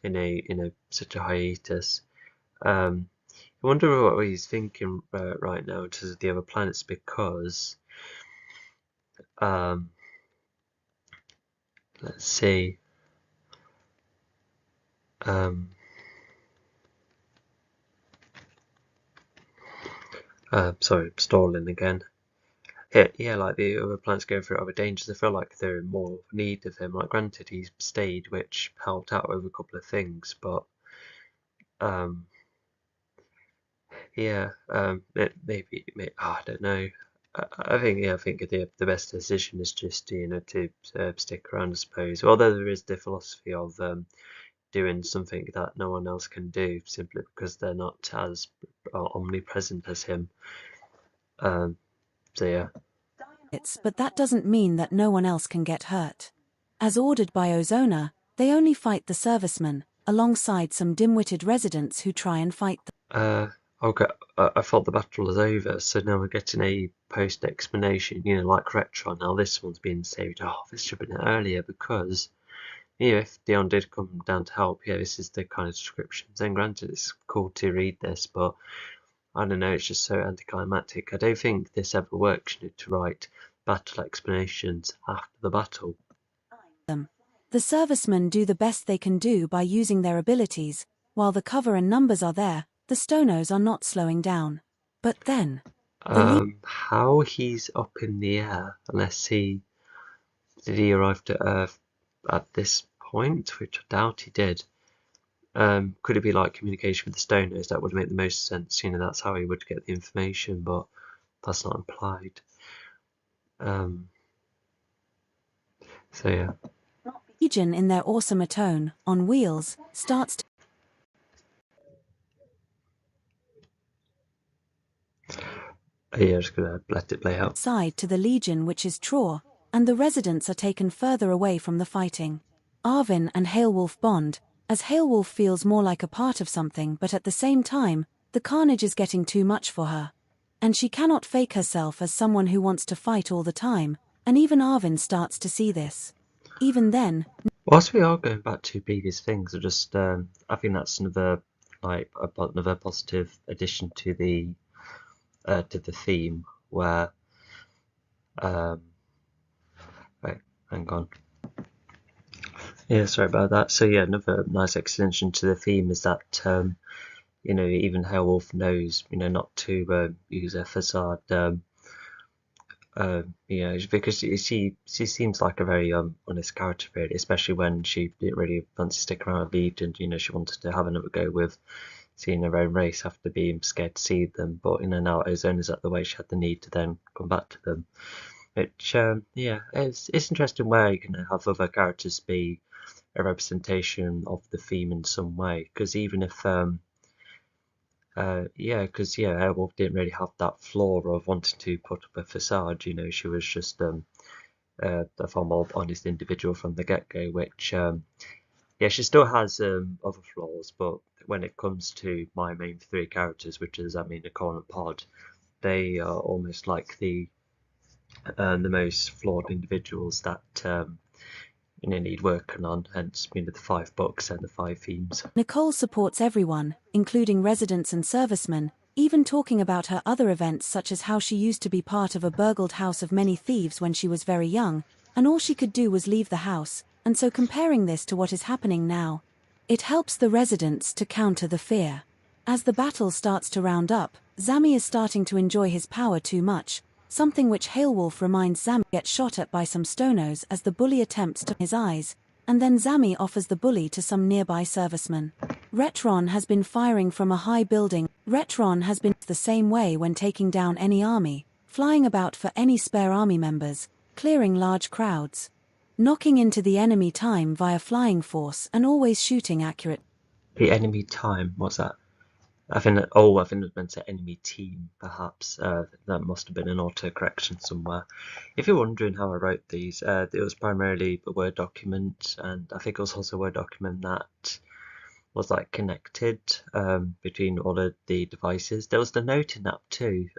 in such a hiatus. I wonder what he's thinking right now in terms of the other planets, because let's see. Sorry, stalling again. Yeah, like the other planets going through other dangers. I feel like they're in more need of him. Like, granted, he's stayed, which helped out with a couple of things, but yeah, I don't know. I think the best decision is just to stick around, I suppose. Although there is the philosophy of doing something that no one else can do, simply because they're not as omnipresent as him. So yeah. But that doesn't mean that no one else can get hurt. As ordered by Ozona, they only fight the servicemen, alongside some dim-witted residents who try and fight them. Okay, I thought the battle was over, so now we're getting a post-explanation, like Retron. Now this one's being saved. Oh, this should have been earlier, because if Dion did come down to help, yeah, this is the kind of descriptions. And granted, it's cool to read this, but I don't know, it's just so anticlimactic. I don't think this ever works, to write battle explanations after the battle. The servicemen do the best they can do by using their abilities. While the cover and numbers are there, the Stonos are not slowing down. But then... how he's up in the air, unless did he arrive to Earth at this point, which I doubt he did. Could it be like communication with the Stonos? That would make the most sense. That's how he would get the information, but that's not implied. So yeah. Legion, in their awesome tone, on wheels, starts to... Yeah, just gonna let it play out. Side to the Legion, which is Traw, and the residents are taken further away from the fighting. Arvin and Hailwolf bond, as Hailwolf feels more like a part of something, but at the same time, the carnage is getting too much for her. And she cannot fake herself as someone who wants to fight all the time, and even Arvin starts to see this. Even then... Whilst we are going back to previous things, I think that's another positive addition to the theme, where wait, hang on. Yeah, sorry about that. So yeah, another nice extension to the theme is that even Hailwolf knows not to use Haphazard, because she seems like a very honest character, really, especially when she didn't really fancy sticking around with Legion. She wanted to have another go with seeing her own race after being scared to see them, but now Ozona's at the way, she had the need to then come back to them. Which it's interesting where you can have other characters be a representation of the theme in some way, because even if Airwolf didn't really have that flaw of wanting to put up a facade. She was just a far more honest individual from the get-go, which she still has other flaws, but when it comes to my main three characters, which is Nicole and Pod, they are almost like the most flawed individuals that need working on, hence the 5 books and the 5 themes. Nicole supports everyone, including residents and servicemen, even talking about her other events, such as how she used to be part of a burgled house of many thieves when she was very young, and all she could do was leave the house, and so comparing this to what is happening now, it helps the residents to counter the fear. As the battle starts to round up, Zami is starting to enjoy his power too much, something which Hailwolf reminds Zami gets shot at by some Stonos as the bully attempts to his eyes, and then Zami offers the bully to some nearby servicemen. Retron has been firing from a high building. Retron has been the same way when taking down any army, flying about for any spare army members, clearing large crowds, knocking into the enemy time via flying force and always shooting accurate. The enemy time, what's that? I think that, oh, I think it meant to enemy team, perhaps. That must have been an auto-correction somewhere. If you're wondering how I wrote these, it was primarily a Word document, and I think it was also a Word document that was like connected between all of the devices. There was the note in that too,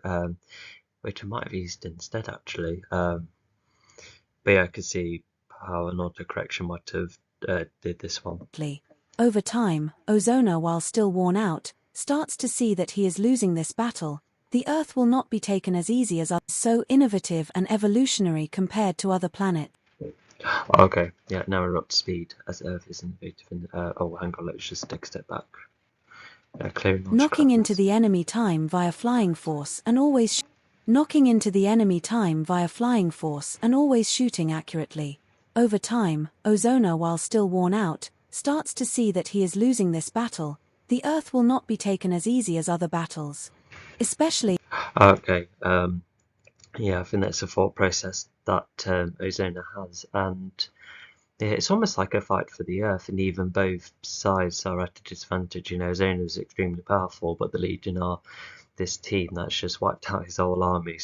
which I might have used instead actually. But yeah, I could see how an auto-correction might have did this one. Over time, Ozona, while still worn out, starts to see that he is losing this battle. The Earth will not be taken as easy as others, so innovative and evolutionary compared to other planets. Okay, yeah, now we're up to speed as Earth is innovative. Oh, hang on, let's just take a step back. Clearing launch Knocking into patterns. the enemy time via flying force and always knocking into the enemy time via flying force and always shooting accurately. Over time, Ozona, while still worn out, starts to see that he is losing this battle. The Earth will not be taken as easy as other battles. Especially. Okay, yeah, I think that's a thought process that Ozona has, and yeah, it's almost like a fight for the Earth, and even both sides are at a disadvantage. You know, Ozona is extremely powerful, but the Legion are this team that's just wiped out his whole army.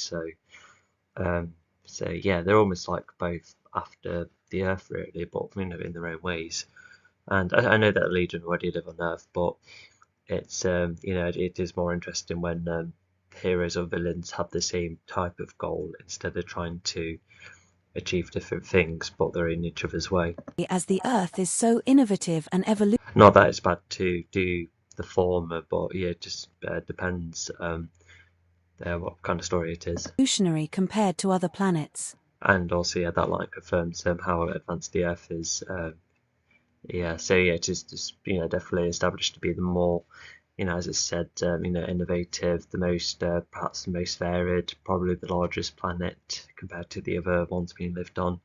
Um, so yeah, they're almost like both after the Earth, really, but you know, in their own ways. And I know that Legion already live on Earth, but it's you know, it is more interesting when heroes or villains have the same type of goal instead of trying to achieve different things, but they're in each other's way. As the Earth is so innovative and Not that it's bad to do the former, but yeah, it just depends what kind of story it is. evolutionary compared to other planets. And also, yeah, that line confirms how advanced the Earth is. Yeah, so yeah, it is just you know definitely established to be the more you know as it said you know innovative, the most perhaps the most varied, probably the largest planet compared to the other ones being lived on.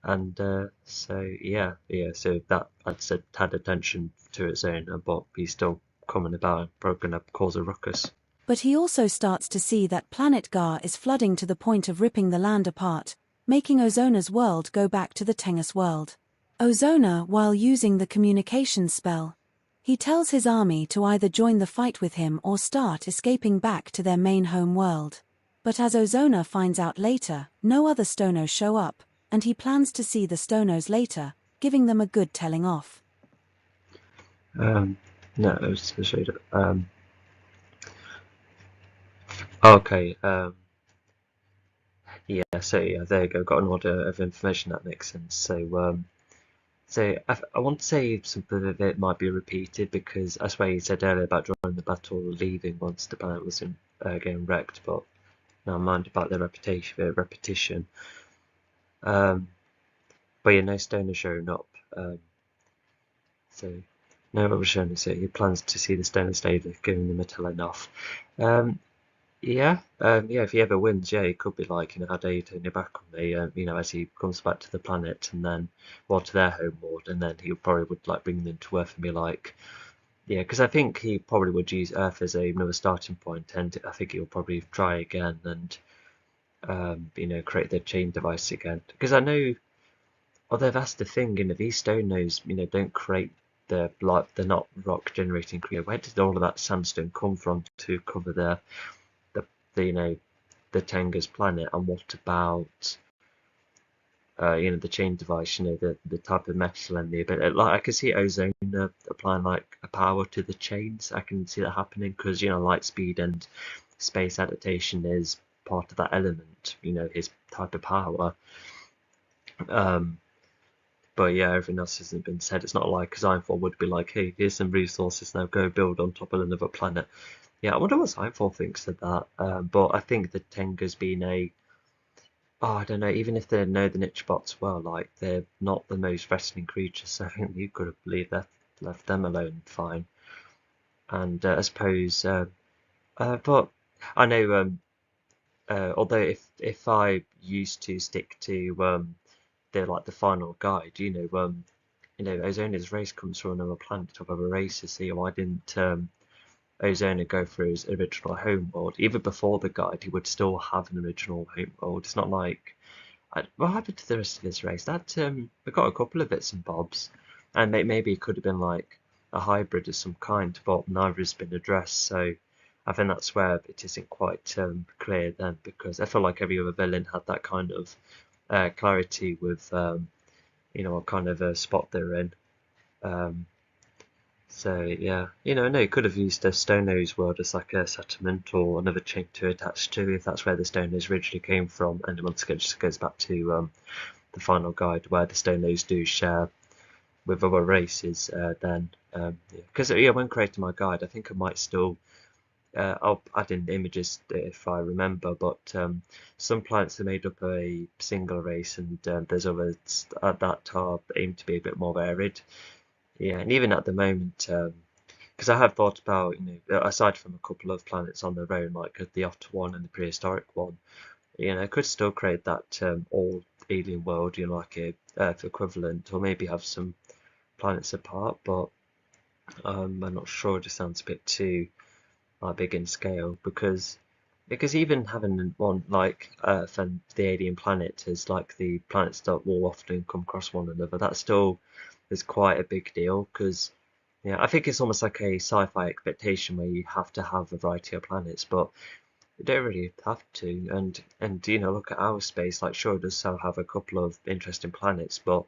And so yeah, so that I'd said had attention to its own, but he's still coming about and probably gonna cause a ruckus. But he also starts to see that planet Gar is flooding to the point of ripping the land apart, making Ozona's world go back to the Tengus world. Ozona, while using the communication spell, he tells his army to either join the fight with him or start escaping back to their main home world. But as Ozona finds out later, no other Stonos show up, and he plans to see the Stonos later, giving them a good telling off. No, I was just gonna show you. Okay. Yeah. So yeah, there you go. Got an order of information that makes sense. So I want to say something of it might be repeated because that's why you said earlier about joining the battle or leaving once the planet was getting wrecked, but never mind about the repetition. Um, but yeah, no Stoner showing up. So no other showing so he plans to see the Stoner later, giving them a telling off. Um, yeah, if he ever wins, yeah, it could be like, you know, how dare you turn your back on me, you know, as he comes back to the planet and then, well, to their home world, and then he probably would like bring them to Earth and be like, yeah, because I think he probably would use Earth as another starting point, and I think he'll probably try again and, you know, create the chain device again. Because I know, although that's the thing, you know, these Stones, you know, don't create the like they're not rock generating creature. Where did all of that sandstone come from to cover the you know the Tenga's planet, and what about you know the chain device, you know the type of metal and the ability. Like I can see Ozone applying like a power to the chains. I can see that happening because you know light speed and space adaptation is part of that element. You know his type of power. Um, but yeah, everything else hasn't been said. It's not like Ironfall would be like, hey, here's some resources now, go build on top of another planet. Yeah, I wonder what Ironfall thinks of that. But I think the Tenga's been I don't know, even if they know the niche bots well, like they're not the most threatening creatures, so I think you could have left them alone fine. And I suppose, but I know, although if I used to stick to the like the final guide, you know, Ozona's race comes from another planet of other races, so why didn't Ozona go through his original home world? Even before the guide, he would still have an original home world. It's not like what happened to the rest of his race? That we got a couple of bits and bobs, and maybe it could have been like a hybrid of some kind, but neither has been addressed. So I think that's where it isn't quite clear then, because I feel like every other villain had that kind of clarity with what kind of a spot they're in. So yeah, no, you could have used a Stone Nose world as like a settlement or another chain to attach to, if that's where the Stone Nose originally came from. And once again, it just goes back to the final guide where the Stone Nose do share with other races. Then because when creating my guide, I think I might still I'll add in images if I remember, but some planets are made up of a single race, and there's others that are aimed to be a bit more varied. Yeah, and even at the moment, because I have thought about, aside from a couple of planets on their own, like the Otter one and the prehistoric one, I could still create that all alien world, like a Earth equivalent, or maybe have some planets apart. But I'm not sure. It just sounds a bit too big in scale, because even having one like Earth and the alien planet as like the planets that will often come across one another, that still is quite a big deal. Because I think it's almost like a sci-fi expectation where you have to have a variety of planets, but you don't really have to. And look at our space. Like, sure, it does still have a couple of interesting planets, but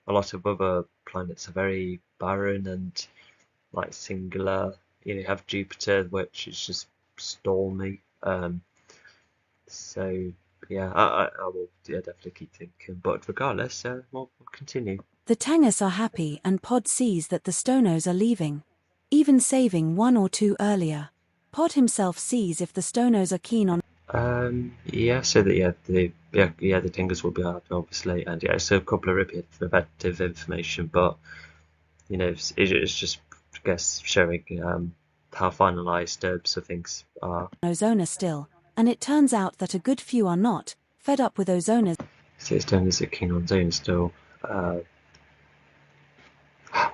a lot of other planets are very barren and like singular. You have Jupiter, which is just stormy. So yeah, I will definitely keep thinking. But regardless, we'll continue. The Tangus are happy, and Pod sees that the Stonos are leaving, even saving one or two earlier. Pod himself sees if the Stonos are keen on Yeah, so that the Tingers will be out obviously, and yeah, so a couple of repetitive information, but it's just, I guess, showing how finalized some things are. Ozona still, and it turns out that a good few are not, fed up with Ozona's So it's down as a King on Zone still.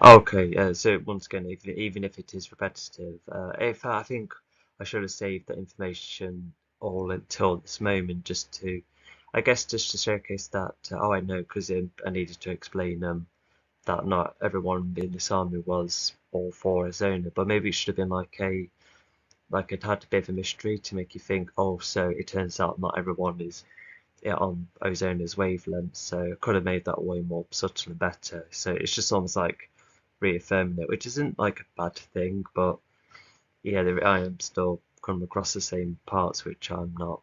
Okay, so once again, even if it is repetitive, if I think I should have saved that information all until this moment, just to, I guess, just to showcase that. I know, because I needed to explain that not everyone in this army was all for Azona, but maybe it should have been like it had a bit of a mystery to make you think, oh, so it turns out not everyone is on Ozona's wavelength, so I could have made that way more subtle and better. So it's just almost like reaffirming it, which isn't like a bad thing, but yeah, I am still coming across the same parts which I'm not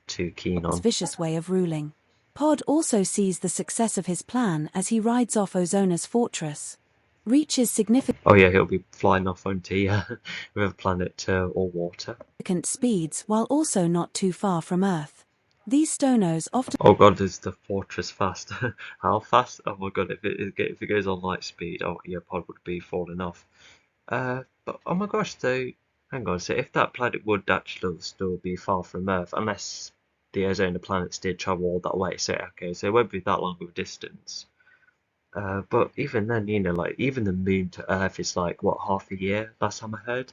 too keen on. vicious way of ruling. Pod also sees the success of his plan as he rides off Ozona's fortress. Reaches significant Oh yeah, he'll be flying off onto with a planet or water. speeds while also not too far from Earth. These Stonos often Oh god, is the fortress fast? How fast? Oh my god, if it goes on light speed, oh yeah, Pod would be falling off. But oh my gosh, so hang on, so if that planet would actually still be far from Earth, unless the Ozona planets did travel all that way, so okay, so it won't be that long of a distance. But even then, like even the moon to Earth is like what, half a year? Last time I heard.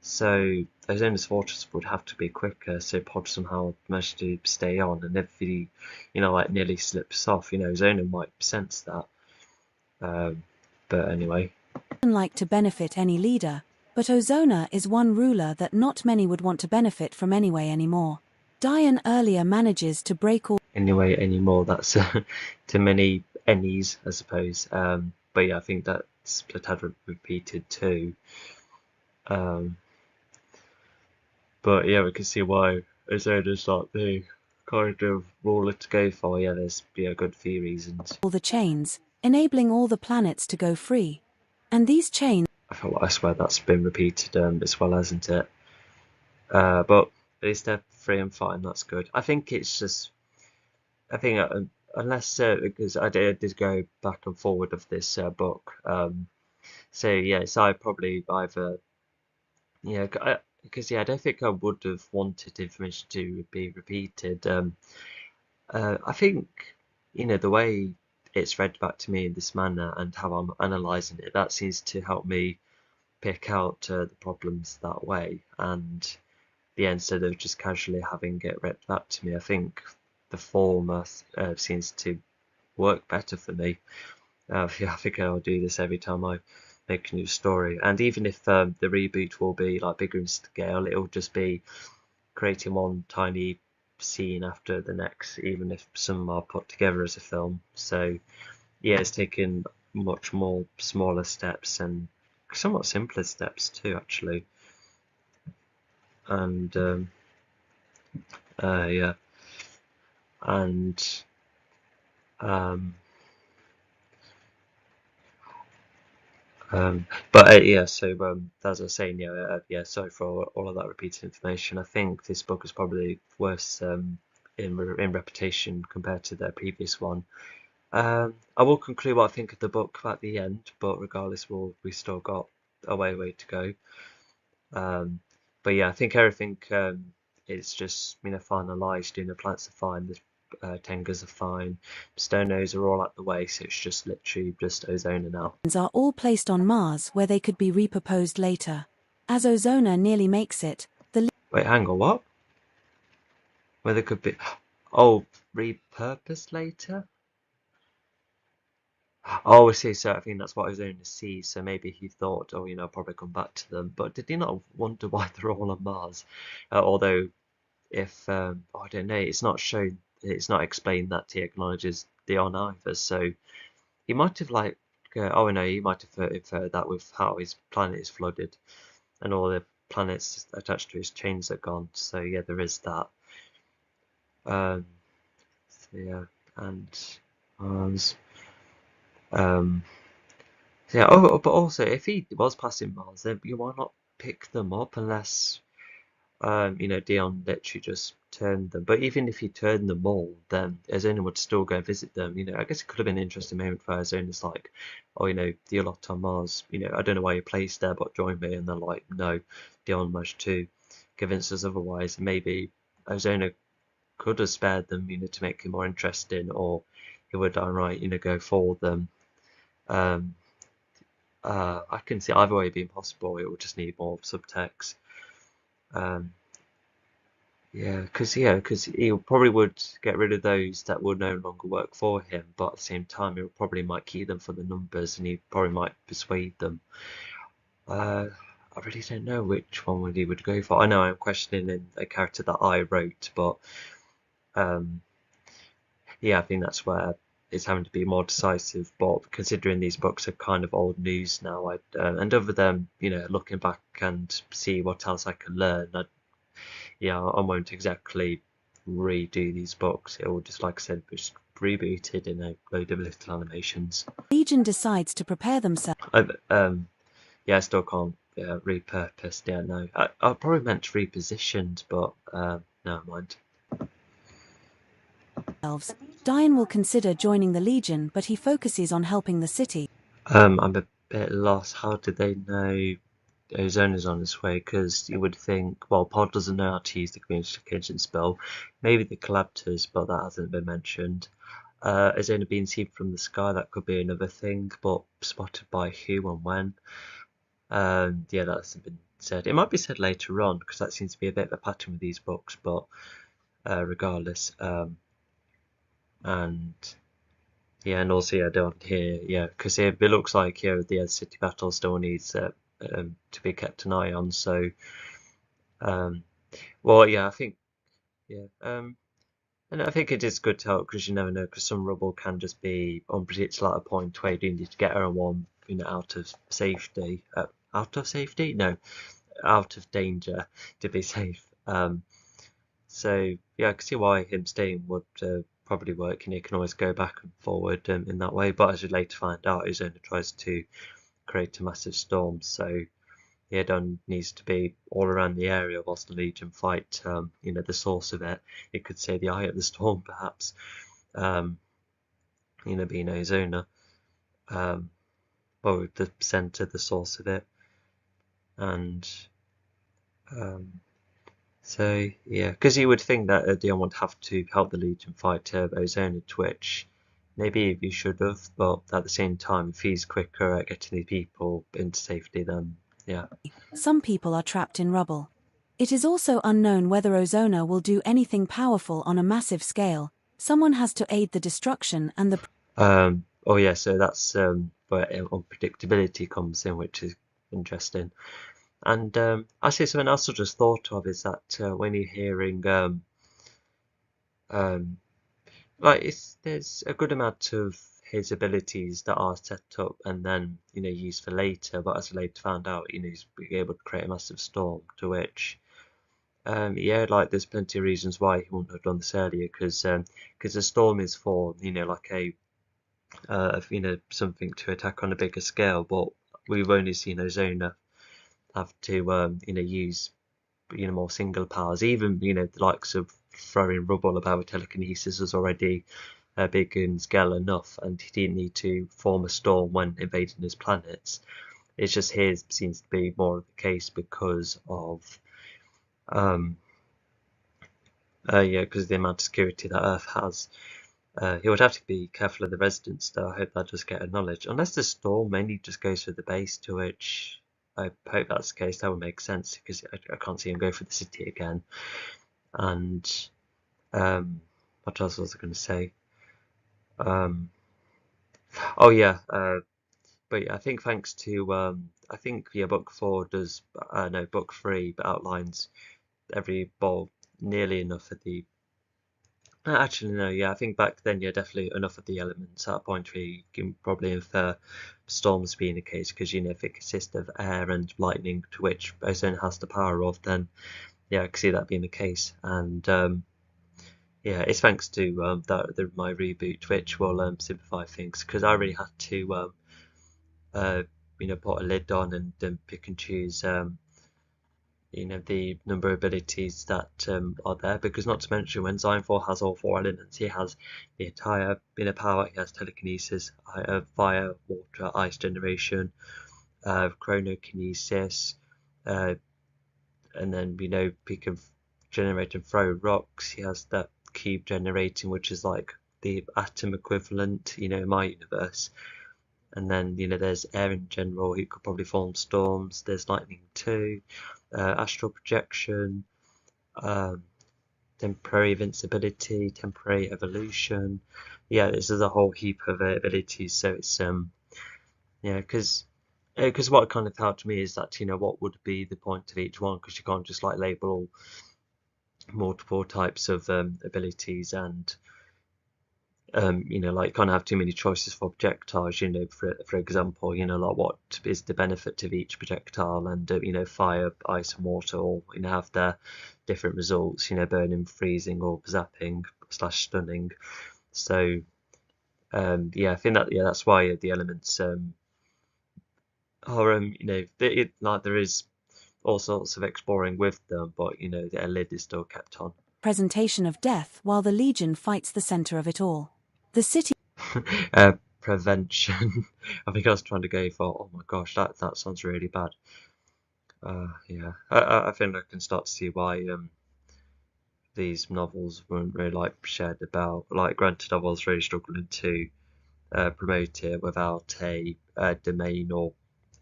So Ozona's fortress would have to be quicker, so Pod somehow managed to stay on, and if he, like nearly slips off, Ozona might sense that. But anyway. like to benefit any leader, but Ozona is one ruler that not many would want to benefit from anyway anymore. Diane earlier manages to break all Anyway anymore, that's too many any's, I suppose. But yeah, I think that's had repeated too. But yeah, we can see why Ozona's like the kind of ruler to go for. Yeah, there's a good few reasons. the chains, enabling all the planets to go free. And these chains I swear that's been repeated as well, hasn't it? But at least they're free and fine. That's good. I think it's just, I think unless because I did go back and forward of this book. So yeah, so I probably either because I don't think I would have wanted information to be repeated. I think the way it's read back to me in this manner and how I'm analysing it, that seems to help me pick out the problems that way. And instead of just casually having it read back to me, I think the former seems to work better for me. Yeah, I think I'll do this every time I make a new story. And even if the reboot will be like bigger in scale, it'll just be creating one tiny scene after the next, even if some are put together as a film. So yeah, it's taken much more smaller steps and somewhat simpler steps too, actually. And yeah, and um, but yeah, so as I was saying, yeah, yeah. Sorry for all of that repeated information. I think this book is probably worse in reputation compared to their previous one. I will conclude what I think of the book at the end, but regardless, we still got a way to go. But yeah, I think everything is just finalised. The plants are fine, the Tengas are fine, Stonos are all out the way, so it's just literally just Ozona now. Are all placed on Mars where they could be repurposed later. As Ozona nearly makes it, the Wait, hang on, what? Where they could be? Oh, repurposed later? Oh, I see. So I think that's what Ozona sees. So maybe he thought, oh, I'll probably come back to them. But did he not wonder why they're all on Mars? Although, if I don't know, it's not shown, it's not explained that he acknowledges they are either. So he might have oh no, he might have inferred that with how his planet is flooded and all the planets attached to his chains are gone. So yeah, there is that. So yeah, and Mars. Um, yeah. Oh, but also, if he was passing Mars, then you might not pick them up unless Dion literally just turned them. But even if he turned them all, then Azona would still go visit them. I guess it could have been an interesting moment for Azona's like, oh, you're locked on Mars. I don't know why you're placed there, but join me. And they're like, no, Dion managed to convince us otherwise. And maybe Ozona could have spared them, to make it more interesting, or he would downright, go for them. Um, I can see either way being possible. It would just need more subtext. Um, because he probably would get rid of those that would no longer work for him, but at the same time, he probably might keep them for the numbers, and he probably might persuade them. I really don't know which one he would go for. I know I'm questioning a character that I wrote, but yeah, I think that's where it's having to be more decisive. But considering these books are kind of old news now, and other than looking back and see what else I can learn, I won't exactly redo these books. It will just, like I said, just rebooted in a load of little animations. Legion decides to prepare themselves. Yeah, I still can't repurpose. Yeah, no, I probably meant repositioned, but never mind. Dion will consider joining the Legion, but he focuses on helping the city. I'm a bit lost. How did they know Ozona's on its way? Because you would think, well, Pod doesn't know how to use the communication spell. Maybe the Collaptors, but that hasn't been mentioned. Ozona being seen from the sky, that could be another thing, but spotted by who and when? Yeah, that hasn't been said. It might be said later on, because that seems to be a bit of a pattern with these books, but regardless. And yeah, and also down here, yeah, because it looks like here the city battle still needs to be kept an eye on. So, well, yeah, I think, yeah, and I think it is good to help because you never know, because some rubble can just be unpredictable at a point where you do need to get everyone, out of safety, out of safety, no, out of danger to be safe. So yeah, I can see why him staying would probably work, and he can always go back and forward in that way. But as we later find out, Ozona tries to create a massive storm, so yeah, Don needs to be all around the area whilst the Legion fight. The source of it. You could say the eye of the storm, perhaps. Being Ozona, or the center, the source of it, and so yeah, because you would think that Dion would have to help the Legion fight Ozona, which maybe he should have, but at the same time, if he's quicker at getting these people into safety, then yeah. Some people are trapped in rubble. It is also unknown whether Ozona will do anything powerful on a massive scale. Someone has to aid the destruction and the Oh yeah, so that's where unpredictability comes in, which is interesting. And actually, something else I just thought of is that when you're hearing um, like there's a good amount of his abilities that are set up and then used for later, but as I later found out, he's able to create a massive storm, to which yeah, like there's plenty of reasons why he wouldn't have done this earlier, because a storm is for like a something to attack on a bigger scale, but we've only seen Ozona have to use more single powers. Even the likes of throwing rubble about with telekinesis was already big and scale enough, and he didn't need to form a storm when invading his planets. It's just here seems to be more of the case because of yeah, because of the amount of security that Earth has. He would have to be careful of the residents, though. I hope that does get acknowledged. Unless the storm mainly just goes for the base, to which I hope that's the case. That would make sense, because I can't see him go for the city again. And what else was I going to say? Oh yeah, but yeah, I think thanks to I think book 4 does no, book 3 outlines every nearly enough of the. Actually, no, yeah, I think back then, yeah, definitely enough of the elements at a point where you can probably infer storms being the case, because if it consists of air and lightning, to which ozone has the power of, then yeah, I can see that being the case. And yeah, it's thanks to my reboot, which will simplify things, because I really had to put a lid on and pick and choose the number of abilities that are there, because not to mention when Xyphor has all 4 elements, he has the entire inner power. He has telekinesis, fire, water, ice generation, chronokinesis, and then he can generate and throw rocks. He has that cube generating, which is like the atom equivalent in my universe. And then there's air in general. He could probably form storms. There's lightning too, astral projection, temporary invincibility, temporary evolution. Yeah, this is a whole heap of abilities. So it's yeah, because what kind of helped me is that what would be the point of each one, because you can't just like label multiple types of abilities, and like can't have too many choices for projectiles. For example, like what is the benefit of each projectile, and fire, ice, and water all have their different results. Burning, freezing, or zapping / stunning. So yeah, I think that's why the elements are like there is all sorts of exploring with them, but the lid is still kept on. Presentation of death while the Legion fights the center of it all. The city Prevention. I think I was trying to go for, oh my gosh, that sounds really bad. Yeah, I think I can start to see why these novels weren't really like shared about. Like, granted, I was really struggling to promote it without a domain or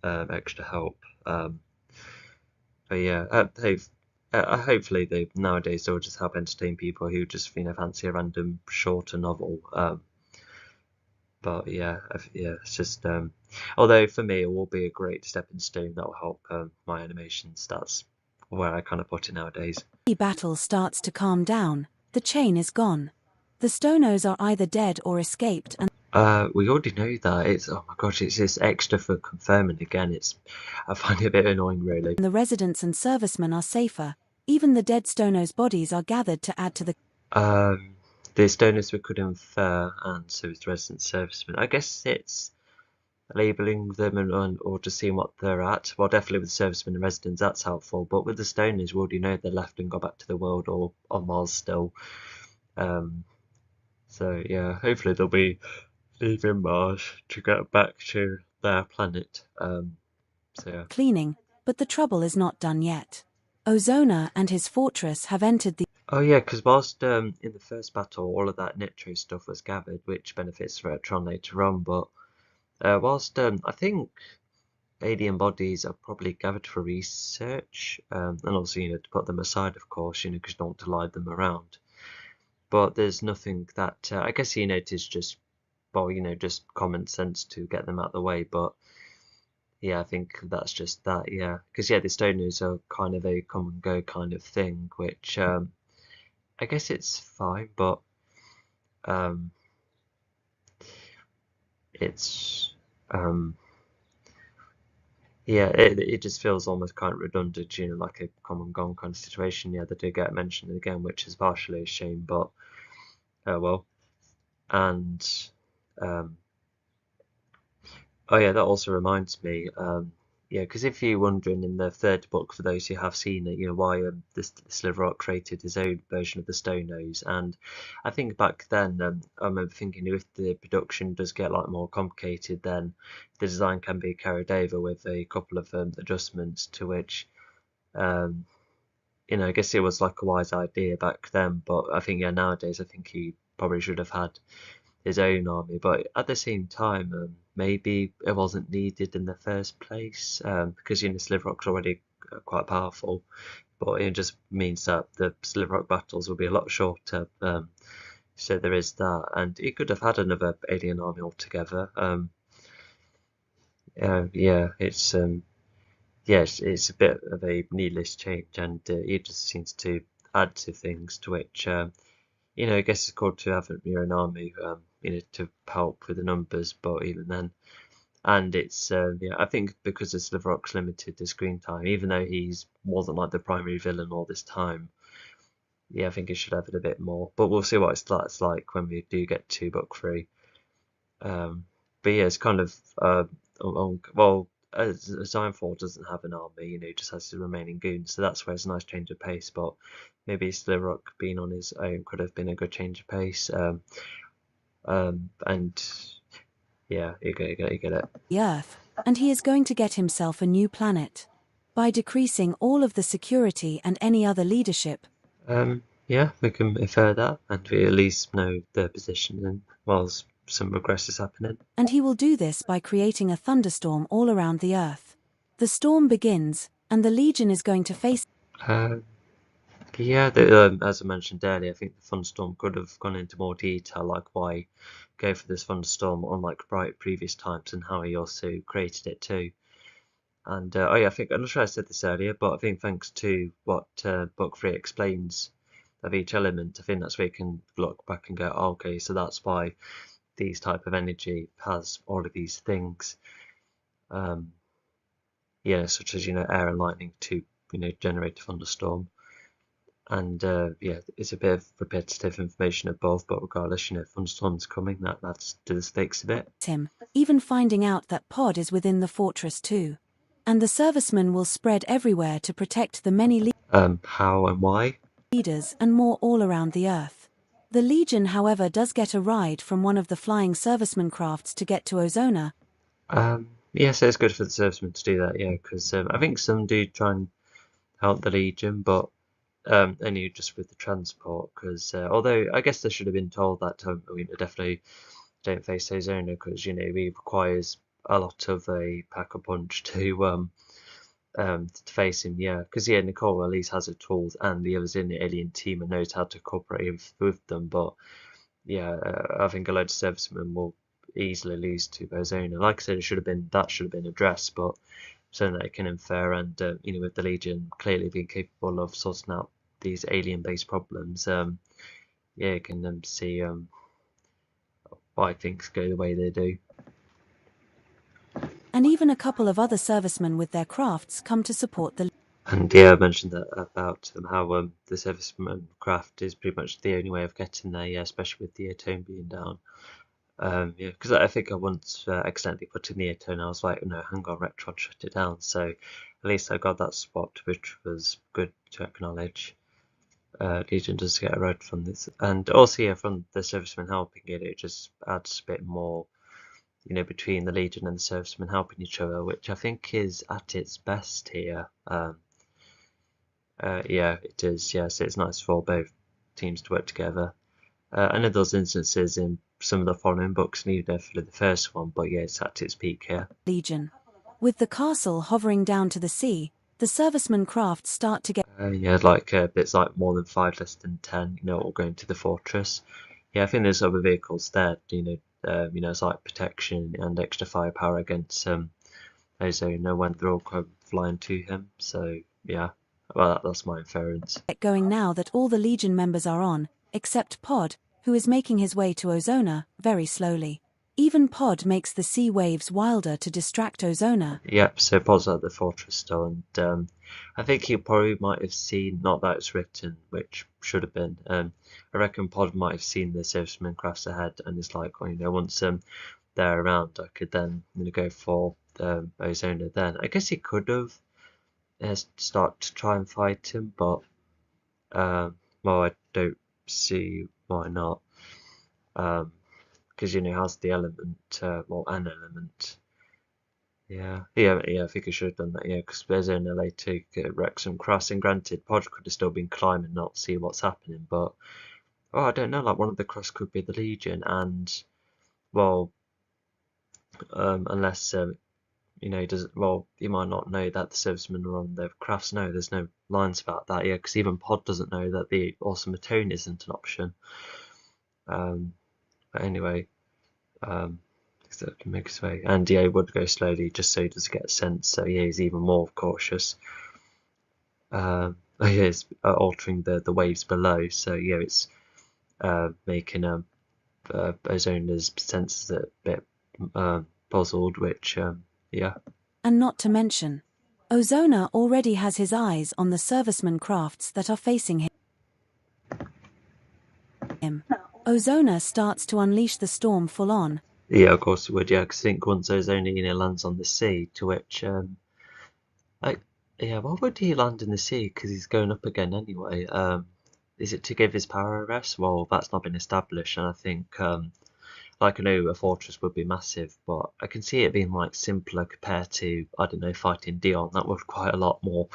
extra help. But yeah, hopefully nowadays they'll just help entertain people who just fancy a random shorter novel. But yeah, it's just although for me it will be a great stepping stone that will help my animations. That's where I kind of put it nowadays. battle starts to calm down. The chain is gone. The Stonos are either dead or escaped, and We already know that. It's, oh my gosh, it's this extra for confirming again. I find it a bit annoying, really. the residents and servicemen are safer. Even the dead Stonos' bodies are gathered to add to the The stoners we could infer, and so is the resident servicemen. I guess it's labelling them or just seeing what they're at. Well, definitely with the servicemen and residents, that's helpful. But with the stoners, we already know they're left and got back to the world or on Mars still. So yeah, hopefully they'll be leaving Mars to get back to their planet. So yeah. cleaning, but the trouble is not done yet. Ozona and his fortress have entered the Oh yeah, because whilst in the first battle, all of that nitro stuff was gathered, which benefits Retron later on. But whilst I think alien bodies are probably gathered for research, and also to put them aside, of course, because you don't want to lie them around. But there's nothing that I guess it is just well, just common sense to get them out of the way. But yeah, I think that's just that. Yeah, because the stoners are kind of a come and go kind of thing, which I guess it's fine, but um, it's yeah, it just feels almost kind of redundant, like a come and gone kind of situation. Yeah, they do get mentioned again, which is partially a shame, but oh well. And um, oh yeah, that also reminds me. Yeah, because if you're wondering in the third book, for those who have seen it, why this Sliverrock created his own version of the Stone Nose, and I think back then, I remember thinking if the production does get like more complicated, then the design can be carried over with a couple of adjustments to which, um, I guess it was like a wise idea back then, but I think nowadays I think he probably should have had his own army, but at the same time, maybe it wasn't needed in the first place, because Sliverock's already quite powerful, but it just means that the Sliverock battles will be a lot shorter. So there is that, and he could have had another alien army altogether. Yeah, it's a bit of a needless change, and it just seems to add to things to which. I guess it's good to have your own army, to help with the numbers, but even then, and it's yeah, I think because the Sliverock's limited to screen time, even though he's wasn't like the primary villain all this time, yeah, I think he should have it a bit more. But we'll see what it's like when we do get to book 3. But yeah, it's kind of well, as Ironfall doesn't have an army, just has the remaining goons, so that's where it's a nice change of pace. But maybe Sliverrock being on his own could have been a good change of pace. And yeah, you get it. The Earth, and he is going to get himself a new planet. By decreasing all of the security and any other leadership, Yeah, we can infer that, and we at least know their position and whilst some progress is happening. and he will do this by creating a thunderstorm all around the Earth. The storm begins, and the Legion is going to face. Uh, Yeah, as I mentioned earlier, I think the Thunderstorm could have gone into more detail, like why go for this Thunderstorm unlike previous times, and how he also created it too. And oh yeah, I think I'm not sure I said this earlier, but I think thanks to what Book 3 explains of each element, I think that's where you can look back and go, oh, okay, so that's why these type of energy has all of these things. Yeah, such as air and lightning to generate a thunderstorm. And yeah, it's a bit of repetitive information of both, but regardless, thunderstorms coming, that's to the stakes of it. Him, even finding out that Pod is within the fortress too. And the servicemen will spread everywhere to protect the many How and why? leaders and more all around the Earth. The Legion, however, does get a ride from one of the flying serviceman crafts to get to Ozona. Yeah, so it's good for the servicemen to do that, yeah, because I think some do try and help the Legion, but only just with the transport, because although I guess they should have been told that definitely don't face Ozona, because he requires a lot of a pack-a-punch to face him, yeah, because Nicole at least has the tools, and the others in the alien team and knows how to cooperate with them, but yeah, I think a load of servicemen will easily lose to Ozona. Like I said, that should have been addressed, but so that it can infer, and with the Legion clearly being capable of sorting out these alien-based problems, yeah, you can see why things go the way they do. And even a couple of other servicemen with their crafts come to support the. And yeah, I mentioned that about how the serviceman craft is pretty much the only way of getting there, yeah, especially with the tone being down. Yeah, because I think I once accidentally put in the tone, and I was like, no, hang on, Retron shut it down. So at least I got that spot, which was good to acknowledge. Legion does get a ride from this, and also yeah, from the servicemen helping it just adds a bit more, between the Legion and the servicemen helping each other, which I think is at its best here. Yeah, it is. Yeah, so it's nice for both teams to work together. I know those instances in some of the following books, and even definitely the first one, but yeah, it's at its peak here. Legion. With the castle hovering down to the sea, the serviceman crafts start to get. Yeah, like bits like more than 5, less than 10, all going to the fortress. Yeah, I think there's other vehicles there, you know, it's like protection and extra firepower against Ozona when they're all come flying to him. So yeah, well that's my inference. Going now that all the Legion members are on, except Pod, who is making his way to Ozona, very slowly. Even Pod makes the sea waves wilder to distract Ozona. Yep, so Pod's at the fortress still, and I think he probably might have seen, not that it's written, which should have been, I reckon Pod might have seen the servicemen crafts ahead, and it's like, well, you know, once they're around, I could then, you know, go for Ozona then. I guess he could have start to try and fight him, but well, I don't see why not. Because you know, has the element, well, an element. Yeah, I think he should have done that. Yeah, because there's only later Wrexham crossing. Granted, Pod could have still been climbing, not see what's happening, but oh, I don't know. Like one of the cross could be the Legion, and well, unless you know, does well, you might not know that the servicemen are on their crafts. No, there's no lines about that. Yeah, because even Pod doesn't know that the automaton isn't an option. But anyway, so it can make his way, and yeah, he would go slowly just so he doesn't get a sense. So yeah, he's even more cautious. Oh yeah, it's altering the waves below. So yeah, it's making Ozona's senses a bit puzzled, which yeah. And not to mention, Ozona already has his eyes on the serviceman crafts that are facing him. Ozona starts to unleash the storm full on. Yeah, of course he would. Yeah, because I think once Ozona, you know, lands on the sea, to which yeah, why would he land in the sea? Because he's going up again anyway. Is it to give his power a rest? Well, that's not been established, and I think like I know a fortress would be massive, but I can see it being like simpler compared to, I don't know, fighting Dion. That would require a lot more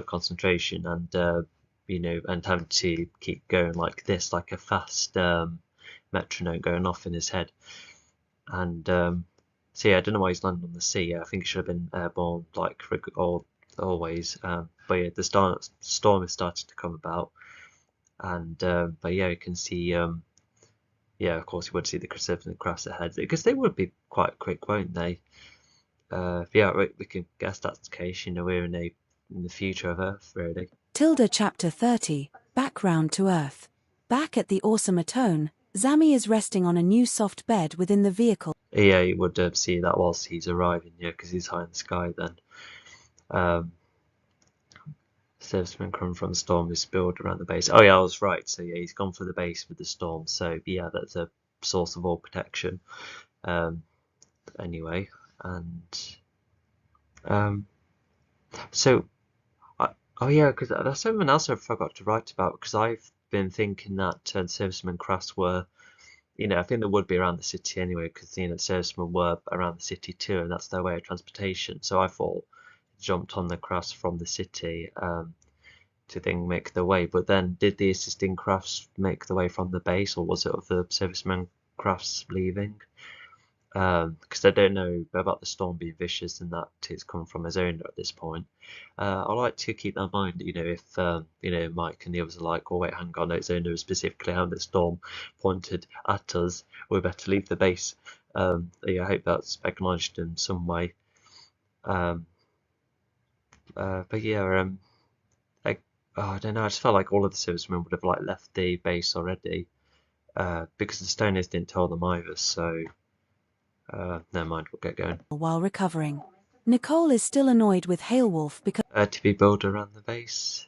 concentration and you know, and having to keep going like this, like a fast metronome going off in his head. And so yeah, I don't know why he's landed on the sea. Yeah, I think he should have been airborne like always. But yeah, the storm is starting to come about, and but yeah, you can see. Yeah, of course, you would see the Cruciferous crafts ahead because they would be quite quick, won't they? Yeah, we can guess that's the case. You know, we're in the future of Earth, really. Tilda Chapter 30, Background to Earth. Back at the Automaton, Zami is resting on a new soft bed within the vehicle. Yeah, you would see that whilst he's arriving, yeah, because he's high in the sky then. Servicemen come from the storm is spilled around the base. Oh yeah, I was right. So yeah, he's gone for the base with the storm. So yeah, that's a source of all protection. Anyway, and so oh yeah, because that's something else I forgot to write about, because I've been thinking that servicemen crafts were, you know, I think they would be around the city anyway, because you know servicemen were around the city too, and that's their way of transportation. So I thought jumped on the crafts from the city to then make the way. But then did the assisting crafts make the way from the base, or was it of the servicemen crafts leaving? Because I don't know about the storm being vicious and that it's come from his own at this point. I like to keep that in mind, you know, if you know, Mike and the others are like, oh wait, hang on, it's only specifically how the storm pointed at us, we better leave the base. Yeah, I hope that's acknowledged in some way. But yeah, like, oh, I don't know. I just felt like all of the servicemen would have like left the base already, because the stoners didn't tell them either. So never mind. We'll get going. While recovering, Nicole is still annoyed with Hailwolf because To be built around the base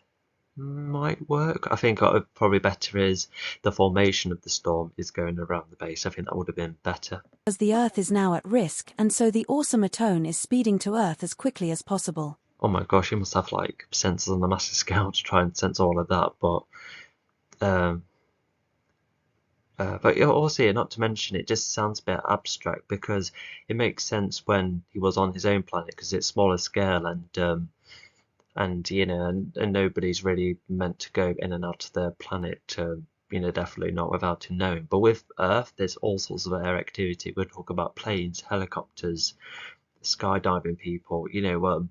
might work. I think probably better is the formation of the storm is going around the base. I think that would have been better. the Earth is now at risk, and so the Automaton is speeding to Earth as quickly as possible. Oh my gosh, you must have like sensors on a massive scale to try and sense all of that. But also, not to mention, it just sounds a bit abstract, because it makes sense when he was on his own planet, because it's smaller scale, and you know, and nobody's really meant to go in and out of their planet, you know, definitely not without him knowing. But with Earth, there's all sorts of air activity. We're talking about planes, helicopters, skydiving people, you know,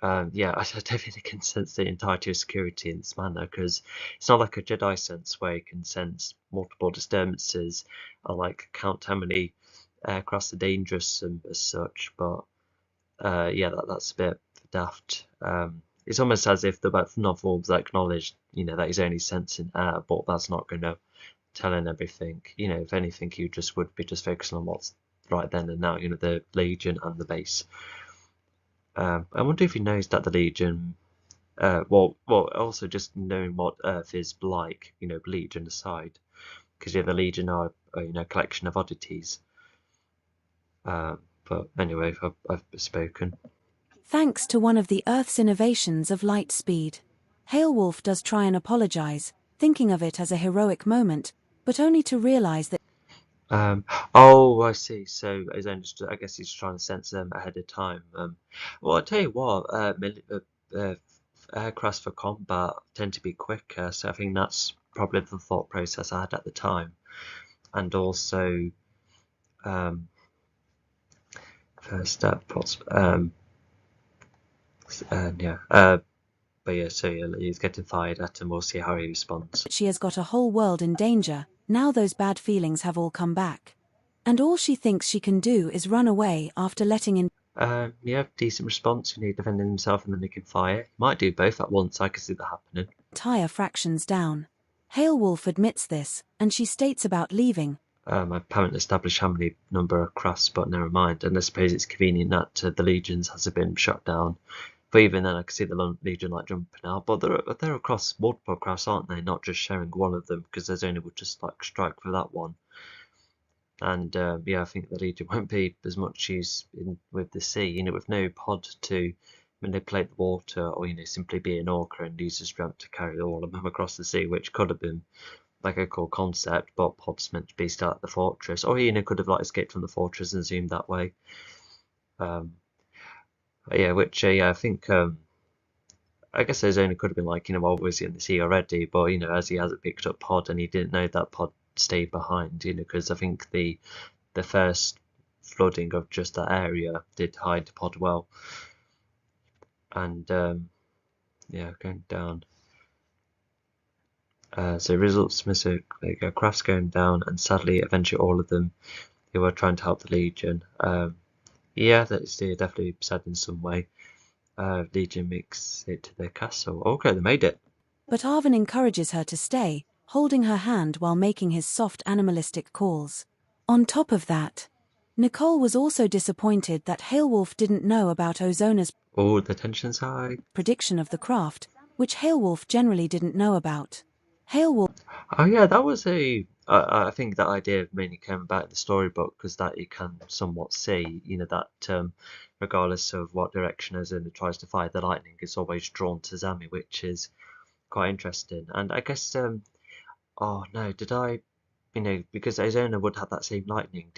Yeah, I don't think they can sense the entirety of security in this manner because it's not like a Jedi sense where you can sense multiple disturbances or like count how many aircrafts are dangerous and as such. But yeah, that's a bit daft. It's almost as if the novels acknowledge, that he's only sensing air, but that's not going to tell him everything. If anything, you just would be just focusing on what's right then and now. The Legion and the base. I wonder if he knows that the Legion. Also just knowing what Earth is like, Legion aside, because the Legion are, a collection of oddities. But anyway, I've spoken. Thanks to one of the Earth's innovations of light speed. Hailwolf does try and apologize, thinking of it as a heroic moment, but only to realize that Oh, I see. So I guess he's trying to sense them ahead of time. Well, I tell you what, aircraft for combat tend to be quicker, so I think that's probably the thought process I had at the time. And also, um, first step, yeah. But yeah, so yeah, he's getting fired at him. We'll see how he responds. she has got a whole world in danger. Now those bad feelings have all come back. And all she thinks she can do is run away after letting in. Yeah, decent response. Defending himself and then he can fire. Might do both at once. I can see that happening. Tire fractions down. Hailwolf admits this, and she states about leaving. I haven't established how many number of crafts, but never mind. And I suppose it's convenient that the legions has been shut down. But even then, I can see the Legion like jumping out. But they're across multiple crafts, aren't they? Not just sharing one of them, because there's only would just like strike for that one. And yeah, I think the Legion won't be as much use with the sea. With no pod to manipulate the water, or simply be an orca and use his strength to carry all of them across the sea, which could have been like a cool concept. But pod's meant to be still at the fortress, or could have like escaped from the fortress and zoomed that way. Yeah, which yeah, I think I guess there's only could have been like well, was he in the sea already? But as he hasn't picked up pod and he didn't know that pod stayed behind, because I think the first flooding of just that area did hide pod well. And yeah, going down. So results there you go, crafts going down, and sadly, eventually all of them who were trying to help the Legion. Yeah, that's definitely sad in some way. Legion makes it to their castle. Okay, they made it. But Arvin encourages her to stay, holding her hand while making his soft animalistic calls. On top of that, Nicole was also disappointed that Hailwolf didn't know about Ozona's Oh, the tension's high. prediction of the craft, which Hailwolf generally didn't know about. Hailwolf. Oh yeah, that was I think that idea mainly came about in the storybook because that you can somewhat see, that regardless of what direction Ozuna tries to fire the lightning, it's always drawn to Zami, which is quite interesting. And I guess, oh no, did I, because Ozuna would have that same lightning,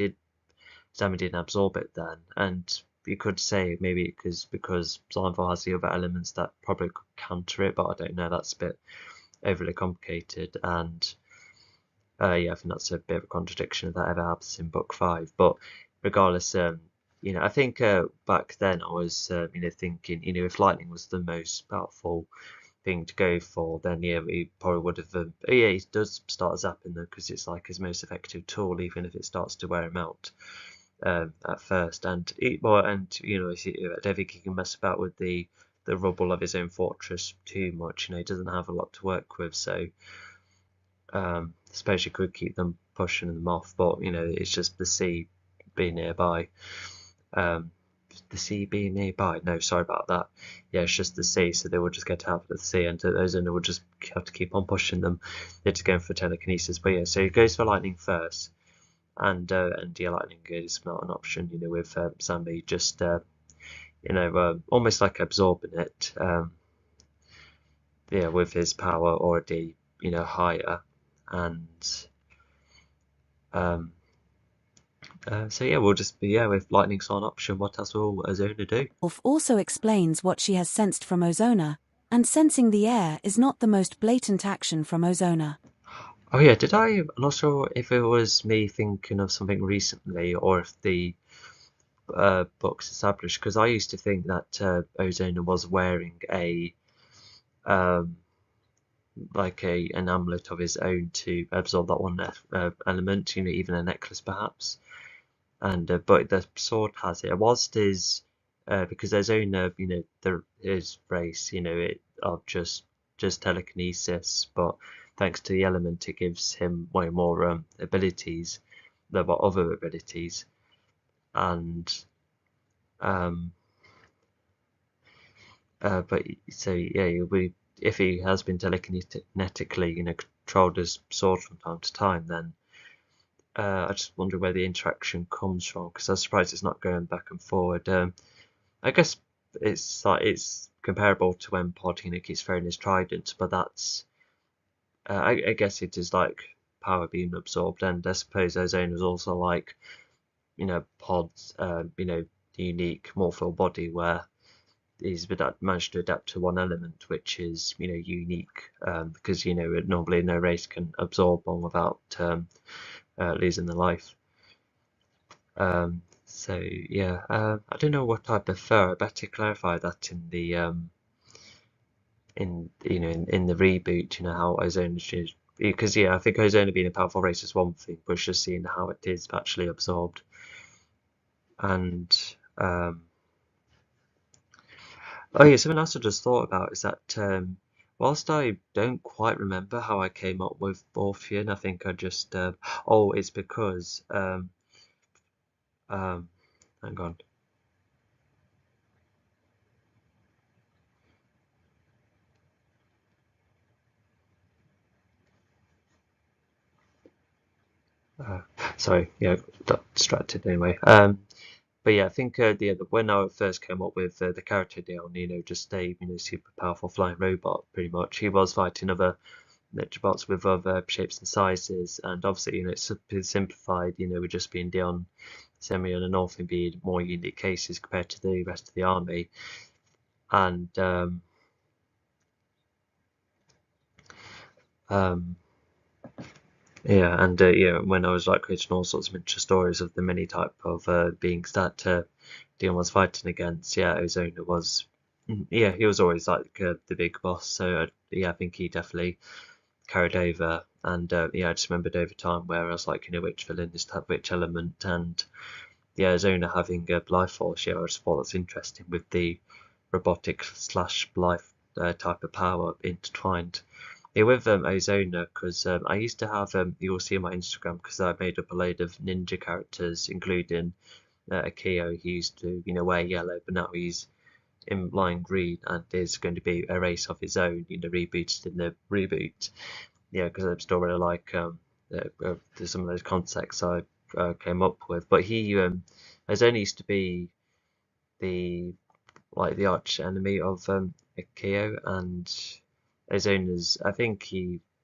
Zami didn't absorb it then? And you could say maybe because Zionville has the other elements that probably could counter it, but I don't know, that's a bit overly complicated. And yeah, I think that's a bit of a contradiction if that ever happens in book 5. But regardless, I think back then I was, thinking, if lightning was the most powerful thing to go for, then yeah, he probably would have. Yeah, he does start zapping them because it's like his most effective tool, even if it starts to wear him out at first. And I don't think he can mess about with the rubble of his own fortress too much. He doesn't have a lot to work with, so. I suppose you could keep them pushing them off, but it's just the sea being nearby. The sea being nearby. No, sorry about that. Yeah, it's just the sea, so they will just get out of the sea, and those in will just have to keep on pushing them. They're just going for telekinesis. But yeah, so he goes for lightning first, and yeah, lightning is not an option. With Zambi just almost like absorbing it. Yeah, with his power already higher. And so yeah, we'll just be with lightning's on option. What else will Ozona do? Wolf also explains what she has sensed from Ozona, and sensing the air is not the most blatant action from Ozona. Oh yeah, I'm not sure if it was me thinking of something recently or if the books established, because I used to think that Ozona was wearing a um, like an amulet of his own to absorb that one element, even a necklace perhaps. And but the sword has it. Whilst his because Ozona, his race, it of just telekinesis, but thanks to the element, it gives him way more abilities, other abilities, and um, but so yeah, if he has been telekinetically, controlled his sword from time to time, then I just wonder where the interaction comes from, because I'm surprised it's not going back and forward. I guess it's comparable to when Pod keeps throwing his trident, but that's I guess it is like power being absorbed, and I suppose Ozone is also like Pod's unique morpho body, where he's managed to adapt to one element, which is unique, because normally no race can absorb one without losing their life. So yeah, I don't know what I prefer. I better clarify that in the in the reboot. How Ozona should, because yeah, I think Ozona being a powerful race is one thing, but just seeing how it is actually absorbed. And oh yeah, something else I just thought about is that whilst I don't quite remember how I came up with Orphean, I think I just oh, it's because hang on. Sorry, yeah, got distracted anyway. But yeah, I think when I first came up with the character deal, just a super powerful flying robot, pretty much. He was fighting other bots with other shapes and sizes, and obviously it's simplified. With just being Dion, Semyon, and Orphan being more unique cases compared to the rest of the army, and um, yeah, and when I was like creating all sorts of miniature stories of the many type of beings that Dion was fighting against, yeah, Ozona was, yeah, he was always like the big boss. So yeah, I think he definitely carried over. And yeah, I just remembered over time where I was like, which villain is that, which element, and yeah, Ozona having a life force. Yeah, I just thought that's interesting with the robotic slash life type of power intertwined. Yeah, with Ozona, because I used to have you'll see on my Instagram, because I made up a load of ninja characters, including Akio. He used to wear yellow, but now he's in lime green, and is going to be a race of his own, rebooted in the reboot. Yeah, because I still really like some of those concepts I came up with. But Ozona used to be the the arch enemy of Akio, and Ozona's, I think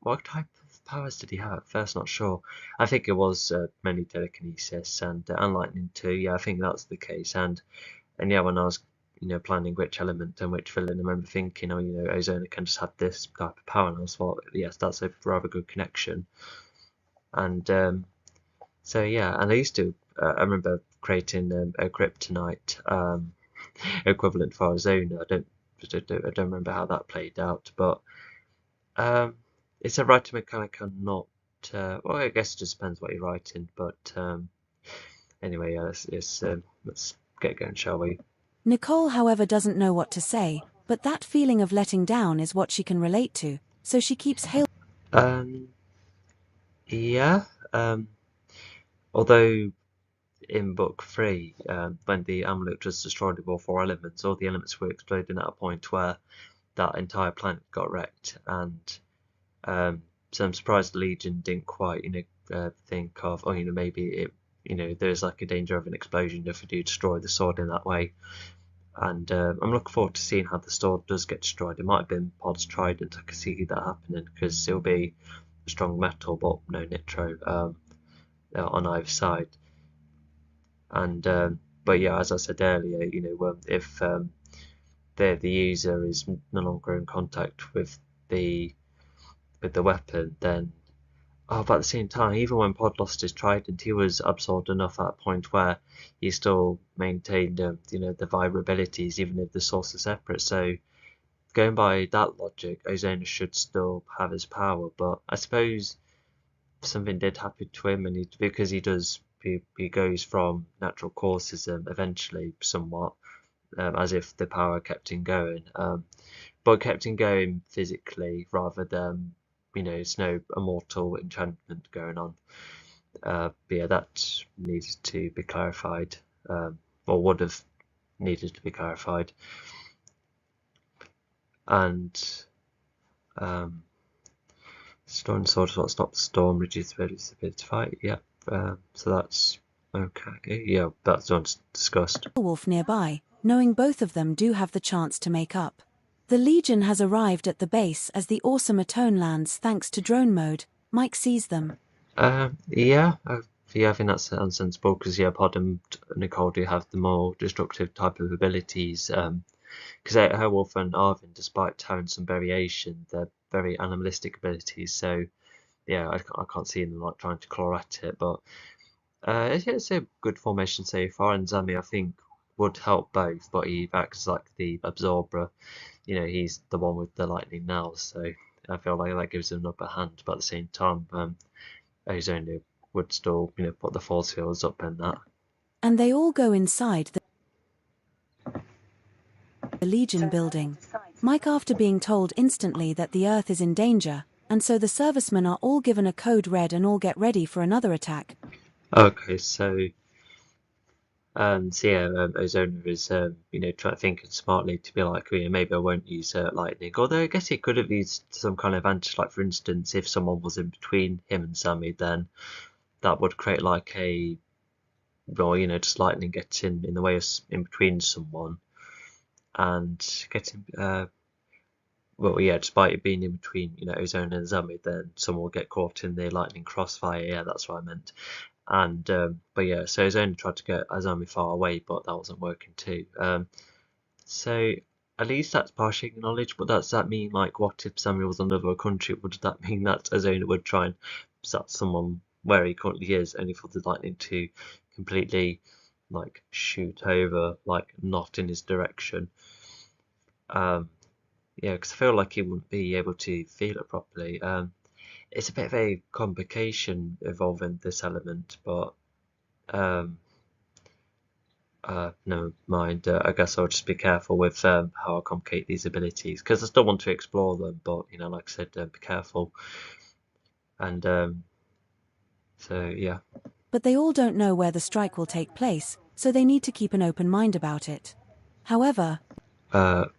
what type of powers did he have? First, not sure. I think it was mainly telekinesis and lightning too. Yeah, I think that's the case. And yeah, when I was planning which element and which villain, I remember thinking, oh, Ozona can just have this type of power, and I thought, yes, that's a rather good connection. And so yeah, and I used to, I remember creating a kryptonite equivalent for Ozona. I don't remember how that played out, but it's a writing mechanic I'm not. Well, I guess it just depends what you're writing, but anyway, yeah, let's get going, shall we? Nicole, however, doesn't know what to say, but that feeling of letting down is what she can relate to, so she keeps Hale. Um, yeah. Although in book three, when the amulet was destroyed with all four elements, all the elements were exploding at a point where that entire planet got wrecked, and so I'm surprised the Legion didn't quite, think of, oh, maybe there's like a danger of an explosion if we do destroy the sword in that way. And I'm looking forward to seeing how the sword does get destroyed. It might have been Pod's trident. I can see that happening, because it'll be a strong metal, but no nitro on either side. And but yeah, as I said earlier, if the user is no longer in contact with the weapon, then but at the same time, even when Pod lost his trident, he was absorbed enough at a point where he still maintained, the vulnerabilities, even if the source is separate. So going by that logic, Ozona should still have his power. But I suppose something did happen to him, and because he goes from natural causes eventually somewhat, as if the power kept him going. But kept him going physically rather than, it's no immortal enchantment going on. But yeah, that needed to be clarified, or would have needed to be clarified. And um, Storm Sword is what stops the storm, reduces the ability to fight. Yep. So that's okay. Yeah, that's once discussed. Wolf nearby, knowing both of them do have the chance to make up. The Legion has arrived at the base as the awesome Atone lands thanks to drone mode. Mike sees them. Yeah, yeah, I think that's sensible because yeah, Pod and Nicole do have the more destructive type of abilities. Because Airwolf and Arvin, despite having some variation, they're very animalistic abilities. So yeah, I can't see them like trying to claw at it. But it's a good formation so far, and Zami I think would help both, but he acts like the absorber. He's the one with the lightning now, so I feel like that gives him an upper hand. But at the same time, Ozona would still, put the force fields up in that. And they all go inside the Legion building. Mike after being told instantly that the Earth is in danger, and so the servicemen are all given a code red and all get ready for another attack. Okay, so yeah, Ozona is trying thinking smartly to be like, maybe I won't use lightning. Although I guess he could have used some kind of advantage, like for instance, if someone was in between him and Sammy, then that would create like a, well, just lightning getting in the way of in between someone and getting well, yeah, despite it being in between, Ozona and Zami, then someone will get caught in the lightning crossfire. Yeah, that's what I meant. And but yeah, so Ozona tried to get Azami far away, but that wasn't working too. So at least that's partially acknowledged. But does that mean like, what if Zami was another country? Would that mean that Ozona would try and set someone where he currently is, only for the lightning to completely like shoot over, like not in his direction? Um, yeah, because I feel like he wouldn't be able to feel it properly. It's a bit of a complication involving this element, but um, never mind. I guess I'll just be careful with how I complicate these abilities because I still want to explore them, but like I said, be careful. And so yeah. But they all don't know where the strike will take place, so they need to keep an open mind about it. However,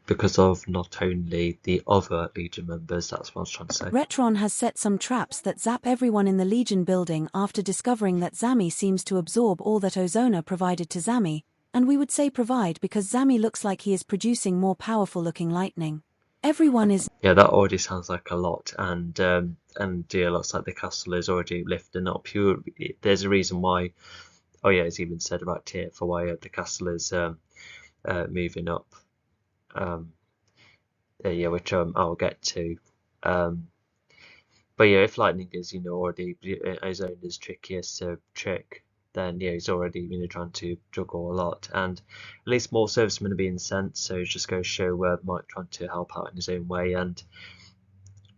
Because of not only the other Legion members, that's what I was trying to say. Retron has set some traps that zap everyone in the Legion building after discovering that Zami seems to absorb all that Ozona provided to Zami, and we would say provide because Zami looks like he is producing more powerful looking lightning. Everyone is... Yeah, that already sounds like a lot, and yeah, looks like the castle is already lifting up. There's a reason why. Oh yeah, it's even said about here for why the castle is moving up. Yeah, which I'll get to. But yeah, if lightning is already Ozona's trickiest to trick, then yeah, he's already trying to juggle a lot, and at least more servicemen are being sent, so it just goes to show where Mike trying to help out in his own way, and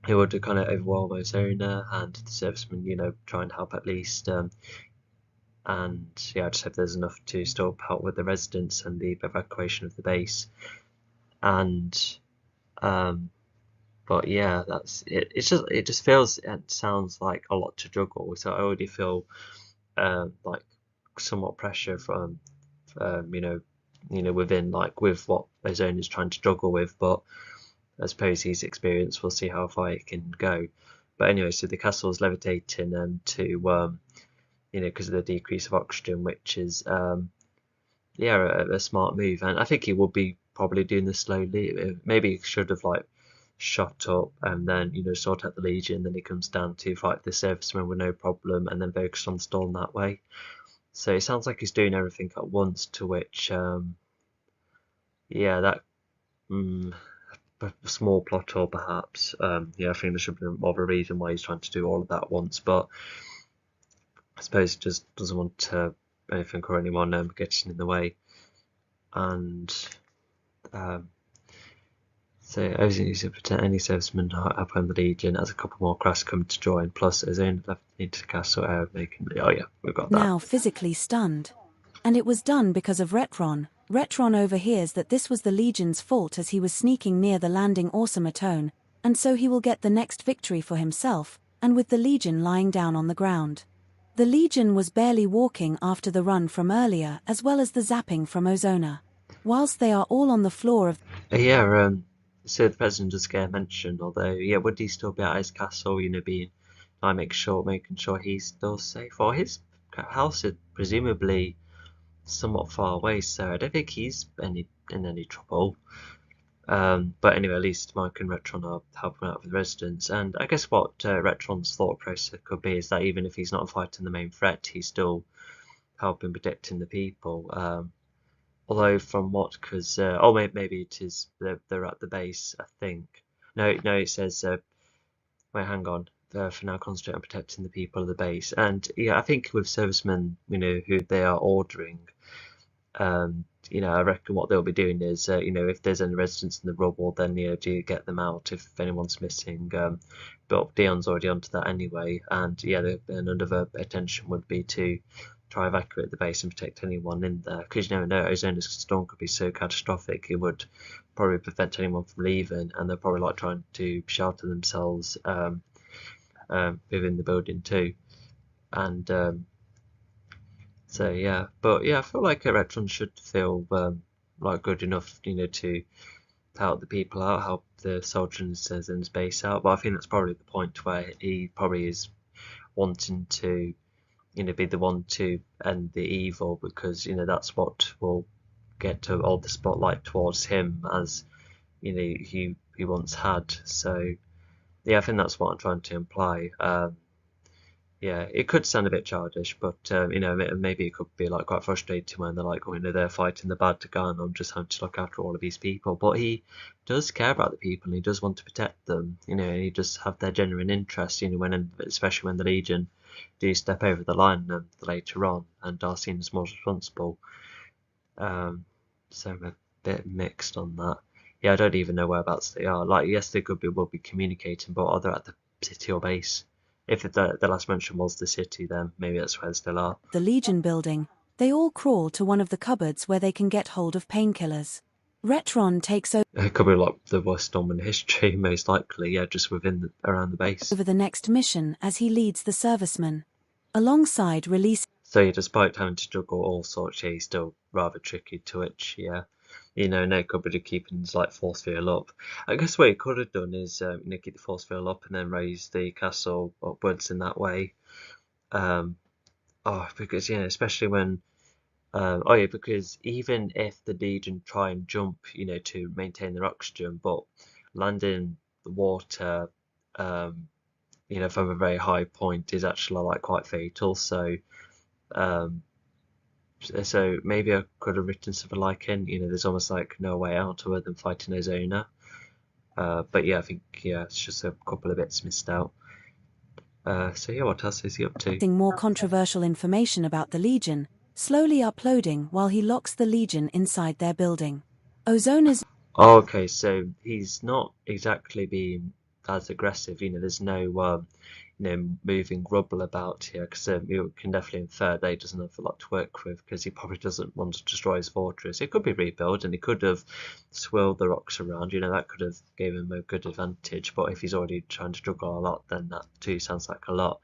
he would kind of overwhelm Ozona and the servicemen, try and help at least. And yeah, I just hope there's enough to still help with the residents and the evacuation of the base. And but yeah, that's it. It just feels and sounds like a lot to juggle. So I already feel like somewhat pressure from within like with what Ozone is trying to juggle with. But I suppose he's experienced. We'll see how far it can go. But anyway, so the castle is levitating to because of the decrease of oxygen, which is yeah, a smart move, and I think he will be probably doing this slowly. Maybe he should have like shot up and then sort out the Legion, then he comes down to fight the servicemen with no problem, and then focus on Storm that way. So it sounds like he's doing everything at once, to which yeah, that a small plot hole perhaps. Yeah, I think there should be more of a reason why he's trying to do all of that at once, but I suppose he just doesn't want anything or anyone getting in the way. And um, so everything needs to protect any servicemen up on the Legion as a couple more crafts come to join, plus his own left into the castle area making. Oh yeah, we've got that. Now physically stunned. And it was done because of Retron. Retron overhears that this was the Legion's fault as he was sneaking near the landing automaton, and so he will get the next victory for himself, and with the Legion lying down on the ground. The Legion was barely walking after the run from earlier as well as the zapping from Ozona. Whilst they are all on the floor of Yeah, so the president does get a mention, although yeah, would he still be at his castle, being making sure he's still safe, or his house is presumably somewhat far away, so I don't think he's in any trouble. But anyway, at least Mike and Retron are helping out with the residents, and I guess what Retron's thought process could be is that even if he's not fighting the main threat, he's still helping protecting the people. Although from what, because oh maybe it is they're at the base, I think. No, it says wait, hang on. For now, concentrate on protecting the people of the base, and yeah, I think with servicemen, who they are ordering. I reckon what they'll be doing is, if there's any residents in the rubble, then do you get them out if anyone's missing. But Dion's already onto that anyway, and yeah, another attention would be to try evacuate the base and protect anyone in there, because you never know, Arizona's storm could be so catastrophic it would probably prevent anyone from leaving, and they're probably like trying to shelter themselves within the building too, and so yeah, but yeah, I feel like a Retron should feel like good enough, to help the people out, help the soldiers in his base out. But I think that's probably the point where he probably is wanting to, be the one to end the evil, because that's what will get to all the spotlight towards him, as he once had. So yeah, I think that's what I'm trying to imply. Yeah, it could sound a bit childish, but maybe it could be like quite frustrating when they're like, they're fighting the bad guy, and I'm just having to look after all of these people. But he does care about the people, and he does want to protect them. And he does have their genuine interest. Especially when the Legion do step over the line later on, and are seen as more responsible. So I'm a bit mixed on that. Yeah, I don't even know whereabouts they are. Like, yes, they will be communicating, but are they at the city or base? If the last mention was the city, then maybe that's where they still are. the Legion building, they all crawl to one of the cupboards where they can get hold of painkillers. Retron takes It could be like the worst storm in history, most likely. Yeah, just around the base. over the next mission as he leads the servicemen. Alongside releasing So yeah, despite having to juggle all sorts, yeah, he's still rather tricky to it. Yeah, no could be keeping his force field up. I guess what he could have done is keep the force field up and then raise the castle upwards in that way. Because especially when because even if the Legion try and jump, to maintain their oxygen, but landing the water, from a very high point is actually quite fatal. Um, so maybe I could have written something like there's almost no way out other than fighting Ozona. But yeah, I think it's just a couple of bits missed out. So yeah, what else is he up to? more controversial information about the Legion, slowly uploading while he locks the Legion inside their building. Ozona's Oh, okay, so he's not exactly being as aggressive. There's no moving rubble about here, because you can definitely infer that he doesn't have a lot to work with, because he probably doesn't want to destroy his fortress. It could be rebuilt, and he could have swirled the rocks around. That could have given him a good advantage. But if he's already trying to juggle a lot, then that too sounds like a lot.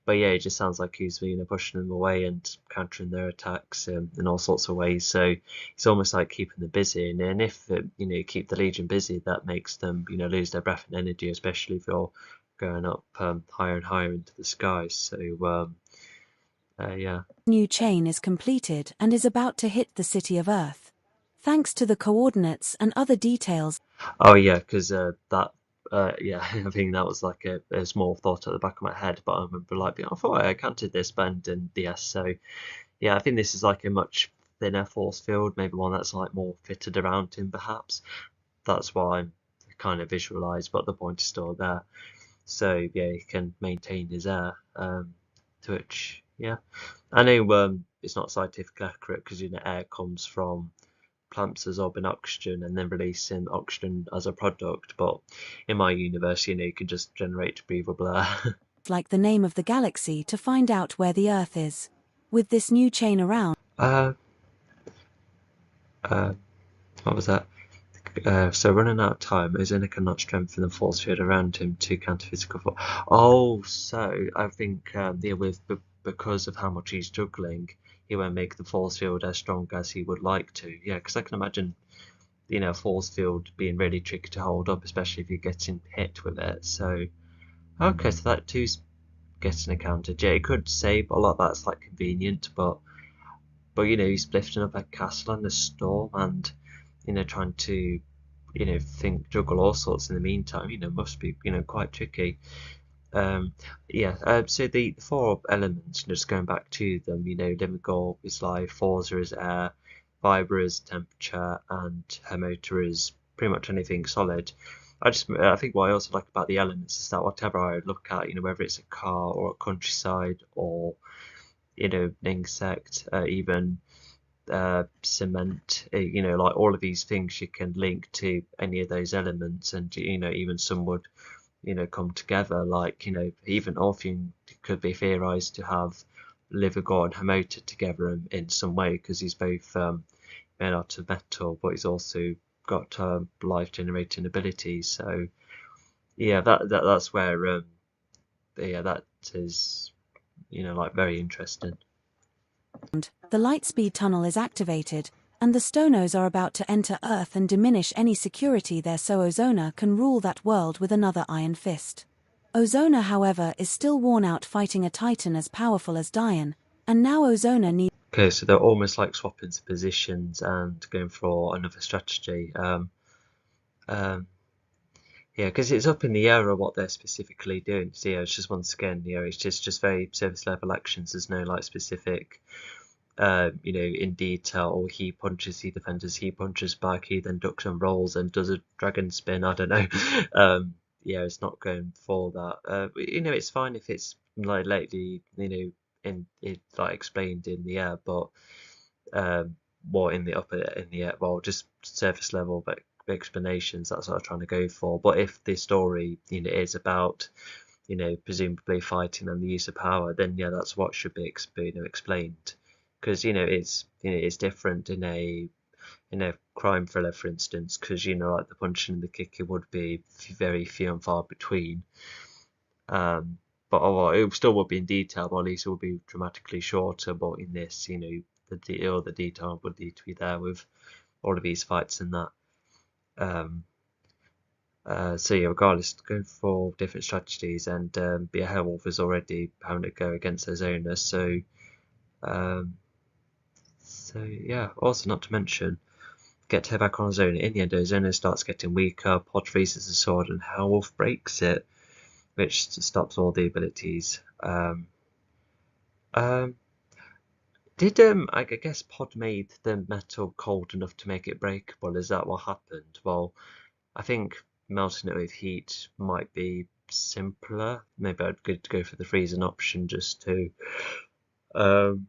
But yeah, it just sounds like he's pushing them away and countering their attacks in all sorts of ways. So it's almost like keeping them busy. And if you keep the Legion busy, that makes them lose their breath and energy, especially if you're going up higher and higher into the skies. So yeah. new chain is completed and is about to hit the city of Earth. Thanks to the coordinates and other details. Oh yeah, because that. Yeah, I think that was like a small thought at the back of my head, but I remember I thought I counted this bend and yes, so yeah, I think this is like a much thinner force field, maybe one that's more fitted around him perhaps. That's why I'm kind of visualize, but the point is still there. So yeah, he can maintain his air. To which, yeah, I know it's not scientifically accurate because air comes from plants absorbing oxygen and then releasing oxygen as a product. But in my universe, you can just generate breathable air. like the name of the galaxy to find out where the Earth is. With this new chain around, uh, uh, what was that? So running out of time, Ozona cannot strengthen the force field around him to counter physical force. Oh, so I think because of how much he's juggling, he won't make the force field as strong as he would like to. Yeah, because I can imagine, force field being really tricky to hold up, especially if you're getting hit with it. So, okay, so that too's getting accounted. Yeah, it could save a lot. That's like convenient, but he's lifting up a castle and a storm, and trying to juggle all sorts in the meantime. Must be quite tricky. Yeah. So the four elements, just going back to them, Limigor is life, Forza is air, Vibra is temperature, and Hermota is pretty much anything solid. I think what I also like about the elements is that whatever I look at, whether it's a car or a countryside or an insect, even cement, like all of these things you can link to any of those elements, and even some would come together, like even Orpheum could be theorized to have Livigor and Hermota together in some way, because he's both made out of metal, but he's also got life generating abilities. So yeah, that's where yeah, that is like very interesting. the Lightspeed tunnel is activated, and the Stonos are about to enter Earth and diminish any security there so Ozona can rule that world with another iron fist. Ozona, however, is still worn out fighting a Titan as powerful as Dian, and now Ozona needs. Okay, so they're almost like swapping positions and going for another strategy. Um, yeah, because it's up in the air of what they're specifically doing. So yeah, it's just once again, it's just very surface level actions. There's no like specific, in detail. Or he punches, he defends, he punches back, he then ducks and rolls and does a dragon spin. I don't know. Yeah, it's not going for that. It's fine if it's like lately, in it like explained in the air, but more in the air, well, just surface level, but explanations. That's what I'm trying to go for. But if the story, is about, presumably fighting and the use of power, then yeah, that's what should be explained. Because it's different in a crime thriller, for instance, because like the punching and the kicking would be very few and far between. But it still would be in detail, but at least it would be dramatically shorter. But in this, all the detail would need to be there with all of these fights and that. So yeah, regardless, going for different strategies, and Beowulf is already having to go against his owner. So yeah. Also, not to mention, get her back on Ozona. In the end, Ozona starts getting weaker. Pod freezes the sword, and Beowulf breaks it, which stops all the abilities. Did I guess Pod made the metal cold enough to make it breakable? Is that what happened? Well, I think melting it with heat might be simpler. Maybe I'd go for the freezing option just to um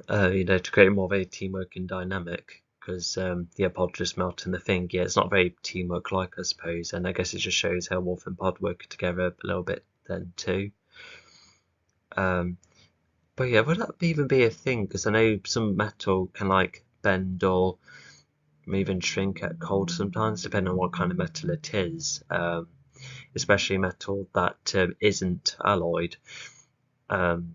to create more of a teamwork and dynamic. Because yeah, Pod just melting the thing. Yeah, it's not very teamwork like, I suppose, and I guess it just shows how Wolf and Pod work together a little bit then too. But yeah, would that even be a thing? Because I know some metal can like bend or even shrink at cold sometimes, depending on what kind of metal it is. Especially metal that isn't alloyed. And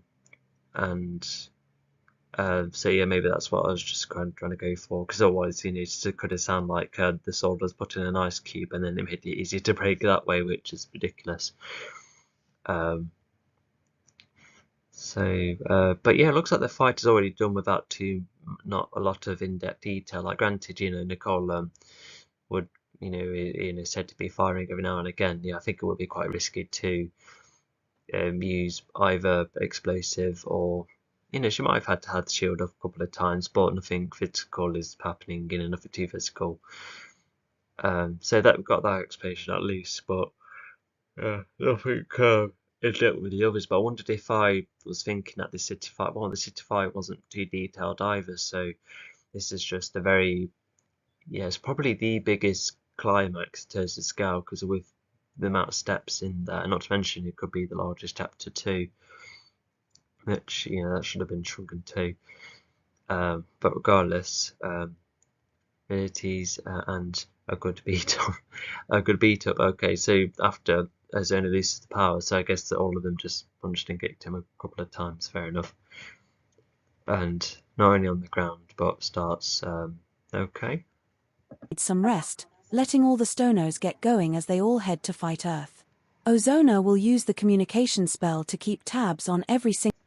so yeah, maybe that's what I was just kind of trying to go for. Because otherwise, it could have sound like the sword was put in an ice cube and then it made it easy to break that way, which is ridiculous. But yeah, it looks like the fight is already done without not a lot of in-depth detail. Like, granted, Nicole would, said to be firing every now and again. Yeah, I think it would be quite risky to use either explosive or, she might have had to have the shield up a couple of times, but nothing physical is happening, nothing too physical. So that we've got that explanation at least, but nothing in depth with the others. But I wondered if I was thinking that the city fight, well, the city fight wasn't too detailed either. So this is just a very, yeah, it's probably the biggest climax in terms of scale because with the amount of steps in there, not to mention it could be the largest chapter too, which that should have been shrunken too. But regardless, abilities and a good beat up. A good beat up. Okay, so after Azona loses the power, so I guess that all of them just punched and kicked him a couple of times. Fair enough. And not only on the ground, but starts. Okay. Some rest, letting all the Stonos get going as they all head to fight Earth. Ozona will use the communication spell to keep tabs on every single.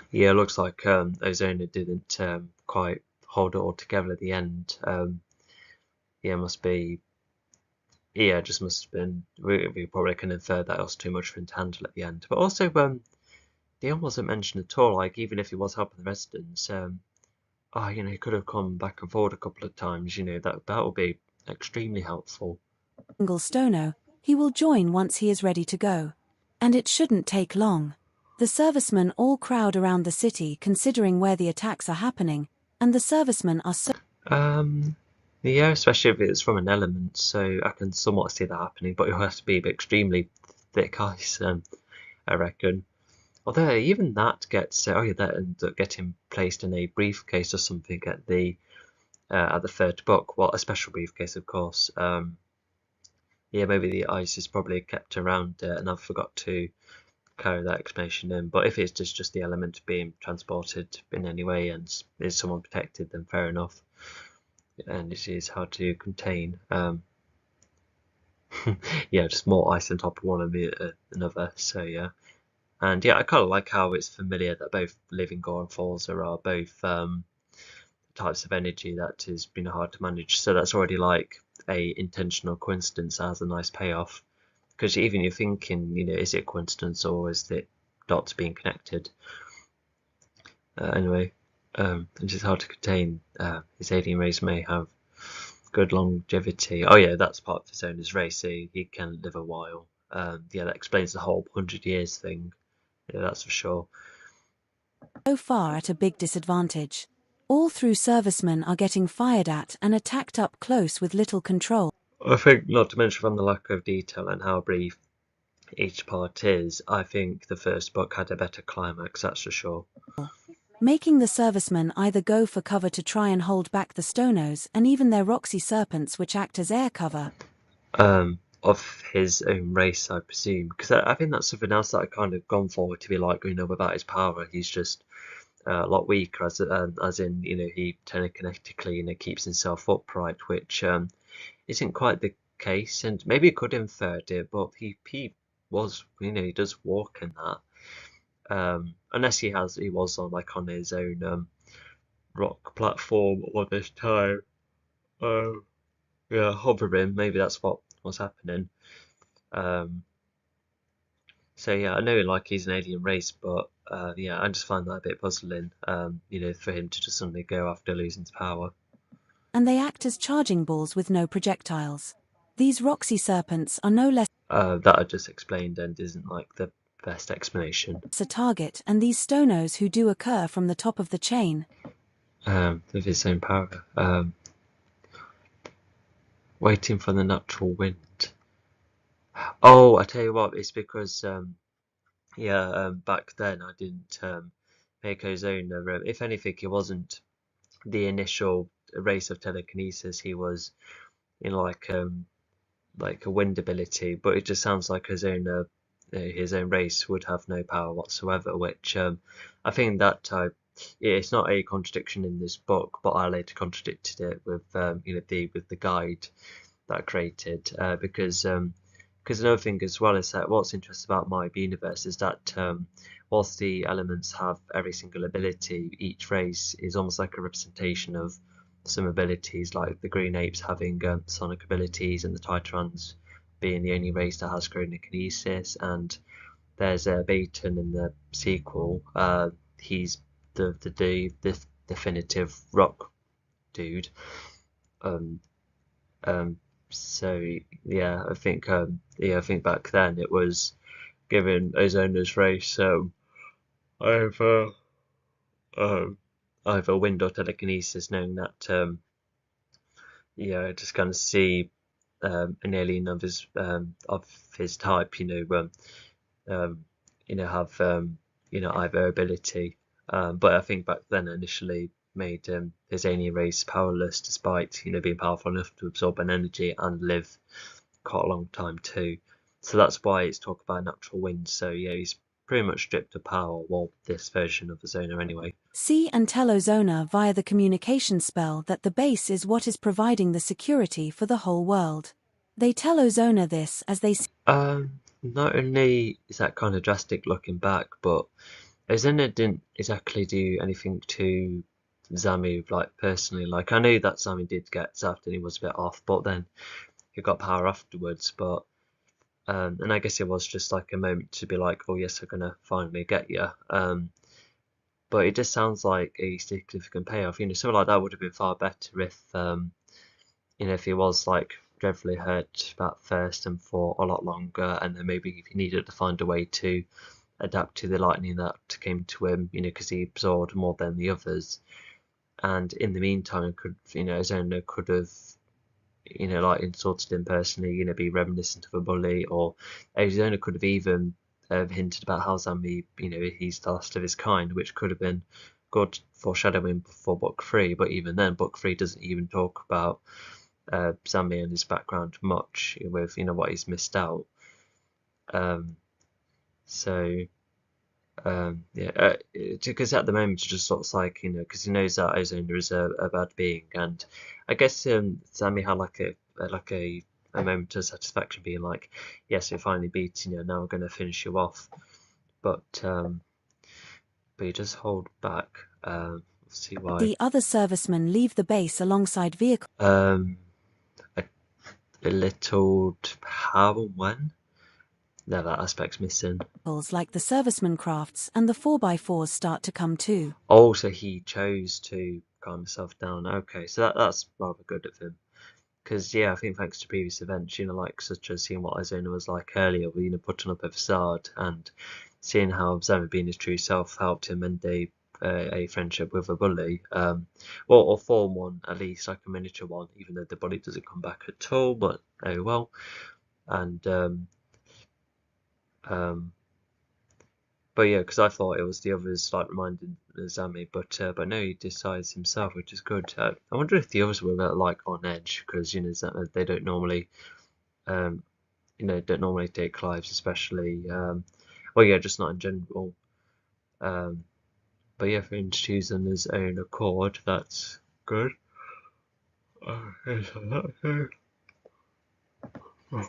Yeah, it looks like Ozona didn't quite hold it all together at the end. Yeah, must be. Yeah, just must have been. We probably can infer that it was too much for him to handle at the end. But also, Dion wasn't mentioned at all. Like, even if he was helping the residents, he could have come back and forward a couple of times. That would be extremely helpful. Stono, he will join once he is ready to go. And it shouldn't take long. The servicemen all crowd around the city considering where the attacks are happening, and the servicemen are so. Yeah, especially if it's from an element, so I can somewhat see that happening, but it has to be extremely thick ice, I reckon. Although even that gets, that ends up getting placed in a briefcase or something at the third book. Well, a special briefcase, of course. Yeah, maybe the ice is probably kept around it, and I forgot to carry that explanation in. But if it's just the element being transported in any way and is someone protected, then fair enough. And it is hard to contain. Yeah, just more ice on top of one and another. So yeah. And yeah, I kind of like how it's familiar that both Living Gore and Falzer are both types of energy that has been hard to manage. So that's already like a intentional coincidence as a nice payoff. Because even you're thinking, is it a coincidence or is it dots being connected? Anyway, it's just hard to contain. His alien race may have good longevity. Oh yeah, that's part of his owner's race, so he can live a while. Yeah, that explains the whole 100 years thing. Yeah, that's for sure. So far at a big disadvantage. All through servicemen are getting fired at and attacked up close with little control. I think, not to mention from the lack of detail and how brief each part is, I think the first book had a better climax, that's for sure. Making the servicemen either go for cover to try and hold back the Stonos and even their Roxy serpents which act as air cover. Of his own race, I presume, because I think that's something else that I kind of gone for, to be like, without his power, he's just a lot weaker, as in, he telekinetically, keeps himself upright, which isn't quite the case, and maybe it could infer it, but he was, he does walk in that, unless he was on his own rock platform all this time, yeah, hovering, maybe that's what was happening. So yeah, I know he's an alien race, but yeah, I just find that a bit puzzling. For him to just suddenly go after losing his power. And they act as charging balls with no projectiles. These Roxy serpents are no less That I just explained and isn't like the best explanation. a target, and these Stonos who do occur from the top of the chain. With his own power. Waiting for the natural wind. Oh, I tell you what, it's because back then I didn't make Ozona. If anything, it wasn't the initial race of telekinesis. He was in like a wind ability, but it just sounds like his own race would have no power whatsoever. Which I think that type. Yeah, it's not a contradiction in this book, but I later contradicted it with with the guide that I created because another thing as well is that what's interesting about my universe is that whilst the elements have every single ability, each race is almost like a representation of some abilities, like the green apes having sonic abilities and the Titrans being the only race that has chronokinesis, and there's Baton in the sequel. He's the definitive rock dude, Um, um, so yeah, I think back then it was giving Ozona's race either um, either wind or telekinesis, knowing that just kind of see an alien of his type, um, have either ability. But I think back then initially made his alien race powerless, despite being powerful enough to absorb an energy and live quite a long time too. So that's why it's talk about natural wind. So yeah, he's pretty much stripped of power. Well, this version of the Zona anyway. See and tell Ozona via the communication spell that the base is what is providing the security for the whole world. They tell Ozona this as they Not only is that kind of drastic looking back, but Ozona didn't exactly do anything to Zamu, like personally. Like I knew that Zamu did get zapped and he was a bit off, but then he got power afterwards. But and I guess it was just like a moment to be like, oh yes, I'm gonna finally get you. But it just sounds like a significant payoff. Something like that would have been far better if he was like dreadfully hurt at first and for a lot longer, and then maybe if he needed to find a way to adapt to the lightning that came to him, because he absorbed more than the others. And in the meantime, Zona could have, like insulted him personally, be reminiscent of a bully, or Zona could have even hinted about how Zambi, he's the last of his kind, which could have been good foreshadowing for Book 3. But even then, Book 3 doesn't even talk about Zambi and his background much with what he's missed out. So yeah, because at the moment it just looks like because he knows that Ozona is a bad being, and I guess Sammy had like a moment of satisfaction, being like, yes, we finally beat now we're gonna finish you off, but he does hold back. Let's see why. The other servicemen leave the base alongside vehicles. A belittled how and when? No, that aspect's missing. Like the serviceman crafts and the 4x4s start to come too. Oh, so he chose to calm himself down. Okay, so that's rather good of him. Because, yeah, I think thanks to previous events, like such as seeing what Ozona was like earlier, with, putting up a facade and seeing how Zama being his true self helped him end a friendship with a bully, or form one at least, like a miniature one, even though the bully doesn't come back at all, but oh well. And but yeah, because I thought it was the others like reminding Zami, but no, he decides himself, which is good. I wonder if the others were like on edge, because they don't normally take lives, especially well, yeah, just not in general. But yeah, for him to choose on his own accord, that's good.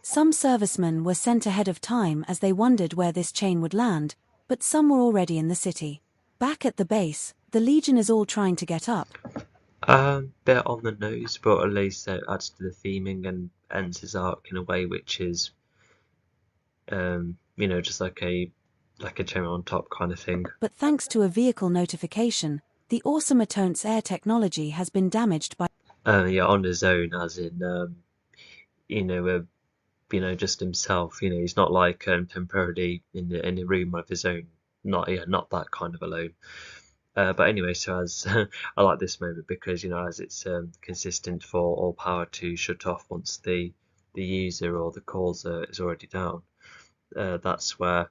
Some servicemen were sent ahead of time as they wondered where this chain would land, but some were already in the city. Back at the base, the Legion is all trying to get up. Bit on the nose, but at least it adds to the theming and ends his arc in a way which is, just like a cherry on top kind of thing. But thanks to a vehicle notification, the awesome Atone's air technology has been damaged by. Yeah, on his own, as in, just himself. He's not like temporarily in a room of his own. Not that kind of alone. But anyway, so as I like this moment because as it's consistent for all power to shut off once the user or the caller is already down. That's where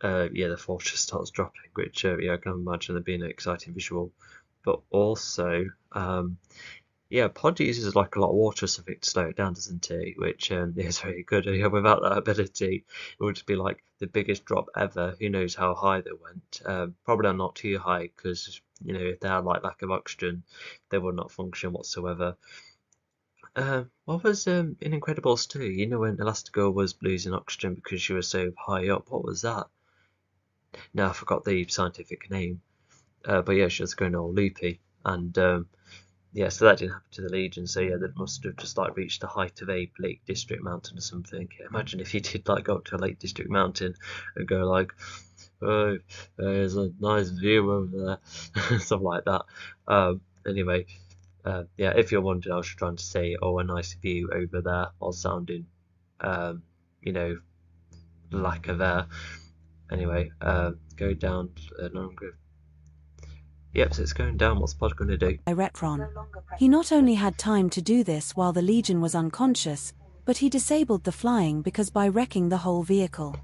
the fortress starts dropping, which I can imagine there being an exciting visual. But also, Pod uses like a lot of water or something to slow it down, doesn't he? Which is very good. Without that ability, it would be like the biggest drop ever. Who knows how high they went? Probably not too high, because if they had like lack of oxygen, they would not function whatsoever. What was in Incredibles 2? When Elastigirl was losing oxygen because she was so high up. What was that? No, I forgot the scientific name. But yeah, she was going all loopy, and yeah, so that didn't happen to the Legion. So yeah, they must have just like reached the height of a Lake District mountain or something. Yeah, imagine if you did like go up to a Lake District mountain and go like, oh, there's a nice view over there, stuff like that. Anyway, Yeah, if you're wondering, I was trying to say, oh, a nice view over there, while sounding, you know, lack of air. Anyway, go down longer. Yep, so it's going down. What's Pod going to do? by Retron. He not only had time to do this while the Legion was unconscious, but he disabled the flying because by wrecking the whole vehicle.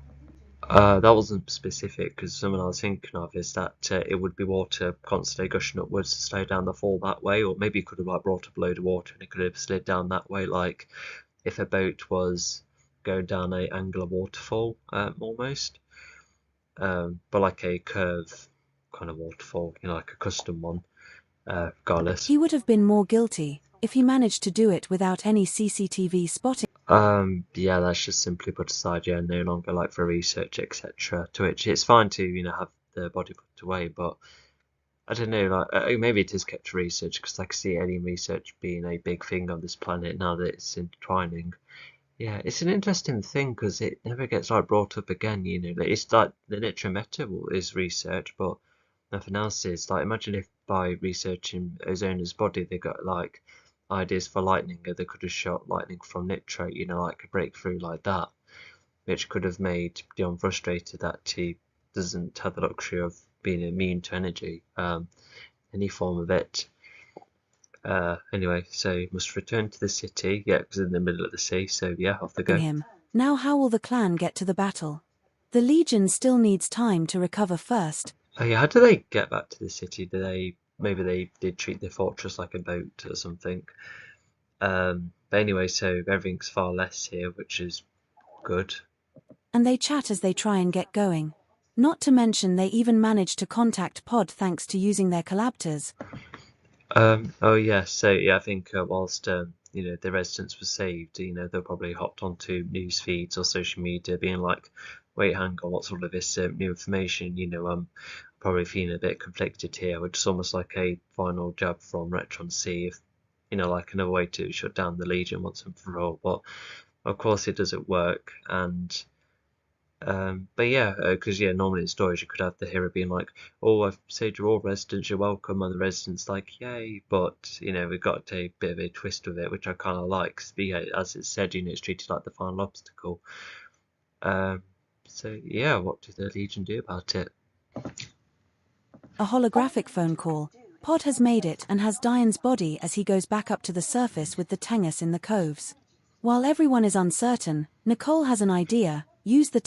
That wasn't specific, because something I was thinking of is that it would be water constantly gushing upwards to slow down the fall that way, or maybe it could have like brought up a load of water and it could have slid down that way, like if a boat was going down a angular waterfall, almost, but like a curve kind of waterfall, like a custom one, regardless. He would have been more guilty if he managed to do it without any CCTV spotting. Yeah, that's just simply put aside, yeah, no longer like for research, etc. To which it's fine to, have the body put away, but I don't know, like maybe it is kept to research because I can see alien research being a big thing on this planet now that it's intertwining. Yeah, it's an interesting thing because it never gets like brought up again, like, it's like the nature meta is research, but nothing else is. Like, imagine if by researching Ozona's body they got like ideas for lightning, or they could have shot lightning from nitrate, like a breakthrough like that, which could have made Dion frustrated that he doesn't have the luxury of being immune to energy, any form of it. Anyway, so he must return to the city. Yeah, because in the middle of the sea, so yeah, off they go. Him. Now how will the clan get to the battle? The Legion still needs time to recover first. Oh yeah, how do they get back to the city? Maybe they did treat the fortress like a boat or something. But anyway, so everything's far less here, which is good. And they chat as they try and get going. Not to mention they even managed to contact Pod thanks to using their collaptors. Oh yeah, so yeah, I think whilst the residents were saved, they probably hopped onto news feeds or social media, being like, "Wait, hang on, what's all of this new information?" I'm probably feeling a bit conflicted here, which is almost like a final jab from Retron to see if like another way to shut down the Legion once and for all. But of course, it doesn't work, and but yeah, because normally in stories you could have the hero being like, "Oh, I've saved you all residents, you're welcome," and the residents like, "Yay!" But we got a bit of a twist with it, which I kind of like. But yeah, as it said, it's treated like the final obstacle. Um, so yeah, what did the Legion do about it? A holographic phone call. Pod has made it and has Diane's body as he goes back up to the surface with the Tengus in the coves. While everyone is uncertain, Nicole has an idea. Use the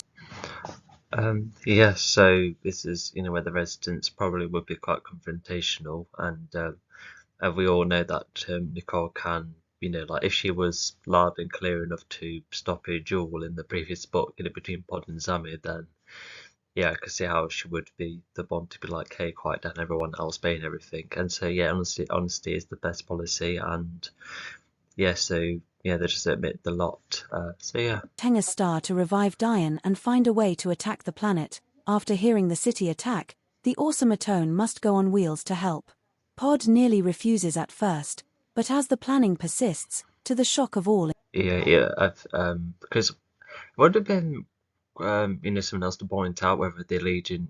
Yeah, so this is where the residents probably would be quite confrontational, and we all know that Nicole can, like if she was loud and clear enough to stop a duel in the previous book, between Pod and Zamir, then yeah, I could see how she would be the one to be like, "Hey, quiet down, everyone else paying everything." And so yeah, honesty is the best policy, and yeah, so yeah, they just admit the lot. So yeah. Tengus star to revive Diane and find a way to attack the planet. After hearing the city attack, the awesome Atone must go on wheels to help. Pod nearly refuses at first, but as the planning persists, to the shock of all. Yeah, because it would have been, someone else to point out whether the Legion,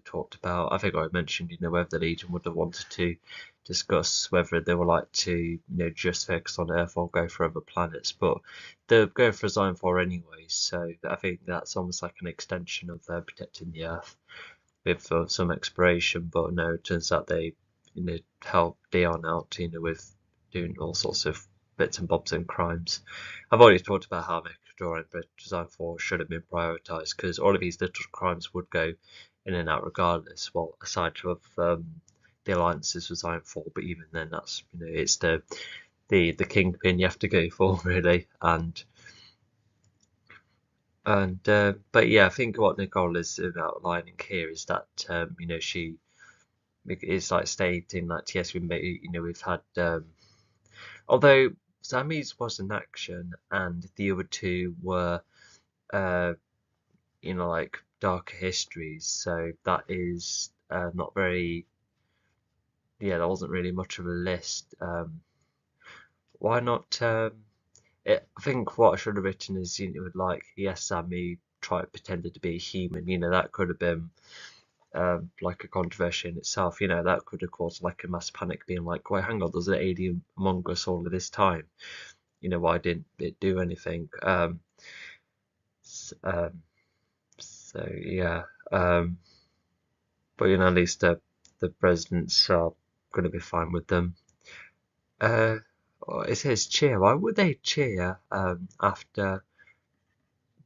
talked about. I think I mentioned, whether the Legion would have wanted to discuss whether they would like to, just focus on Earth or go for other planets. But they're going for Zion 4 anyway, so I think that's almost like an extension of protecting the Earth with some exploration. But no, it turns out they, help Dion out, with doing all sorts of bits and bobs and crimes. I've already talked about how Mechador and Design 4 should have been prioritised because all of these little crimes would go in and out regardless. Well, aside from the alliances with Zion 4, but even then, that's it's the kingpin you have to go for really, and but yeah, I think what Nicole is outlining here is that she is like stating that yes, we've had although Sammy's was an action and the other two were, uh, like darker histories. So that is not very, yeah, that wasn't really much of a list. Why not? I think what I should have written is, with like, yes, Sammy tried pretended to be a human. That could have been like a controversy in itself. You know, that could have caused like a mass panic, being like, "Wait, hang on, there's an alien among us all of this time. You know, why didn't it do anything?" S- um, so yeah, but you know, at least the presidents are going to be fine with them. Uh, it says cheer. Why would they cheer after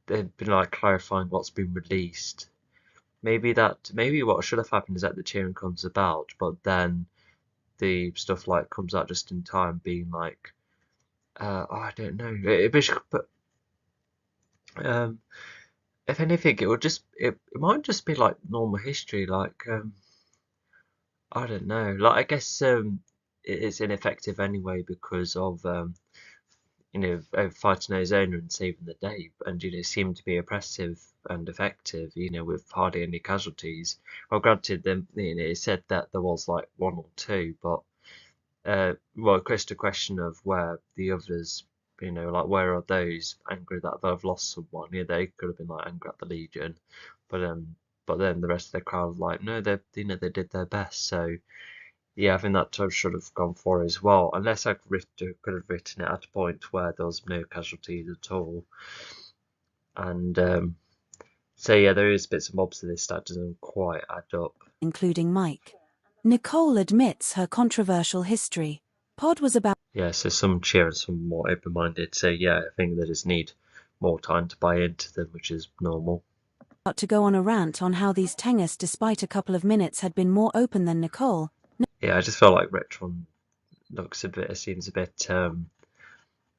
they've been like clarifying what's been released? Maybe what should have happened is that the cheering comes about, but then the stuff like comes out just in time, being like, oh, I don't know. But um, if anything, it might just be like normal history, like I don't know. Like I guess it's ineffective anyway because of fighting Ozona and saving the day, and seemed to be oppressive and effective, with hardly any casualties. Well, granted, them it said that there was like one or two, but well, it's just a question of where the others, like where are those angry that they've lost someone? Yeah, they could have been like angry at the Legion, but then the rest of the crowd was like, no, they did their best. So yeah, I think that should have gone for as well, unless could have written it at a point where there was no casualties at all. And so yeah, there is bits and bobs to this that doesn't quite add up. Including Mike. Nicole admits her controversial history. Pod was about Yeah, so some cheer and some more open-minded. So yeah, I think they just need more time to buy into them, which is normal. to go on a rant on how these Tengus, despite a couple of minutes, had been more open than Nicole. Yeah, I just feel like Retron seems a bit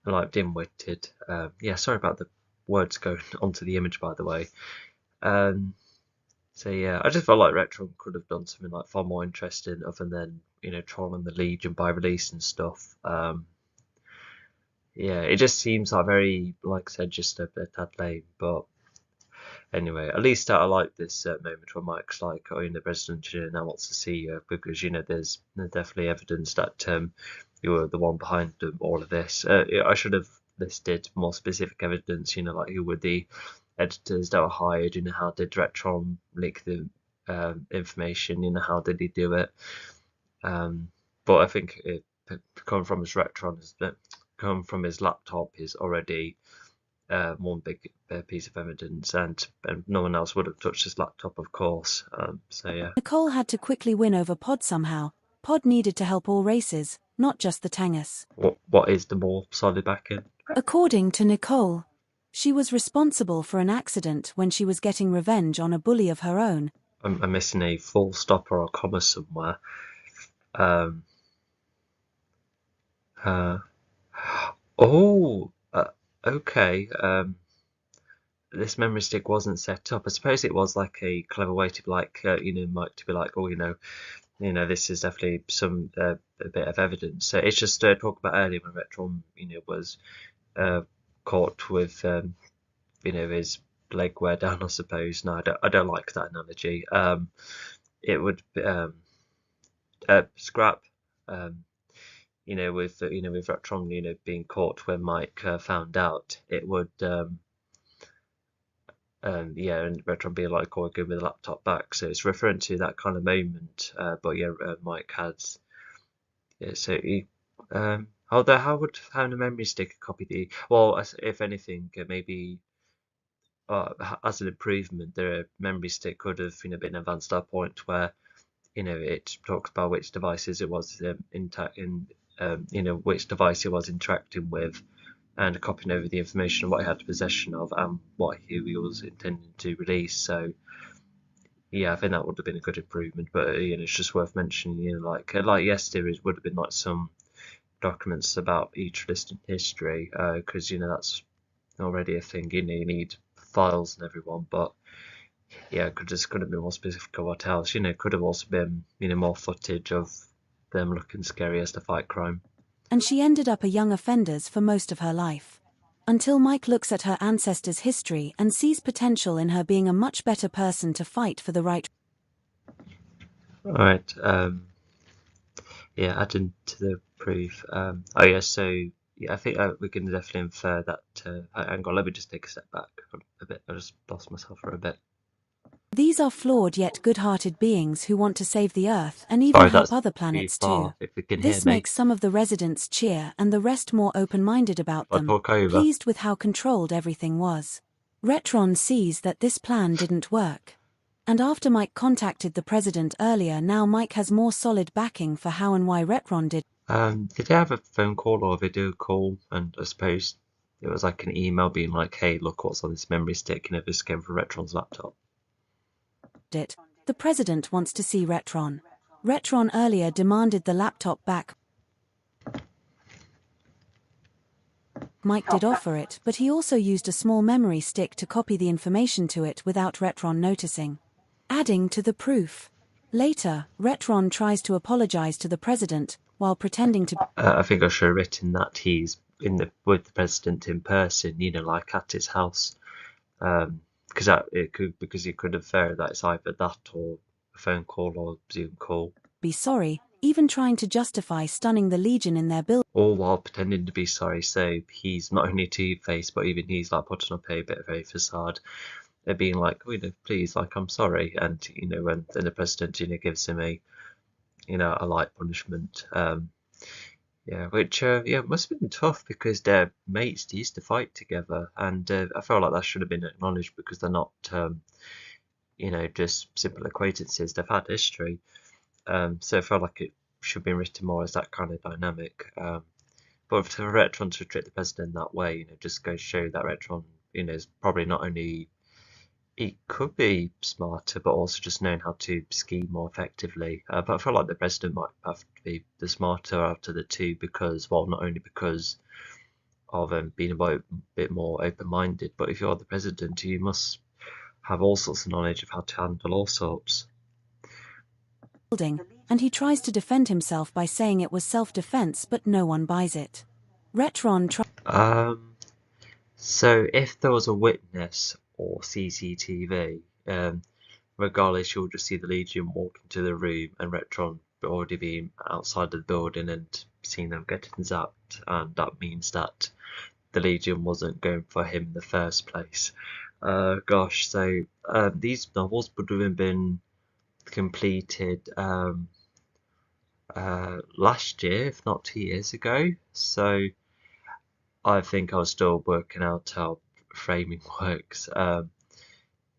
like dim-witted. Yeah, sorry about the words going onto the image, by the way. So yeah, I just felt like Retron could have done something like far more interesting, other than trolling the Legion by releasing stuff. Yeah, it just seems like very, like I said, just a tad lame. But anyway, at least I like this moment where Mike's like, "Oh, the president now wants to see you," because there's definitely evidence that you were the one behind all of this. I should have listed more specific evidence. Like who were the editors that were hired. How did Retron leak the information? How did he do it? But I think coming from his Retron is that coming from his laptop is already one big piece of evidence, and no one else would have touched his laptop, of course. So yeah. Nicole had to quickly win over Pod somehow. Pod needed to help all races, not just the Tengus. What is the more solid backing? According to Nicole, she was responsible for an accident when she was getting revenge on a bully of her own. I'm missing a full stop or a comma somewhere. Um, uh, oh, okay. This memory stick wasn't set up. I suppose it was like a clever way to be like, Mike to be like, oh, this is definitely some a bit of evidence. So it's just talk about earlier when Retron, was caught with, his leg wear down. I suppose. No, I don't like that analogy. It would be, scrap. With Retron, being caught when Mike found out, it would. Yeah, and Retron being like, "Oh, give me the laptop back." So it's referring to that kind of moment. But yeah, Mike has. Yeah, so he. Although how would having a memory stick copy the? Well, if anything, maybe as an improvement, the memory stick could have been advanced to a point where it talks about which devices it was which device it was interacting with, and copying over the information of what he had possession of and what he was intending to release. So yeah, I think that would have been a good improvement. But it's just worth mentioning, like yes, there would have been like some documents about each distant history, because that's already a thing. You need files and everyone, but yeah, could have been more specific of what else. Could have also been more footage of them looking scary as to fight crime. And she ended up a young offender's for most of her life. Until Mike looks at her ancestors' history and sees potential in her being a much better person to fight for the right. All right. Yeah, adding to the proof. Oh yeah, so yeah, I think we can definitely infer that. Hang on, let me just take a step back a bit. I just lost myself for a bit. These are flawed yet good-hearted beings who want to save the Earth and even Sorry, help that's other too planets far, too. if you can hear This me. makes some of the residents cheer and the rest more open-minded about I them, talk over. pleased with how controlled everything was. Retron sees that this plan didn't work. And after Mike contacted the president earlier, now Mike has more solid backing for how and why Retron did Did they have a phone call or a video call? And I suppose it was like an email being like, hey, look what's on this memory stick, and it just came from Retron's laptop. it. The president wants to see Retron. Retron earlier demanded the laptop back. Mike did offer it, but he also used a small memory stick to copy the information to it without Retron noticing. Adding to the proof. Later, Retron tries to apologize to the president, while pretending to I think I should have written that he's with the president in person, like at his house. Because he could have verified that it's either that or a phone call or Zoom call. be sorry, even trying to justify stunning the Legion in their building. All while pretending to be sorry, so he's not only two-faced, but even he's like putting up a bit of a facade. They're being like, please, like, I'm sorry, and when then the president, gives him a light punishment. Which must have been tough because they're mates. They used to fight together, and I felt like that should have been acknowledged because they're not, just simple acquaintances. They've had history, so I felt like it should be written more as that kind of dynamic. But for Retron to treat the president that way, just goes to show that Retron, is probably not only he could be smarter, but also just knowing how to scheme more effectively. But I feel like the president might have to be the smarter out of the two because, well, not only because of being a bit more open-minded, but if you're the president, you must have all sorts of knowledge of how to handle all sorts. And he tries to defend himself by saying it was self-defense, but no one buys it. Retron So if there was a witness or CCTV, regardless, you'll just see the Legion walk into the room and Retron already being outside of the building and seeing them getting zapped, and that means that the Legion wasn't going for him in the first place. So these novels would have been completed last year, if not 2 years ago. So I think I was still working out how framing works.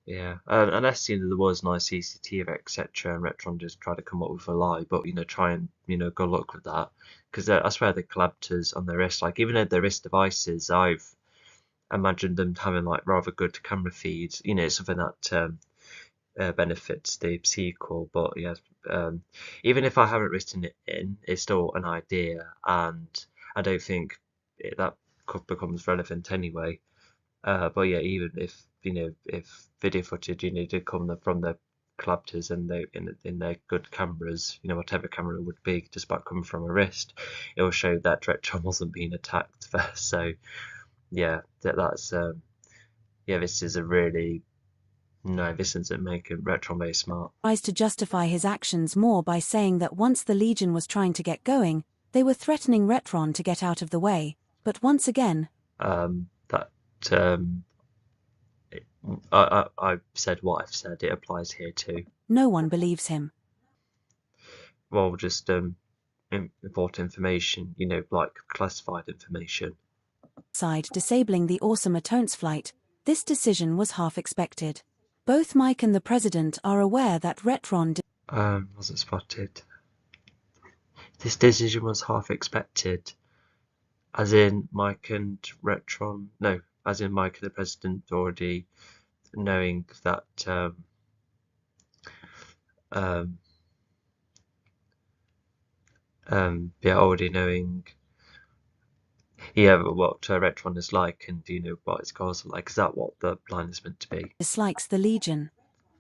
Unless there was nice CCTV, etc., and Retron just tried to come up with a lie, but try and go look with that, because I swear the collabtors on their wrist, like even though their wrist devices, I've imagined them having like rather good camera feeds, something that benefits the sequel. But even if I haven't written it in, it's still an idea, and I don't think that becomes relevant anyway. But yeah, even if if video footage did come from the collabtors and they in their good cameras, whatever camera it would be, despite coming from a wrist, it will show that Retron wasn't being attacked first. So yeah, that's this is a really this isn't making Retron very smart. Tries to justify his actions more by saying that once the Legion was trying to get going, they were threatening Retron to get out of the way. But once again, I've said what I've said. It applies here too. No one believes him. Well, just important information, like classified information. Disabling the Awesome Atones flight, this decision was half expected. Both Mike and the president are aware that Retron wasn't spotted. This decision was half expected, as in Mike and Retron. No, as in Mike and the president already knowing that already knowing what Retron is like and what its goals are like. Is that what the line is meant to be? Dislikes the Legion,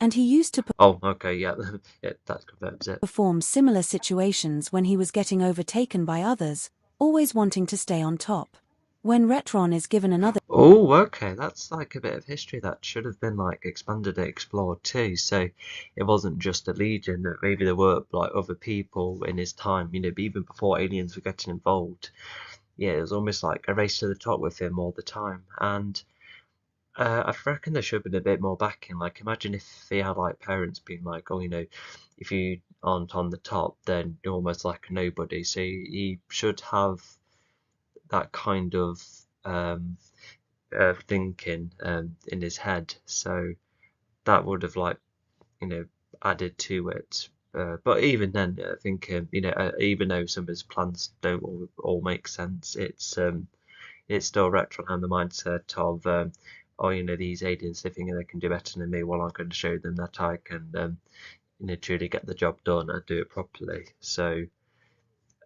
and he used to oh okay yeah that confirms it. Perform similar situations when he was getting overtaken by others, always wanting to stay on top. When Retron is given another okay, that's like a bit of history that should have been like expanded and explored too. So it wasn't just a Legion, that maybe there were like other people in his time, even before aliens were getting involved. Yeah, it was almost like a race to the top with him all the time. And I reckon there should have been a bit more backing. Like, imagine if he had like parents being like, "Oh, if you aren't on the top, then you're almost like a nobody." So he should have that kind of thinking in his head. So that would have like added to it. But even then, I think even though some of his plans don't all make sense, it's still Retron and the mindset of oh, these aliens, they think they can do better than me. Well, I'm going to show them that I can truly get the job done and do it properly. So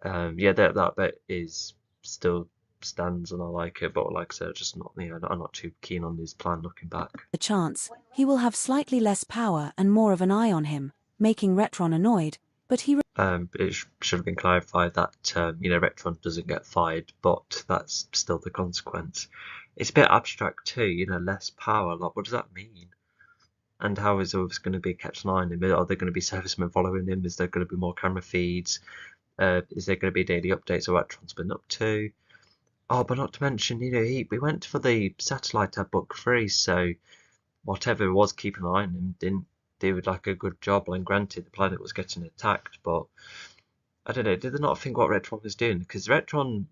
yeah, that bit is still stands and I like it, but like I said, just not I'm not too keen on his plan looking back. The chance, he will have slightly less power and more of an eye on him, making Retron annoyed, but he It should have been clarified that Retron doesn't get fired, but that's still the consequence. It's a bit abstract too, less power. Like, what does that mean? And how is always going to be kept an eye on him? Are there going to be servicemen following him? Is there going to be more camera feeds? Is there going to be daily updates of what Retron's been up to? Oh, but not to mention, we went for the satellite ad book free, so whatever was keeping an eye on him didn't do like a good job. And granted, the planet was getting attacked, but I don't know. Did they not think what Retron was doing? Because Retron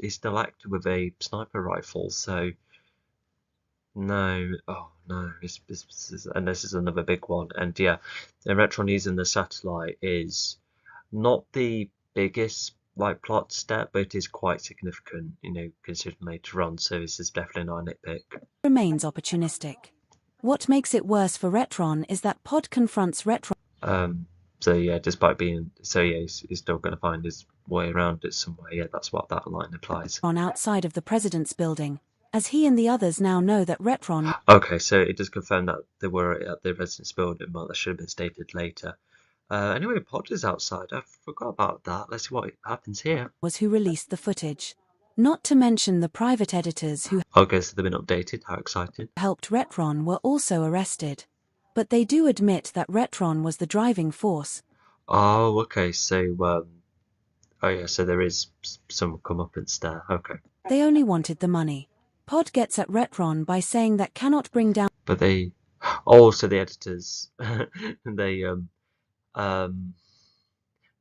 is still active with a sniper rifle, so no. Oh no, and this is another big one. And yeah, the Retron using the satellite is not the biggest like plot step, but it is quite significant, considering later on. So this is definitely not a nitpick. remains opportunistic. What makes it worse for Retron is that Pod confronts Retron So yeah, despite being he's still going to find his way around it somewhere. Yeah, that's what that line implies. outside of the president's building, as he and the others now know that Retron Okay, so it does confirm that they were at the residence building, but that should have been stated later. Anyway, Pod is outside. I forgot about that. Let's see what happens here. was who released the footage. Not to mention the private editors who Okay, so they've been updated. How exciting. helped Retron were also arrested. But they do admit that Retron was the driving force. Oh, okay, so oh yeah, so there is some comeuppance there. Okay. They only wanted the money. Pod gets at Retron by saying that cannot bring down But they also the editors they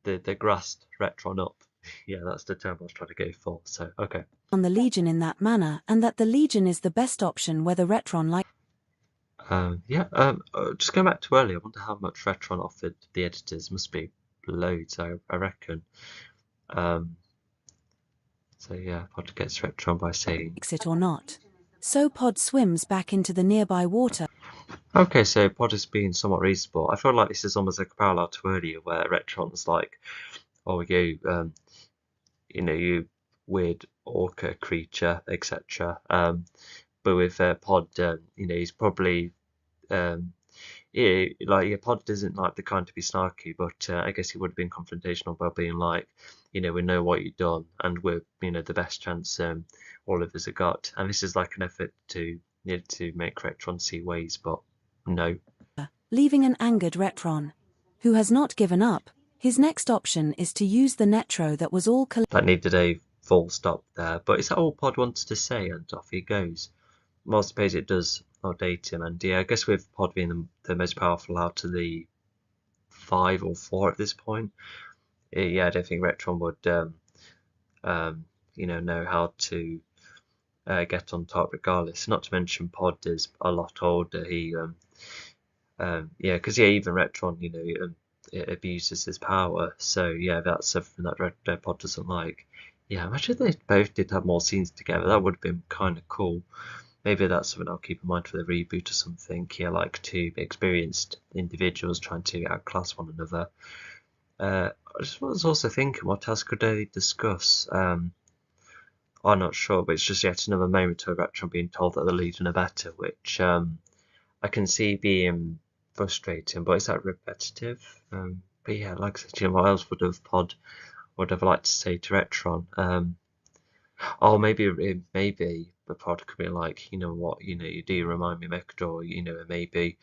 they grassed Retron up. Yeah, that's the term I was trying to go for. So okay. on the Legion in that manner, and that the Legion is the best option whether Retron like. Just going back to earlier, I wonder how much Retron offered the editors. Must be loads, I reckon. So yeah, Pod gets Retron by saying It or not. So Pod swims back into the nearby water. okay, so Pod is being somewhat reasonable. I feel like this is almost like a parallel to earlier where Retron's like, oh you weird orca creature, etc. But with Pod, he's probably Pod isn't like the kind to be snarky, but I guess he would have been confrontational by being like, we know what you've done, and we're the best chance all of us have got. And this is like an effort to make Retron see ways, but no. Leaving an angered Retron, who has not given up. His next option is to use the Netro that was all that needed a full stop there, but is that all Pod wants to say? And off he goes. Well, I suppose it does outdate him, and yeah, I guess with Pod being the most powerful out of the 5 or 4 at this point, yeah, I don't think Retron would know how to get on top regardless. Not to mention Pod is a lot older. He because even Retron it abuses his power, so yeah, that's something that Pod doesn't like. Yeah, imagine they both did have more scenes together. That would have been kind of cool. Maybe that's something I'll keep in mind for the reboot or something. Yeah, like two experienced individuals trying to outclass one another. I just was also thinking, what else could they discuss? I'm not sure, but it's just yet another moment of Retron being told that the Legion are better, which I can see being frustrating, but is that repetitive? But yeah, like I said, what else would Pod liked to say to Retron? Oh, maybe the Pod could be like, you know what, you do remind me of Mechador, and maybe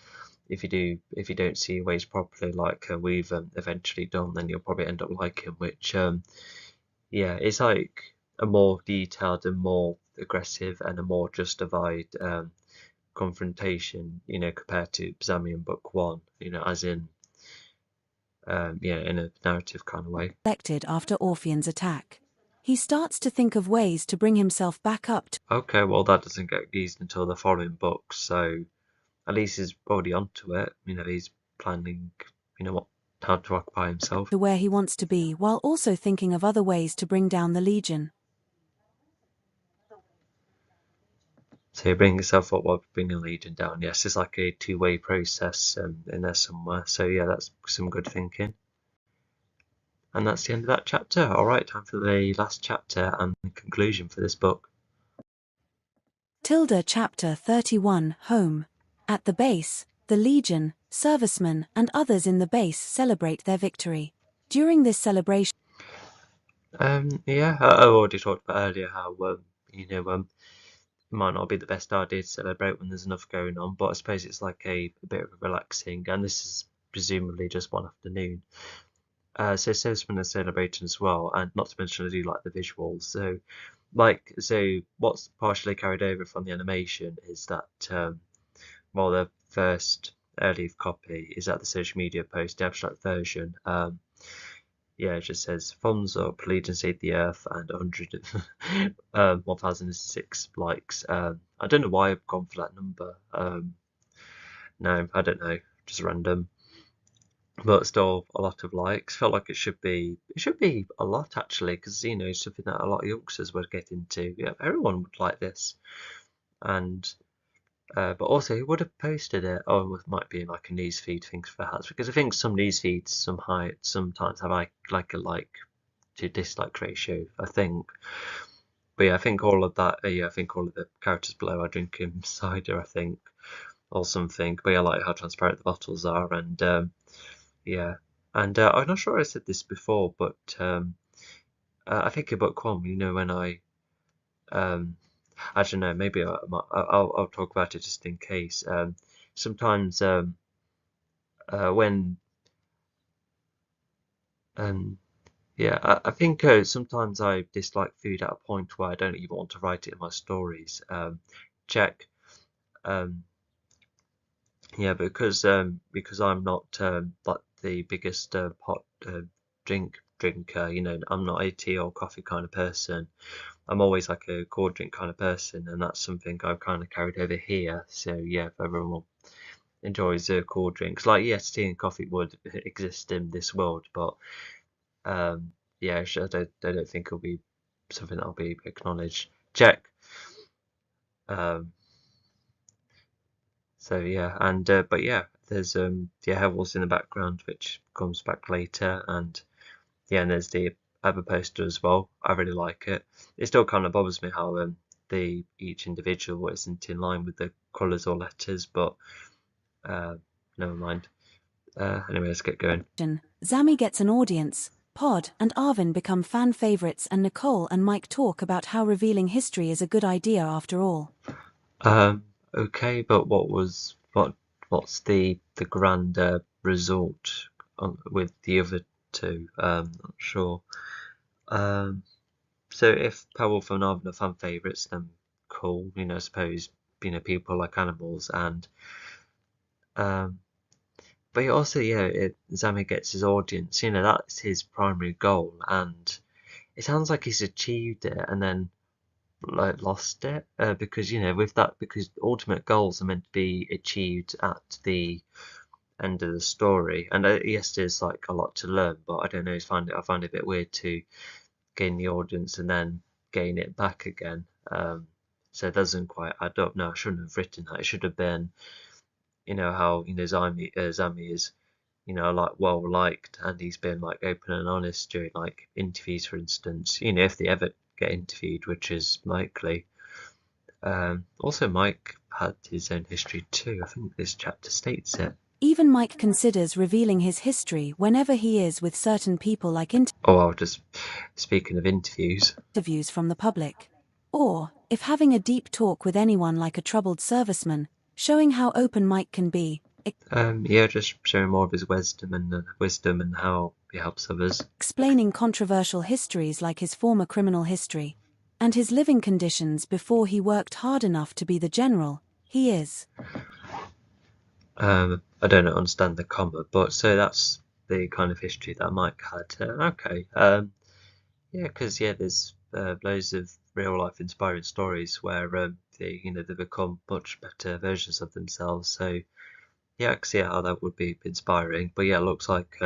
if you don't see your ways properly, like we've eventually done, then you'll probably end up like him. Which, yeah, it's like a more detailed and more aggressive and a more justified confrontation, compared to Zami in book one, as in, in a narrative kind of way. Reflected after Orpheon's attack. He starts to think of ways to bring himself back up to... Okay, well, that doesn't get eased until the following book, so at least he's already onto it. He's planning, how to occupy himself. to where he wants to be, while also thinking of other ways to bring down the Legion. So you bring yourself up while bringing Legion down. Yes, it's like a two-way process in there somewhere. So yeah, that's some good thinking. And that's the end of that chapter. All right, time for the last chapter and the conclusion for this book. Tilda Chapter 31, Home. At the base, the Legion, servicemen, and others in the base celebrate their victory. During this celebration... Yeah, I already talked about earlier how, it might not be the best idea to celebrate when there's enough going on, but I suppose it's like a bit of a relaxing, and this is presumably just one afternoon. So servicemen are celebrating as well, and not to mention I do like the visuals. So what's partially carried over from the animation is that the first early copy is at the social media post, the abstract version. It just says thumbs up, Legion saved the Earth, and 1006 likes. I don't know why I've gone for that number. No, I don't know, just random. But still a lot of likes. Felt like it should be a lot actually, because something that a lot of youngsters would get into. Yeah, everyone would like this, and but also who would have posted it? Oh, it might be like a newsfeed thing perhaps, because I think some newsfeeds sometimes have like a like to dislike ratio, I think. But yeah, I think all of that. I think all of the characters below are drinking cider, I think, or something. But yeah, I like how transparent the bottles are, and yeah, and I'm not sure I said this before, but I think in book one, when I don't know, maybe I'll talk about it just in case. Sometimes when I think sometimes I dislike food at a point where I don't even want to write it in my stories. Check. Because I'm not like the biggest pot drinker. I'm not a tea or coffee kind of person. I'm always like a cold drink kind of person, and that's something I've kind of carried over here. So yeah, if everyone enjoys cold drinks, like yes, tea and coffee would exist in this world, but I don't think it'll be something that'll be acknowledged. Check. So yeah, and but yeah, there's Havel's in the background, which comes back later, and and there's the other poster as well. I really like it. It still kind of bothers me how each individual isn't in line with the colours or letters, but never mind. Anyway, let's get going. Zami gets an audience. Pod and Arvin become fan favorites, and Nicole and Mike talk about how revealing history is a good idea after all. Okay, but what's the grand result with the other two? Not sure. So if Powerwolf and Arvin are fan favourites, then cool. I suppose people like animals, and but also Zami gets his audience. That's his primary goal, and it sounds like he's achieved it and then like lost it because with that, because ultimate goals are meant to be achieved at the end of the story, and yes, there's like a lot to learn, but I don't know, I find it a bit weird to gain the audience and then gain it back again. So it doesn't quite add up. No, I shouldn't have written that. It should have been how Zami is like well liked, and he's been like open and honest during like interviews, for instance, if they ever get interviewed, which is likely. Also, Mike had his own history too. I think this chapter states it. Even Mike considers revealing his history whenever he is with certain people, like just speaking of interviews from the public. Or, if having a deep talk with anyone like a troubled serviceman, showing how open Mike can be. Just showing more of his wisdom and how he helps others. Explaining controversial histories like his former criminal history, and his living conditions before he worked hard enough to be the general. He is. I don't understand the comma, but so that's the kind of history that Mike had. Okay. Yeah, because there's loads of real life inspiring stories where they become much better versions of themselves. So yeah, I can see how that would be inspiring. But yeah, it looks like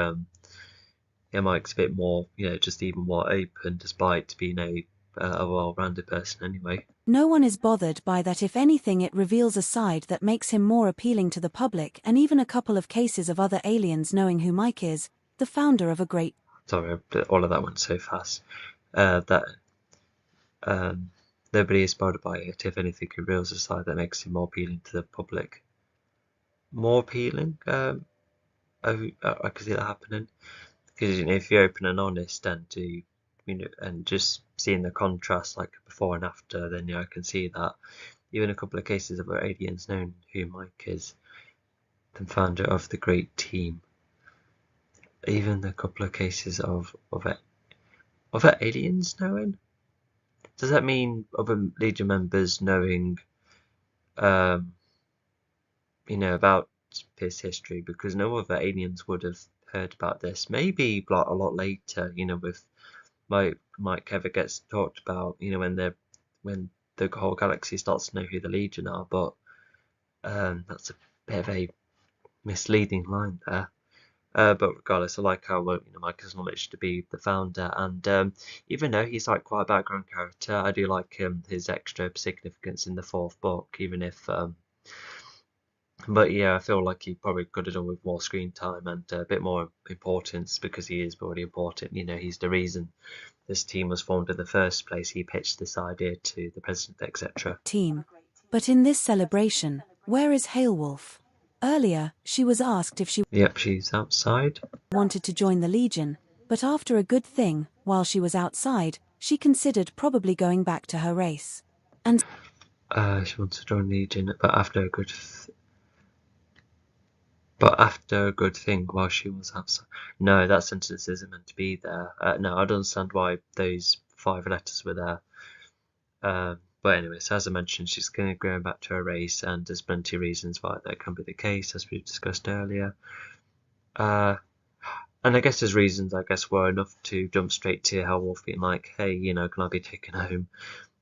Mike's a bit more, just even more open, despite being a well-rounded person anyway. No one is bothered by that. If anything, it reveals a side that makes him more appealing to the public, and even a couple of cases of other aliens knowing who Mike is, the founder of a great. Sorry, all of that went so fast. That nobody is bothered by it. If anything, it reveals a side that makes him more appealing to the public. More appealing? I can see that happening. Because if you're open and honest and and just seeing the contrast like before and after, then I can see that. Even a couple of cases of where aliens knowing who Mike is, the founder of the great team. Even a couple of cases of other aliens knowing. Does that mean other Legion members knowing, about his history? Because no other aliens would have heard about this. Maybe like a lot later, with Mike ever gets talked about, when the whole galaxy starts to know who the Legion are. But that's a bit of a misleading line there. But regardless, I like how Mike has acknowledged to be the founder, and even though he's like quite a background character, I do like his extra significance in the fourth book. Even if, but yeah, I feel like he probably could have done with more screen time and a bit more importance, because he is already important. He's the reason this team was formed in the first place. He pitched this idea to the president, etc. Team. But in this celebration, where is Hailwolf? Earlier, she was asked if she Yep, she's outside. wanted to join the Legion, but after a good thing, while she was outside, she considered probably going back to her race. And She wants to join Legion, but after a good thing while she was outside. No, that sentence isn't meant to be there. No, I don't understand why those 5 letters were there. But anyway, so as I mentioned, she's going to go back to her race, and there's plenty of reasons why that can be the case, as we discussed earlier. And I guess his reasons, were enough to jump straight to Hellwolf being like, hey, can I be taken home?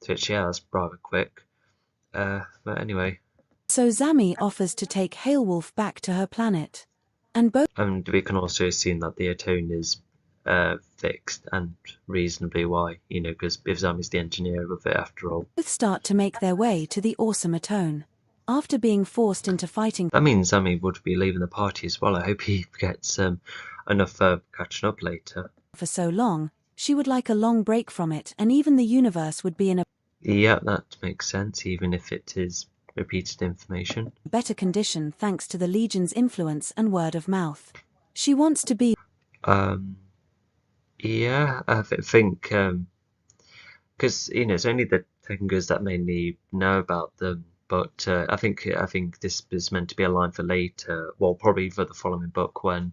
To which, yeah, that's rather quick. But anyway. So Zami offers to take Hailwolf back to her planet. And both we can also assume that the atone is fixed, and reasonably why, because if Zami's the engineer of it after all. start to make their way to the awesome atone. After being forced into fighting, that means Zami would be leaving the party as well. I hope he gets enough catching up later. For so long, she would like a long break from it, and even the universe would be in a Yeah, that makes sense, even if it is repeated information. better condition thanks to the Legion's influence and word of mouth. She wants to be. Yeah, I think because it's only the Tengers that mainly know about them. But I think this is meant to be a line for later. Well, probably for the following book, when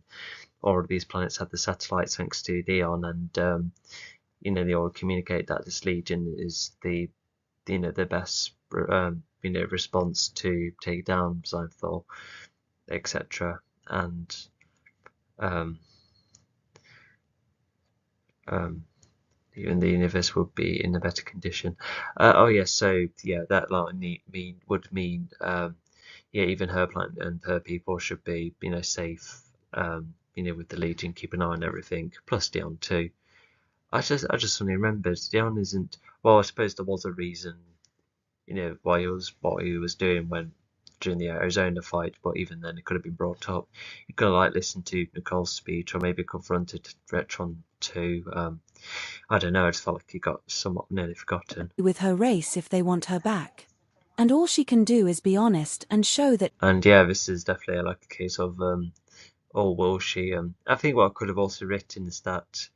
all of these planets have the satellites thanks to Dion, and they all communicate that this Legion is the best response to take down Xanthor, etc. And even the universe would be in a better condition. That line would mean even her planet and her people should be safe, with the Legion keeping an eye on everything, plus Dion too. I just suddenly remembered Dion isn't. Well, I suppose there was a reason, why he was what he was doing during the Arizona fight, but even then it could have been brought up. You could have listened to Nicole's speech, or maybe confronted Retron too. I don't know, I just felt like he got somewhat nearly forgotten. With her race if they want her back. And all she can do is be honest and show that. And yeah, this is definitely like a case of will she? I think what I could have also written is that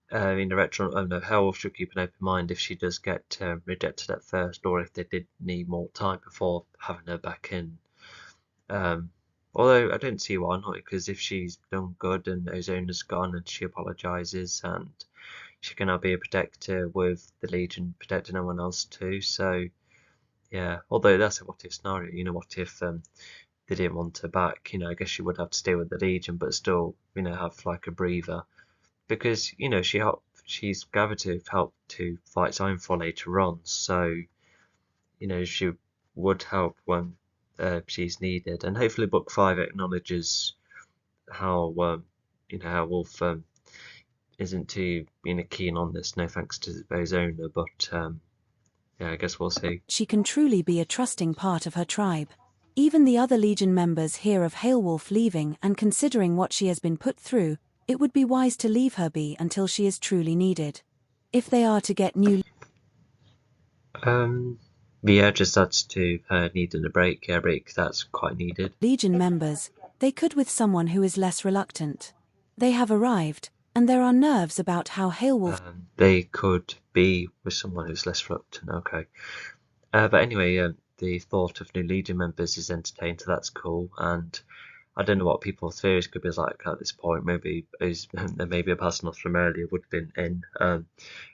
Hell should keep an open mind if she does get rejected at first, or if they did need more time before having her back in. Although I don't see why not, because if she's done good and Ozona's gone and she apologises, and she can now be a protector with the Legion protecting everyone else too. So yeah. Although that's a what if scenario. What if they didn't want her back? I guess she would have to stay with the Legion, but still, have like a breather because she's gathered to help to fight Signfall later on, so she would help when she's needed, and hopefully Book 5 acknowledges how how Wolf isn't too keen on this. No thanks to his owner, but yeah, I guess we'll see. She can truly be a trusting part of her tribe. Even the other Legion members hear of Hailwolf leaving, and considering what she has been put through, it would be wise to leave her be until she is truly needed. If they are to get new Um, yeah, just adds to her needing a break. Yeah, break that's quite needed. Legion members, they could with someone who is less reluctant. They have arrived, and there are nerves about how Hailwolf They could be with someone who's less reluctant. Okay. But anyway, the thought of new Legion members is entertaining, so that's cool. And I don't know what people's theories could be like at this point. Maybe maybe a person off from earlier would have been in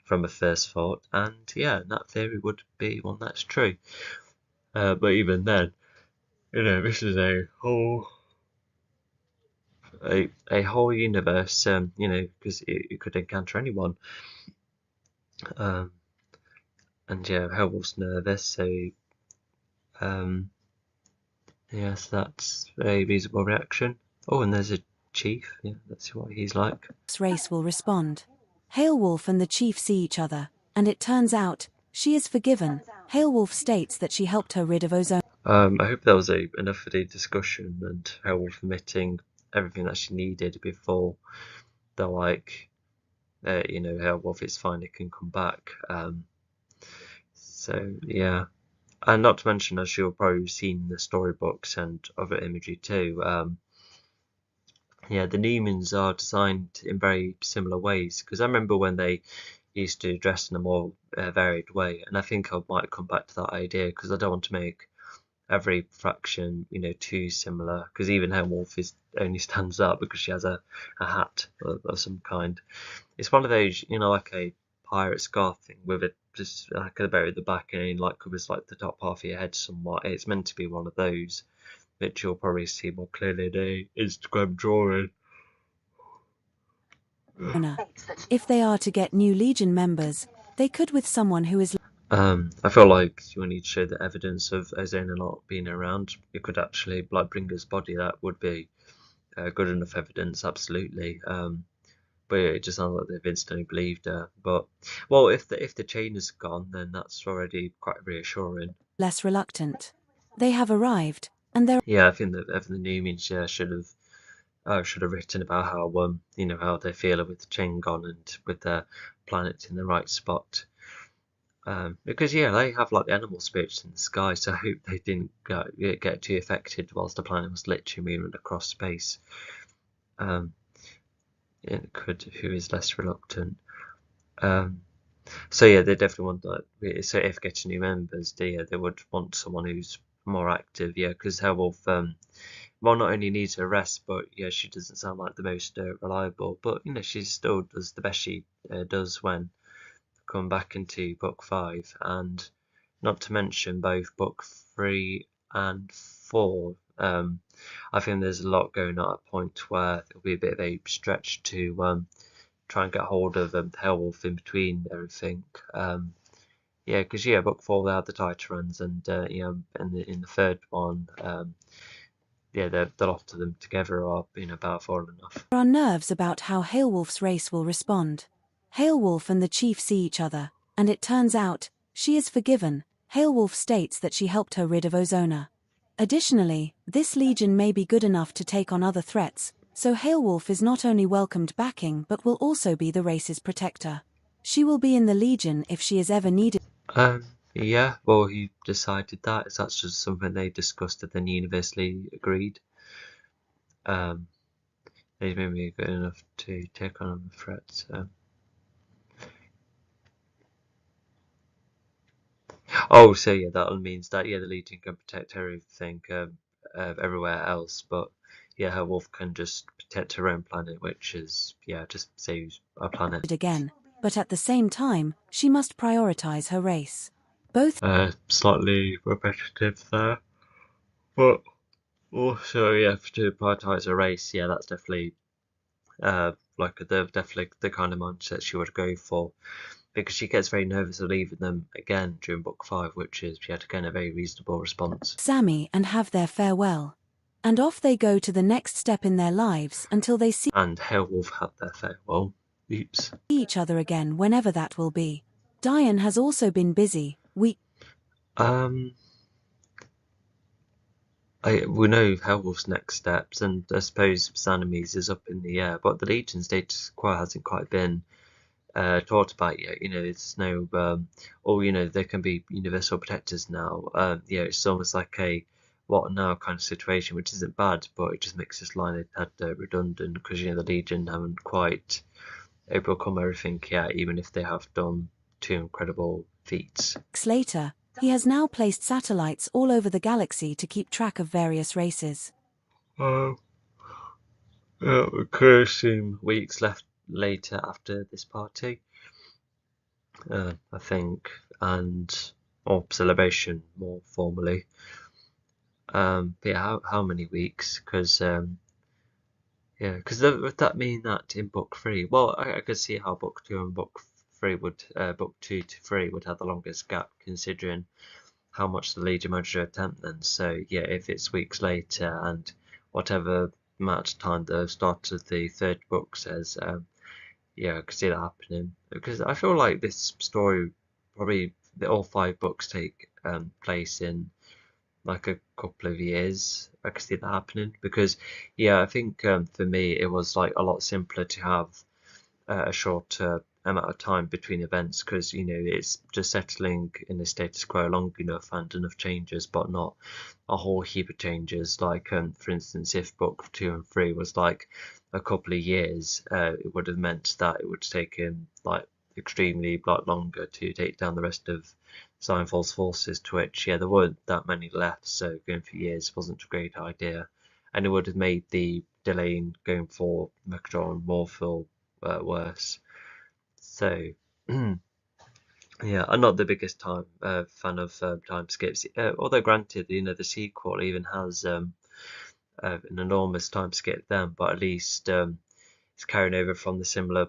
from a first thought, and yeah, that theory would be one that's true. But even then, this is a whole universe. Because it could encounter anyone. And yeah, Hellwolf's nervous, so yes, that's a reasonable reaction. Oh, and there's a chief. Yeah, let's see what he's like. race will respond. Hailwolf and the chief see each other, and it turns out, she is forgiven. Hailwolf states that she helped her rid of Ozone. I hope there was enough of the discussion and Hellwolf admitting everything that she needed before they're like, Hellwolf is fine, it can come back. So yeah. And not to mention, as you'll probably have seen the storybooks and other imagery too, yeah, the Newmans are designed in very similar ways. Because I remember when they used to dress in a more varied way, and I think I might come back to that idea because I don't want to make every fraction, too similar. Because even Helmwolf only stands out because she has a hat of some kind. It's one of those, like a pirate scarf thing with it just like a bow at the back and it like covers like the top half of your head somewhat. It's meant to be one of those, which you'll probably see more clearly in a Instagram drawing. If they are to get new Legion members, they could with someone who is I feel like you need to show the evidence of Ozona not being around. You could actually like bring his body. That would be good enough evidence, absolutely. But yeah, it just sounds like they've instantly believed her. But well, if the chain is gone, then that's already quite reassuring. less reluctant. They have arrived, and there Yeah, I think that Evan the Newmans should have written about how how they feel with the chain gone and with their planet in the right spot. Because yeah, they have like the animal spirits in the sky, so I hope they didn't get too affected whilst the planet was literally moving across space. It could who is less reluctant. So yeah, they definitely want that. So if getting new members, they would want someone who's more active. Yeah, because Hellwolf well not only needs her rest, but yeah, she doesn't sound like the most reliable. But she still does the best she does when come back into book 5, and not to mention both book 3 and 4. I think there's a lot going on at a point where it'll be a bit of a stretch to try and get hold of Hellwolf in between everything. Yeah, because book 4 they had the Titans, and in the third one, yeah, the lot of them together are powerful enough. are nerves about how Hailwolf's race will respond. Hailwolf and the chief see each other, and it turns out, she is forgiven. Hailwolf states that she helped her rid of Ozona. Additionally, this legion may be good enough to take on other threats, so Hailwolf is not only welcomed backing but will also be the race's protector. She will be in the legion if she is ever needed. Yeah, well, he decided that. That's just something they discussed and then universally agreed. He's maybe good enough to take on other threats. Oh, so yeah, that means that the Legion can protect everything everywhere else, but yeah, her wolf can just protect her own planet, which is just saves our planet. Again, but at the same time, she must prioritize her race. Both Slightly repetitive there, but also yeah, to prioritise a race, yeah, that's definitely like definitely the kind of mindset she would go for, because she gets very nervous of leaving them again during book 5, which is yet again a very reasonable response. Sammy and have their farewell. And off they go to the next step in their lives until they see And Hailwolf had their farewell. Oops. each other again whenever that will be. Diane has also been busy. We We know Hailwolf's next steps, and I suppose Sanamis is up in the air, but the Legion status quo hasn't quite been talked about yet. There's no, they can be universal protectors now. It's almost like a what now kind of situation, which isn't bad, but it just makes this line a tad redundant, because the Legion haven't quite overcome everything yet, even if they have done 2 incredible feats. later, he has now placed satellites all over the galaxy to keep track of various races. It could assume weeks left later after this party, I think, or celebration more formally. But yeah, how many weeks? Because would that mean that in book 3? Well, I could see how book 2 and book 2 to 3 would have the longest gap, considering how much the Legion managed to attempt then. So yeah, if it's weeks later and whatever amount of time the start of the 3rd book says, yeah, I could see that happening, because I feel like this story probably all 5 books take place in like a couple of years. I could see that happening, because yeah, I think for me it was like a lot simpler to have a shorter amount of time between events, because it's just settling in the status quo long enough and enough changes, but not a whole heap of changes. Like for instance, if book 2 and 3 was like a couple of years, it would have meant that it would take him like extremely longer to take down the rest of Seinfeld's forces, to which there weren't that many left, so going for years wasn't a great idea, and it would have made the delay in going for Megatron more feel worse. So yeah, I'm not the biggest fan of time skips, although granted, the sequel even has an enormous time skip then, but at least it's carrying over from the similar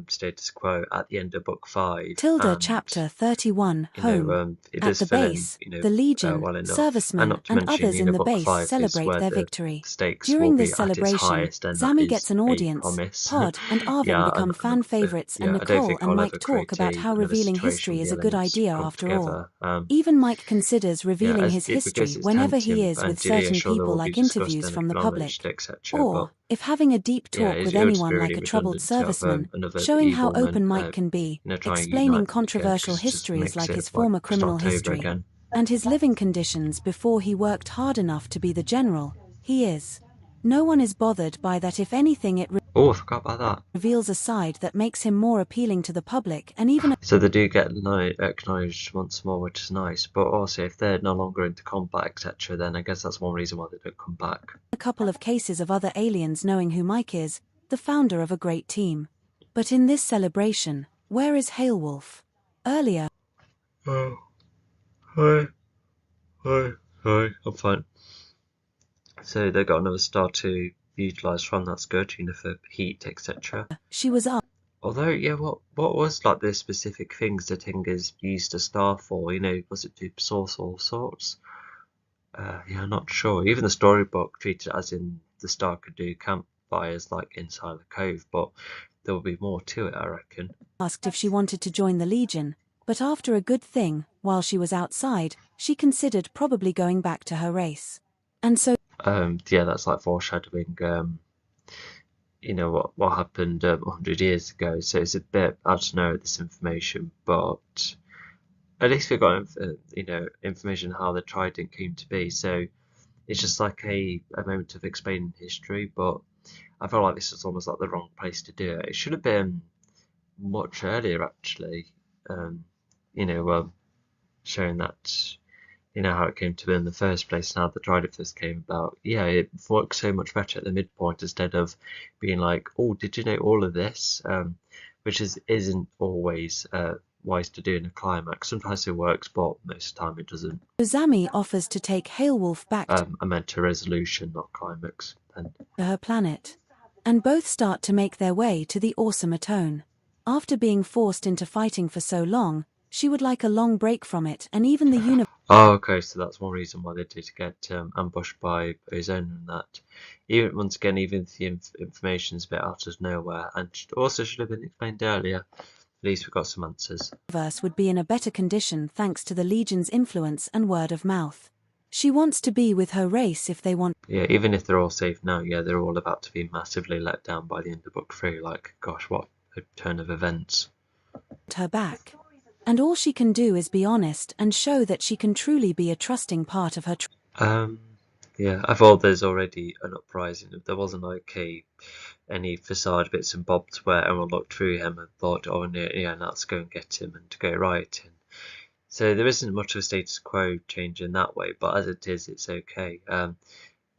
status quo at the end of book 5, Tilda and Chapter 31 Home. it At does the fill in base, the Legion, well enough, and servicemen, not to and mention others in the book base 5 is celebrate where their the victory. stakes will During this be at its celebration, highest, and that Zammy is gets an a audience. promise. Pod and Arvin become fan favorites, and I don't Nicole think and I'll Mike ever talk create about how another revealing situation history where is the a good elements idea come after all. together. Even Mike considers revealing his Because history it's whenever he tempting, is with and certain sure, there people will be like discussed interviews and from the acknowledged, public. etc. But Or, if having a deep yeah, talk with it would just be anyone really like a troubled redundant to have serviceman, another showing how evilman, open Mike can be, trying to explaining unite them again, controversial because it just histories makes like it his like former criminal start over history, again. and his living conditions before he worked hard enough to be the general he is. No one is bothered by that. If anything, it Oh, I forgot about that. reveals a side that makes him more appealing to the public and even So they do get acknowledged once more, which is nice. But also, if they're no longer into combat, etc., then I guess that's one reason why they don't come back. a couple of cases of other aliens knowing who Mike is, the founder of a great team. But in this celebration, where is Hailwolf? Earlier, Oh, hi, hi, I'm fine. So they got another star to utilise from. That's good, for heat, etc. she was up. Although, yeah, what was like the specific things that Tinger's used a star for? Was it to source all sorts? Yeah, I'm not sure. Even the storybook treated it as in the star could do campfires like inside the cove, but there will be more to it, I reckon. Asked if she wanted to join the Legion, but after a good thing, while she was outside, she considered probably going back to her race. And so Yeah, that's like foreshadowing. What happened 100 years ago. So it's a bit, I don't know, this information, but at least we got information how the Trident came to be. So it's just like a moment of explaining history, but I feel like this is almost like the wrong place to do it. It should have been much earlier, actually. Showing that how it came to be in the first place and how the Trident first came about. Yeah, it works so much better at the midpoint instead of being like, oh, did you know all of this? Which isn't always wise to do in a climax. Sometimes it works, but most of the time it doesn't. Ozami offers to take Hailwolf back to I meant a resolution, not climax. And her planet, and both start to make their way to the awesome Atone. After being forced into fighting for so long, she would like a long break from it, and even the universe. oh, okay, so that's one reason why they did get ambushed by Ozone and that. Even once again, even if the information's a bit out of nowhere, and also should have been explained earlier. At least we got some answers. Would be in a better condition thanks to the Legion's influence and word of mouth. She wants to be with her race if they want. Yeah, even if they're all safe now, yeah, they're all about to be massively let down by the end of book 3. Like, gosh, what a turn of events. Her back. And all she can do is be honest and show that she can truly be a trusting part of her. Yeah, I thought there's already an uprising. If there wasn't like any facade bits and bobs where everyone looked through him and thought, oh, yeah, now let's go and get him and go right. And so there isn't much of a status quo change in that way, but as it is, it's okay. But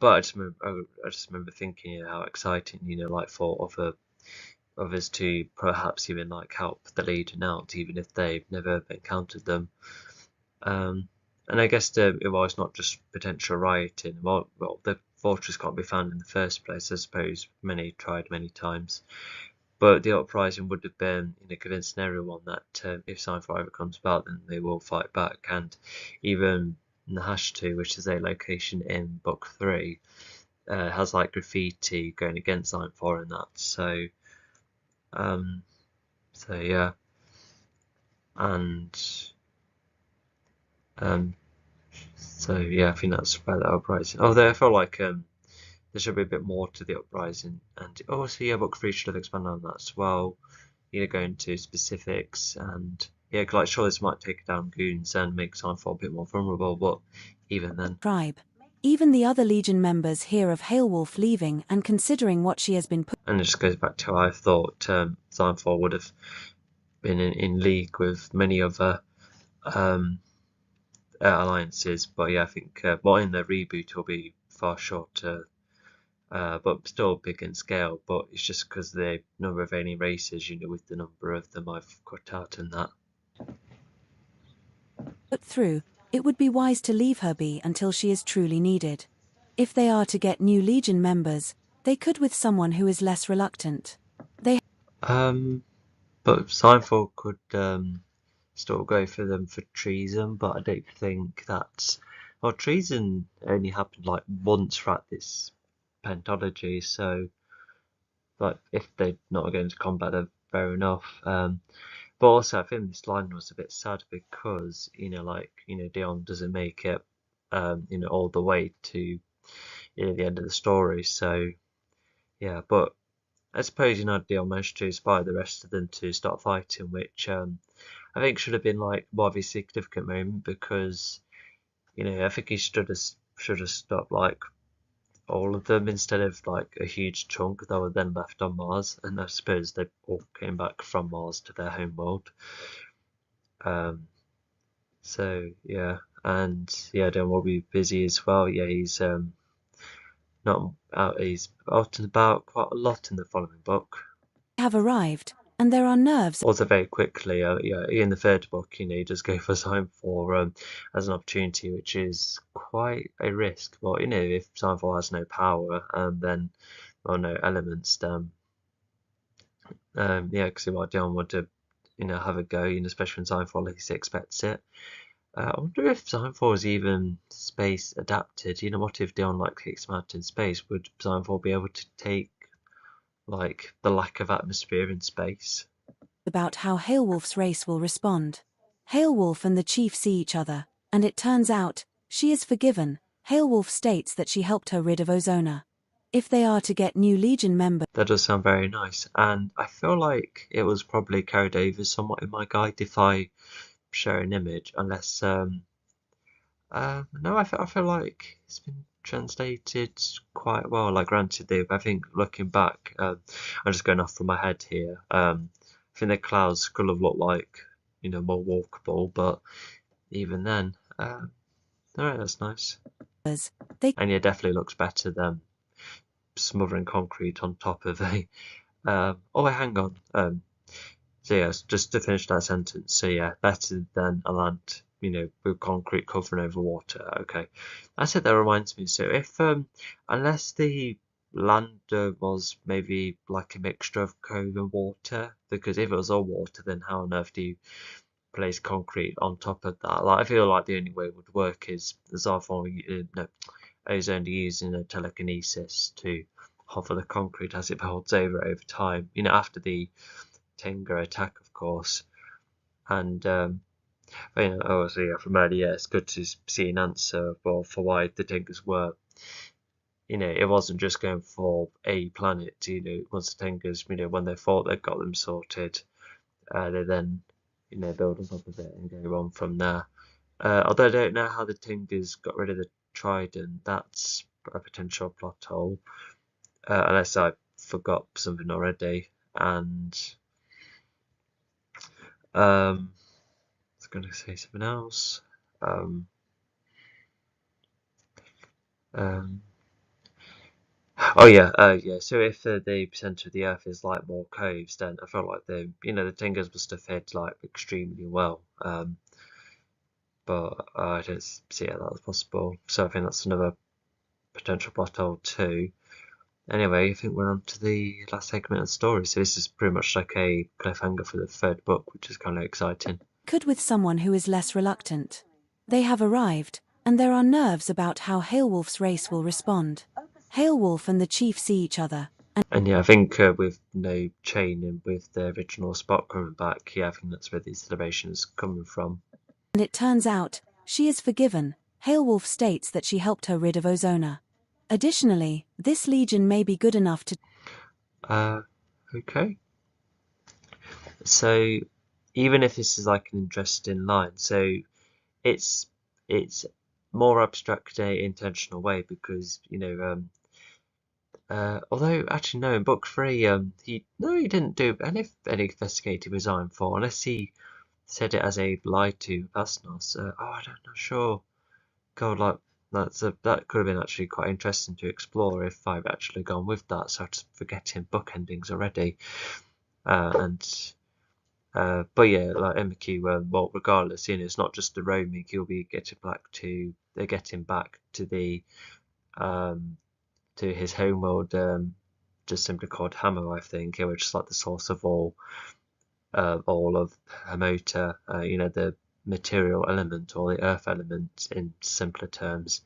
I just remember thinking how exciting, like for others to perhaps even like help the Legion out, even if they've never encountered them. And I guess it was not just potential rioting. Well, the fortress can't be found in the first place. I suppose many tried many times, but the uprising would have been, convincing everyone that if Sci-Fi ever comes about, then they will fight back. And even Nahashtu, which is a location in Book 3, has like graffiti going against Sci-Fi and that. So yeah, and so yeah, I think that's about the uprising. Although I feel like there should be a bit more to the uprising, and also yeah, book 3 should have expanded on that as well. Go into specifics, and yeah, like sure this might take down goons and make Signfall a bit more vulnerable, but even then. Tribe. Even the other Legion members hear of Hailwolf leaving and considering what she has been put. And it just goes back to how I thought Signfall would have been in league with many other alliances, but yeah, I think in the reboot it'll be far shorter, but still big in scale. But it's just because the number of alien races, with the number of them I've cut out and that. Put through, it would be wise to leave her be until she is truly needed. If they are to get new Legion members, they could with someone who is less reluctant. But Seinfeld could still go for them for treason, but I don't think that's. Well, treason only happened like once throughout this pentology, so like if they're not going to combat them, fair enough. But also I think this line was a bit sad because Dion doesn't make it all the way to the end of the story, so yeah. But I suppose Dion managed to inspire the rest of them to start fighting, which I think should have been like more of a significant moment because I think he should have stopped like all of them instead of like a huge chunk that were then left on Mars, and I suppose they all came back from Mars to their home world. So yeah, and yeah, Dion will be busy as well. Yeah, he's not out. He's out and about quite a lot in the following book. Have arrived, and there are nerves. Also, very quickly, yeah, in the third book, he does go for Signfall as an opportunity, which is quite a risk. Well, if Signfall has no power, then no elements, then yeah, because Dion would to have a go, especially when Signfall at least expects it. I wonder if Signfall is even space adapted. What if Dion kicks him out in space? Would Signfall be able to take like the lack of atmosphere in space? About how Hailwolf's race will respond. Hailwolf and the chief see each other, and it turns out, she is forgiven. Hailwolf states that she helped her rid of Ozona. If they are to get new Legion members. That does sound very nice, and I feel like it was probably carried over somewhat in my guide if I share an image, unless no, I feel like it's been translated quite well. Like, granted, I think looking back, I'm just going off from my head here. I think the clouds could have looked like more walkable, but even then, alright, that's nice. And yeah, definitely looks better than smothering concrete on top of a. Oh, hang on. Is So yeah, just to finish that sentence. So yeah, better than a land, with concrete covering over water. Okay, I said that reminds me. So if unless the land was maybe like a mixture of coal and water, because if it was all water, then how on earth do you place concrete on top of that? Like I feel like the only way it would work is Zarfon, no, Ozone using a telekinesis to hover the concrete as it holds over time. After the Tenga attack, of course. And obviously, from earlier, it's good to see an answer for why the Tengas were. It wasn't just going for a planet. Once the Tengas, when they thought they'd got them sorted, they then, build on top of it and go on from there. Although I don't know how the Tengas got rid of the Trident, that's a potential plot hole, unless I forgot something already. And I was going to say something else. Um, oh yeah. So if the center of the Earth is like more caves, then I felt like the Tingers must have fed like extremely well. But I don't see how that was possible. So I think that's another potential plot hole too. Anyway, I think we're on to the last segment of the story. So this is pretty much like a cliffhanger for the third book, which is kind of exciting. Could with someone who is less reluctant. They have arrived, and there are nerves about how Hailwolf's race will respond. Hailwolf and the chief see each other, And yeah, I think with no chain and with the original Spot coming back, yeah, I think that's where the celebration is coming from. and it turns out, she is forgiven. Hailwolf states that she helped her rid of Ozona. Additionally, this legion may be good enough to... Okay. So even if this is like an interesting line, so it's more abstract in an intentional way because although actually no, in book 3 he didn't do any investigative design for unless he said it as a lie to Vasnos. I'm not sure. God, like that could have been actually quite interesting to explore if I've actually gone with that. So I'm just forgetting book endings already. But yeah, like MQ, well, regardless, it's not just the roaming. He'll be getting back to the to his homeworld, just simply called Hammer, I think, which is like the source of all of Hamota, the material element or the earth element in simpler terms.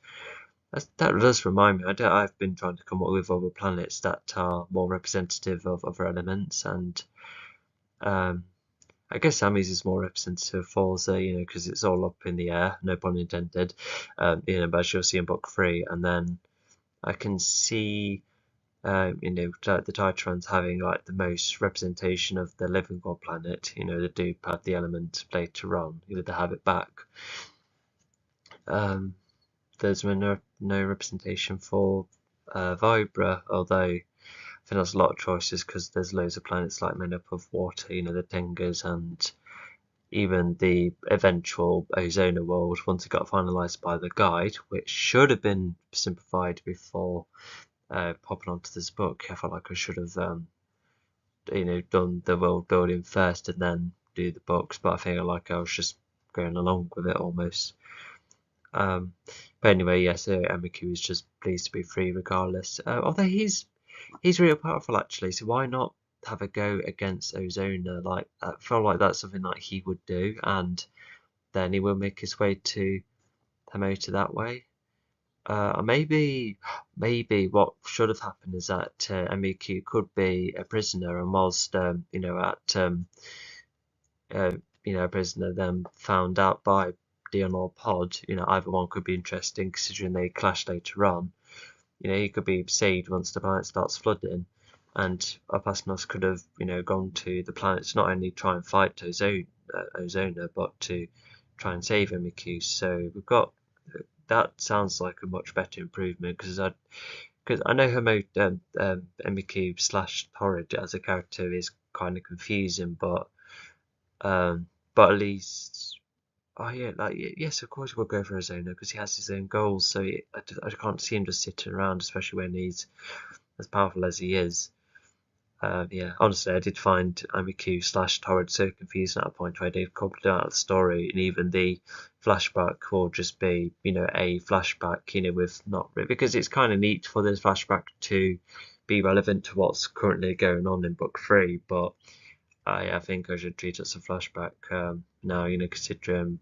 That does remind me. I've been trying to come up with other planets that are more representative of other elements, and I guess Sammy's is more representative of Forza, because it's all up in the air, no pun intended. But as you'll see in book 3, and then I can see the Titrans having like the most representation of the living world planet. They do have the element later on. They have it back. There's no representation for Vibra, although I think there's a lot of choices because there's loads of planets like made up of water. The Tengas and even the eventual Ozona world once it got finalised by the guide, which should have been simplified before popping onto this book. I felt like I should have done the world building first and then do the books, but I feel like I was just going along with it almost. But anyway, yeah, so Emiku is just pleased to be free regardless. Although he's real powerful actually, so why not have a go against Ozona? Like I feel like that's something that he would do, and then he will make his way to Hamota that way. Maybe what should have happened is that Miku could be a prisoner, and whilst a prisoner then found out by Dion or Pod, either one could be interesting considering they clash later on. He could be saved once the planet starts flooding, and Opasnos could have gone to the planet to not only try and fight Ozona, but to try and save Miku. So we've got. That sounds like a much better improvement because I know Emiku / Torrid as a character is kind of confusing, but at least yes, of course we'll go for Ozona because he has his own goals, so I can't see him just sitting around, especially when he's as powerful as he is. Yeah, honestly, I did find Amiku slash Torrid so confusing at a point where they've copied out the story, and even the flashback will just be, a flashback, with not because it's kind of neat for this flashback to be relevant to what's currently going on in book 3, but I think I should treat it as a flashback now, considering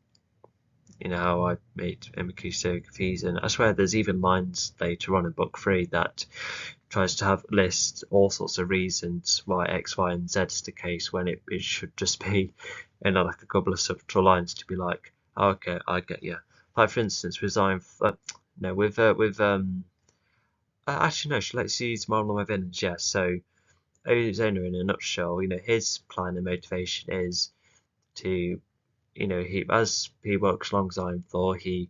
how I made Amiku so confusing. I swear there's even lines later on in book 3 that tries to have list all sorts of reasons why X, Y, and Z is the case when it should just be, like a couple of subtle lines to be like, oh, okay, I get you. Like for instance, with no, actually no, let's use Marvel and my villains. Yeah, so Ozona in a nutshell, his plan and motivation is to, as he works alongside Thor, he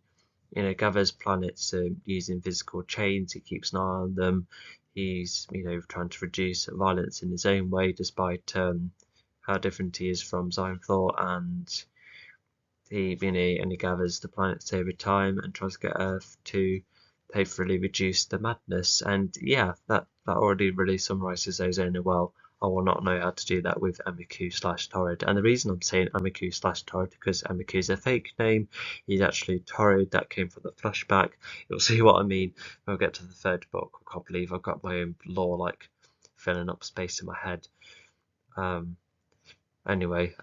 gathers planets using physical chains. He keeps an eye on them. He's, trying to reduce violence in his own way, despite how different he is from Thor. And he gathers the planets over time and tries to get Earth to hopefully reduce the madness. And yeah, that already really summarizes Ozona well. I will not know how to do that with Amiku slash Torrid. And the reason I'm saying Amiku slash Torrid because Amiku is a fake name. He's actually Torrid. That came from the flashback. You'll see what I mean when we get to the third book. I can't believe I've got my own lore like filling up space in my head. Anyway,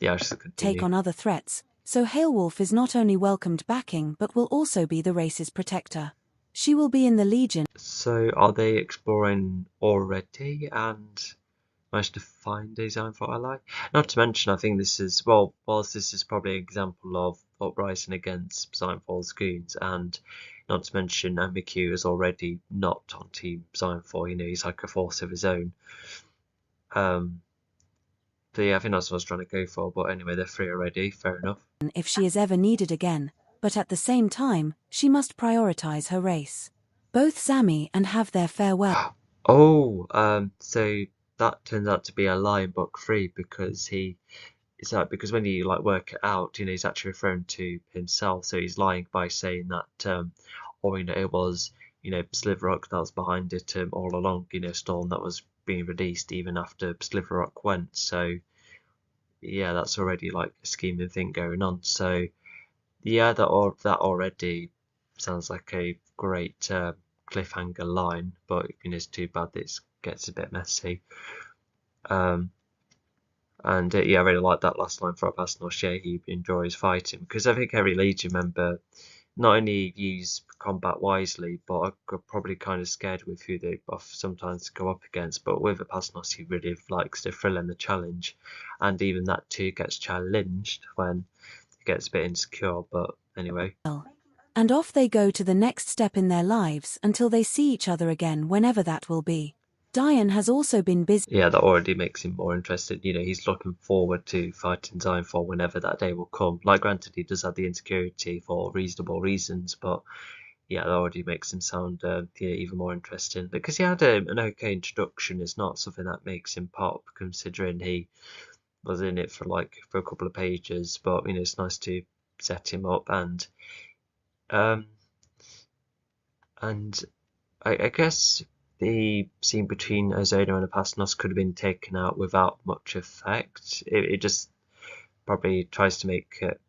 yeah, I should continue. Take on other threats, so Hailwolf is not only welcomed backing but will also be the race's protector. She will be in the Legion. So are they exploring already and managed to find a design for ally? Not to mention, I think this is, whilst this is probably an example of uprising against Zionfall's goons, and not to mention Amiku is already not on Team Zionfall, he's like a force of his own. But yeah, I think that's what I was trying to go for, but anyway, they're free already, fair enough. If she is ever needed again, but at the same time, she must prioritize her race. Both Zami and have their farewell. Oh, so that turns out to be a lie in book 3 because because when you work it out, he's actually referring to himself, so he's lying by saying that it was Sliverrock that was behind it all along, Storm that was being released even after Sliverrock went. So yeah, that's already like a scheming thing going on. So yeah, that already sounds like a great cliffhanger line, but it's too bad that it gets a bit messy. And yeah, I really like that last line for our personal share. He enjoys fighting because I think every Legion member not only use combat wisely, but are probably kind of scared with who they sometimes go up against. But with Apasnos, he really likes the thrill and the challenge, and even that too gets challenged when he gets a bit insecure. But anyway. And off they go to the next step in their lives until they see each other again, whenever that will be. Diane has also been busy. Yeah, that already makes him more interested. He's looking forward to fighting Zionfall whenever that day will come. Like, granted, he does have the insecurity for reasonable reasons, but yeah, that already makes him sound even more interesting. Because he had an okay introduction. It's not something that makes him pop, considering he was in it for a couple of pages. But it's nice to set him up, and I guess the scene between Ozona and Apasnos could have been taken out without much effect. It just probably tries to make it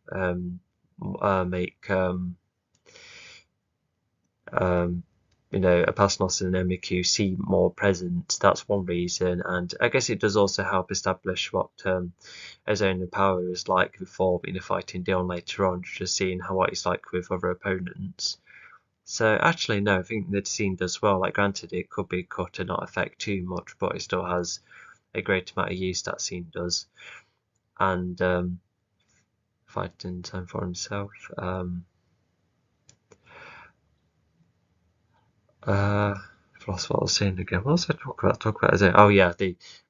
Apasnos and MQ seem more present. That's one reason, and I guess it does also help establish what Ozona power is like before fighting Dion later on, just seeing what he's like with other opponents. So actually, no, I think the scene does well. Like, granted, it could be cut and not affect too much, but it still has a great amount of use that scene does. And fighting time for himself. I lost what I was saying again. What was I talking about? Talk about Ozona. Oh yeah,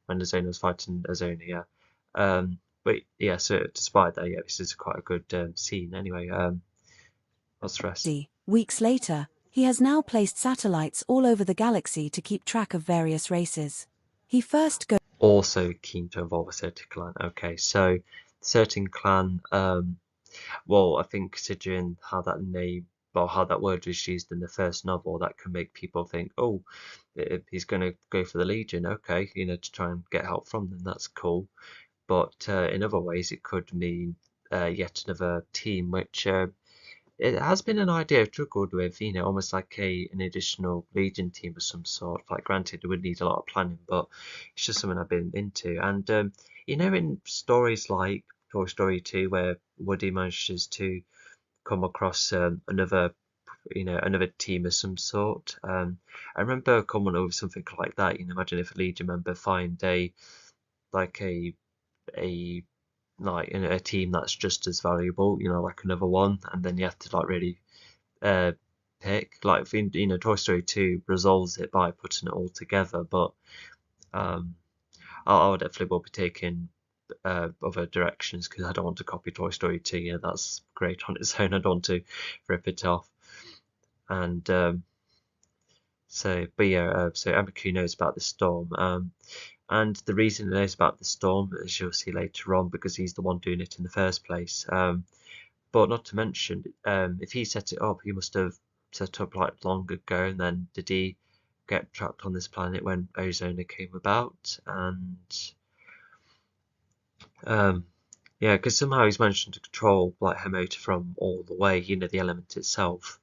when Ozona was fighting Ozona, yeah. But yeah, so despite that, yeah, this is quite a good scene. Anyway, what's the rest? Weeks later, he has now placed satellites all over the galaxy to keep track of various races. He first goes. Also keen to involve a certain clan. Okay, so certain clan. Well, I think considering how that name well, how that word was used in the first novel, that can make people think, oh, he's going to go for the Legion, okay, to try and get help from them. That's cool. But in other ways, it could mean yet another team, which it has been an idea I've struggled with, almost like an additional Legion team of some sort. Like, granted, it would need a lot of planning, but it's just something I've been into. And, in stories like Toy Story 2, where Woody manages to come across another team of some sort. I remember coming over something like that. Imagine if a Legion member find like a a team that's just as valuable, like another one, and then you have to like really uh pick. Like, Toy Story 2 resolves it by putting it all together, but um I definitely will be taking other directions because I don't want to copy Toy Story 2. That's great on its own. I don't want to rip it off. And but yeah, so Amiku knows about the storm. And the reason he knows about the storm, as you'll see later on, because he's the one doing it in the first place. But not to mention, if he set it up, he must have set up like long ago, and then did he get trapped on this planet when Ozona came about? And yeah, because somehow he's managed to control like Hemota from all the way, the element itself.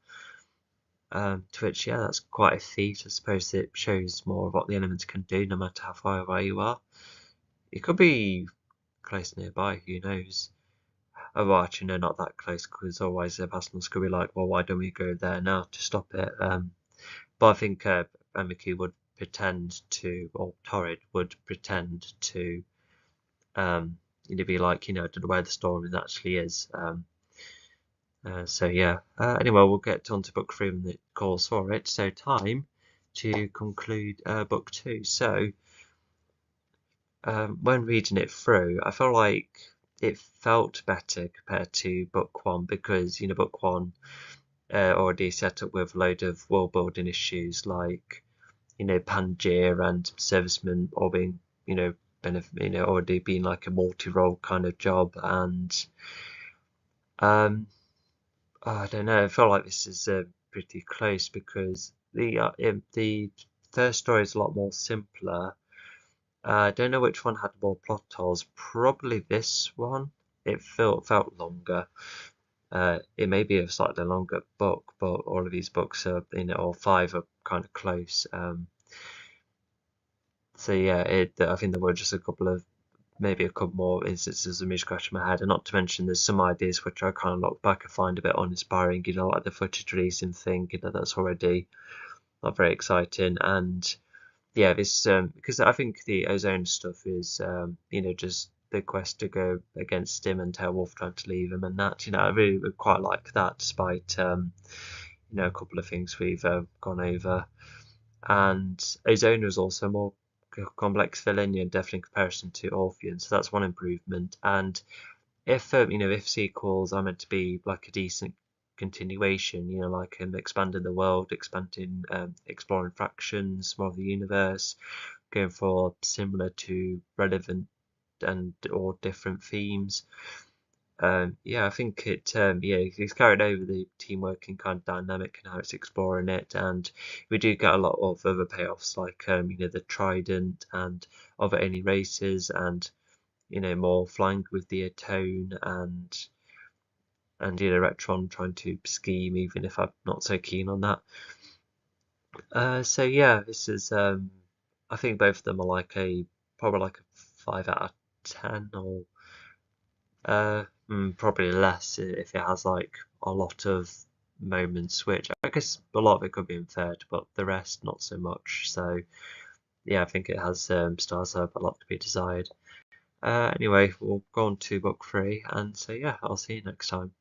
To which, yeah, that's quite a feat. I suppose it shows more of what the elements can do, no matter how far away you are. It could be close nearby, who knows? Oh, well, actually, no, not that close, because otherwise the Basilisk could be like, well, why don't we go there now to stop it? But I think Emiki would pretend to, or Torrid would pretend to, be like, I don't know where the storm actually is. So yeah. Anyway, we'll get on to book 3 when it calls for it. So time to conclude book 2. So when reading it through, I feel like it felt better compared to book 1 because book 1 already set up with a load of world building issues like Pangaea and servicemen all being already being like a multi-role kind of job, and I don't know. I feel like this is pretty close because the first story is a lot more simpler. I don't know which one had more plot holes. Probably this one. It felt longer. It may be a slightly longer book, but all of these books are, all 5 are kind of close. So yeah, I think there were just maybe a couple more instances of me scratching my head, and not to mention there's some ideas which I kind of look back and find a bit uninspiring. Like the footage releasing thing. That's already not very exciting, and yeah, this because I think the ozone stuff is just the quest to go against him and Wolf trying to leave him, and that I really would quite like that, despite a couple of things we've gone over. And ozone is also more complex villain, definitely in comparison to Orpheon, so that's one improvement. And if if sequels are meant to be like a decent continuation, like expanding the world, expanding, exploring fractions more of the universe, going for similar to relevant and or different themes. Yeah, I think it's carried over the team working kind of dynamic and how it's exploring it, and we do get a lot of other payoffs like the Trident and other alien races, and more flying with the Atone, and Retron trying to scheme, even if I'm not so keen on that. So yeah, this is I think both of them are like probably like a 5 out of 10, or probably less if it has like a lot of moments, which I guess a lot of it could be inferred, but the rest not so much. So yeah, I think it has stars have a lot to be desired. Anyway, we'll go on to book 3, and so yeah, I'll see you next time.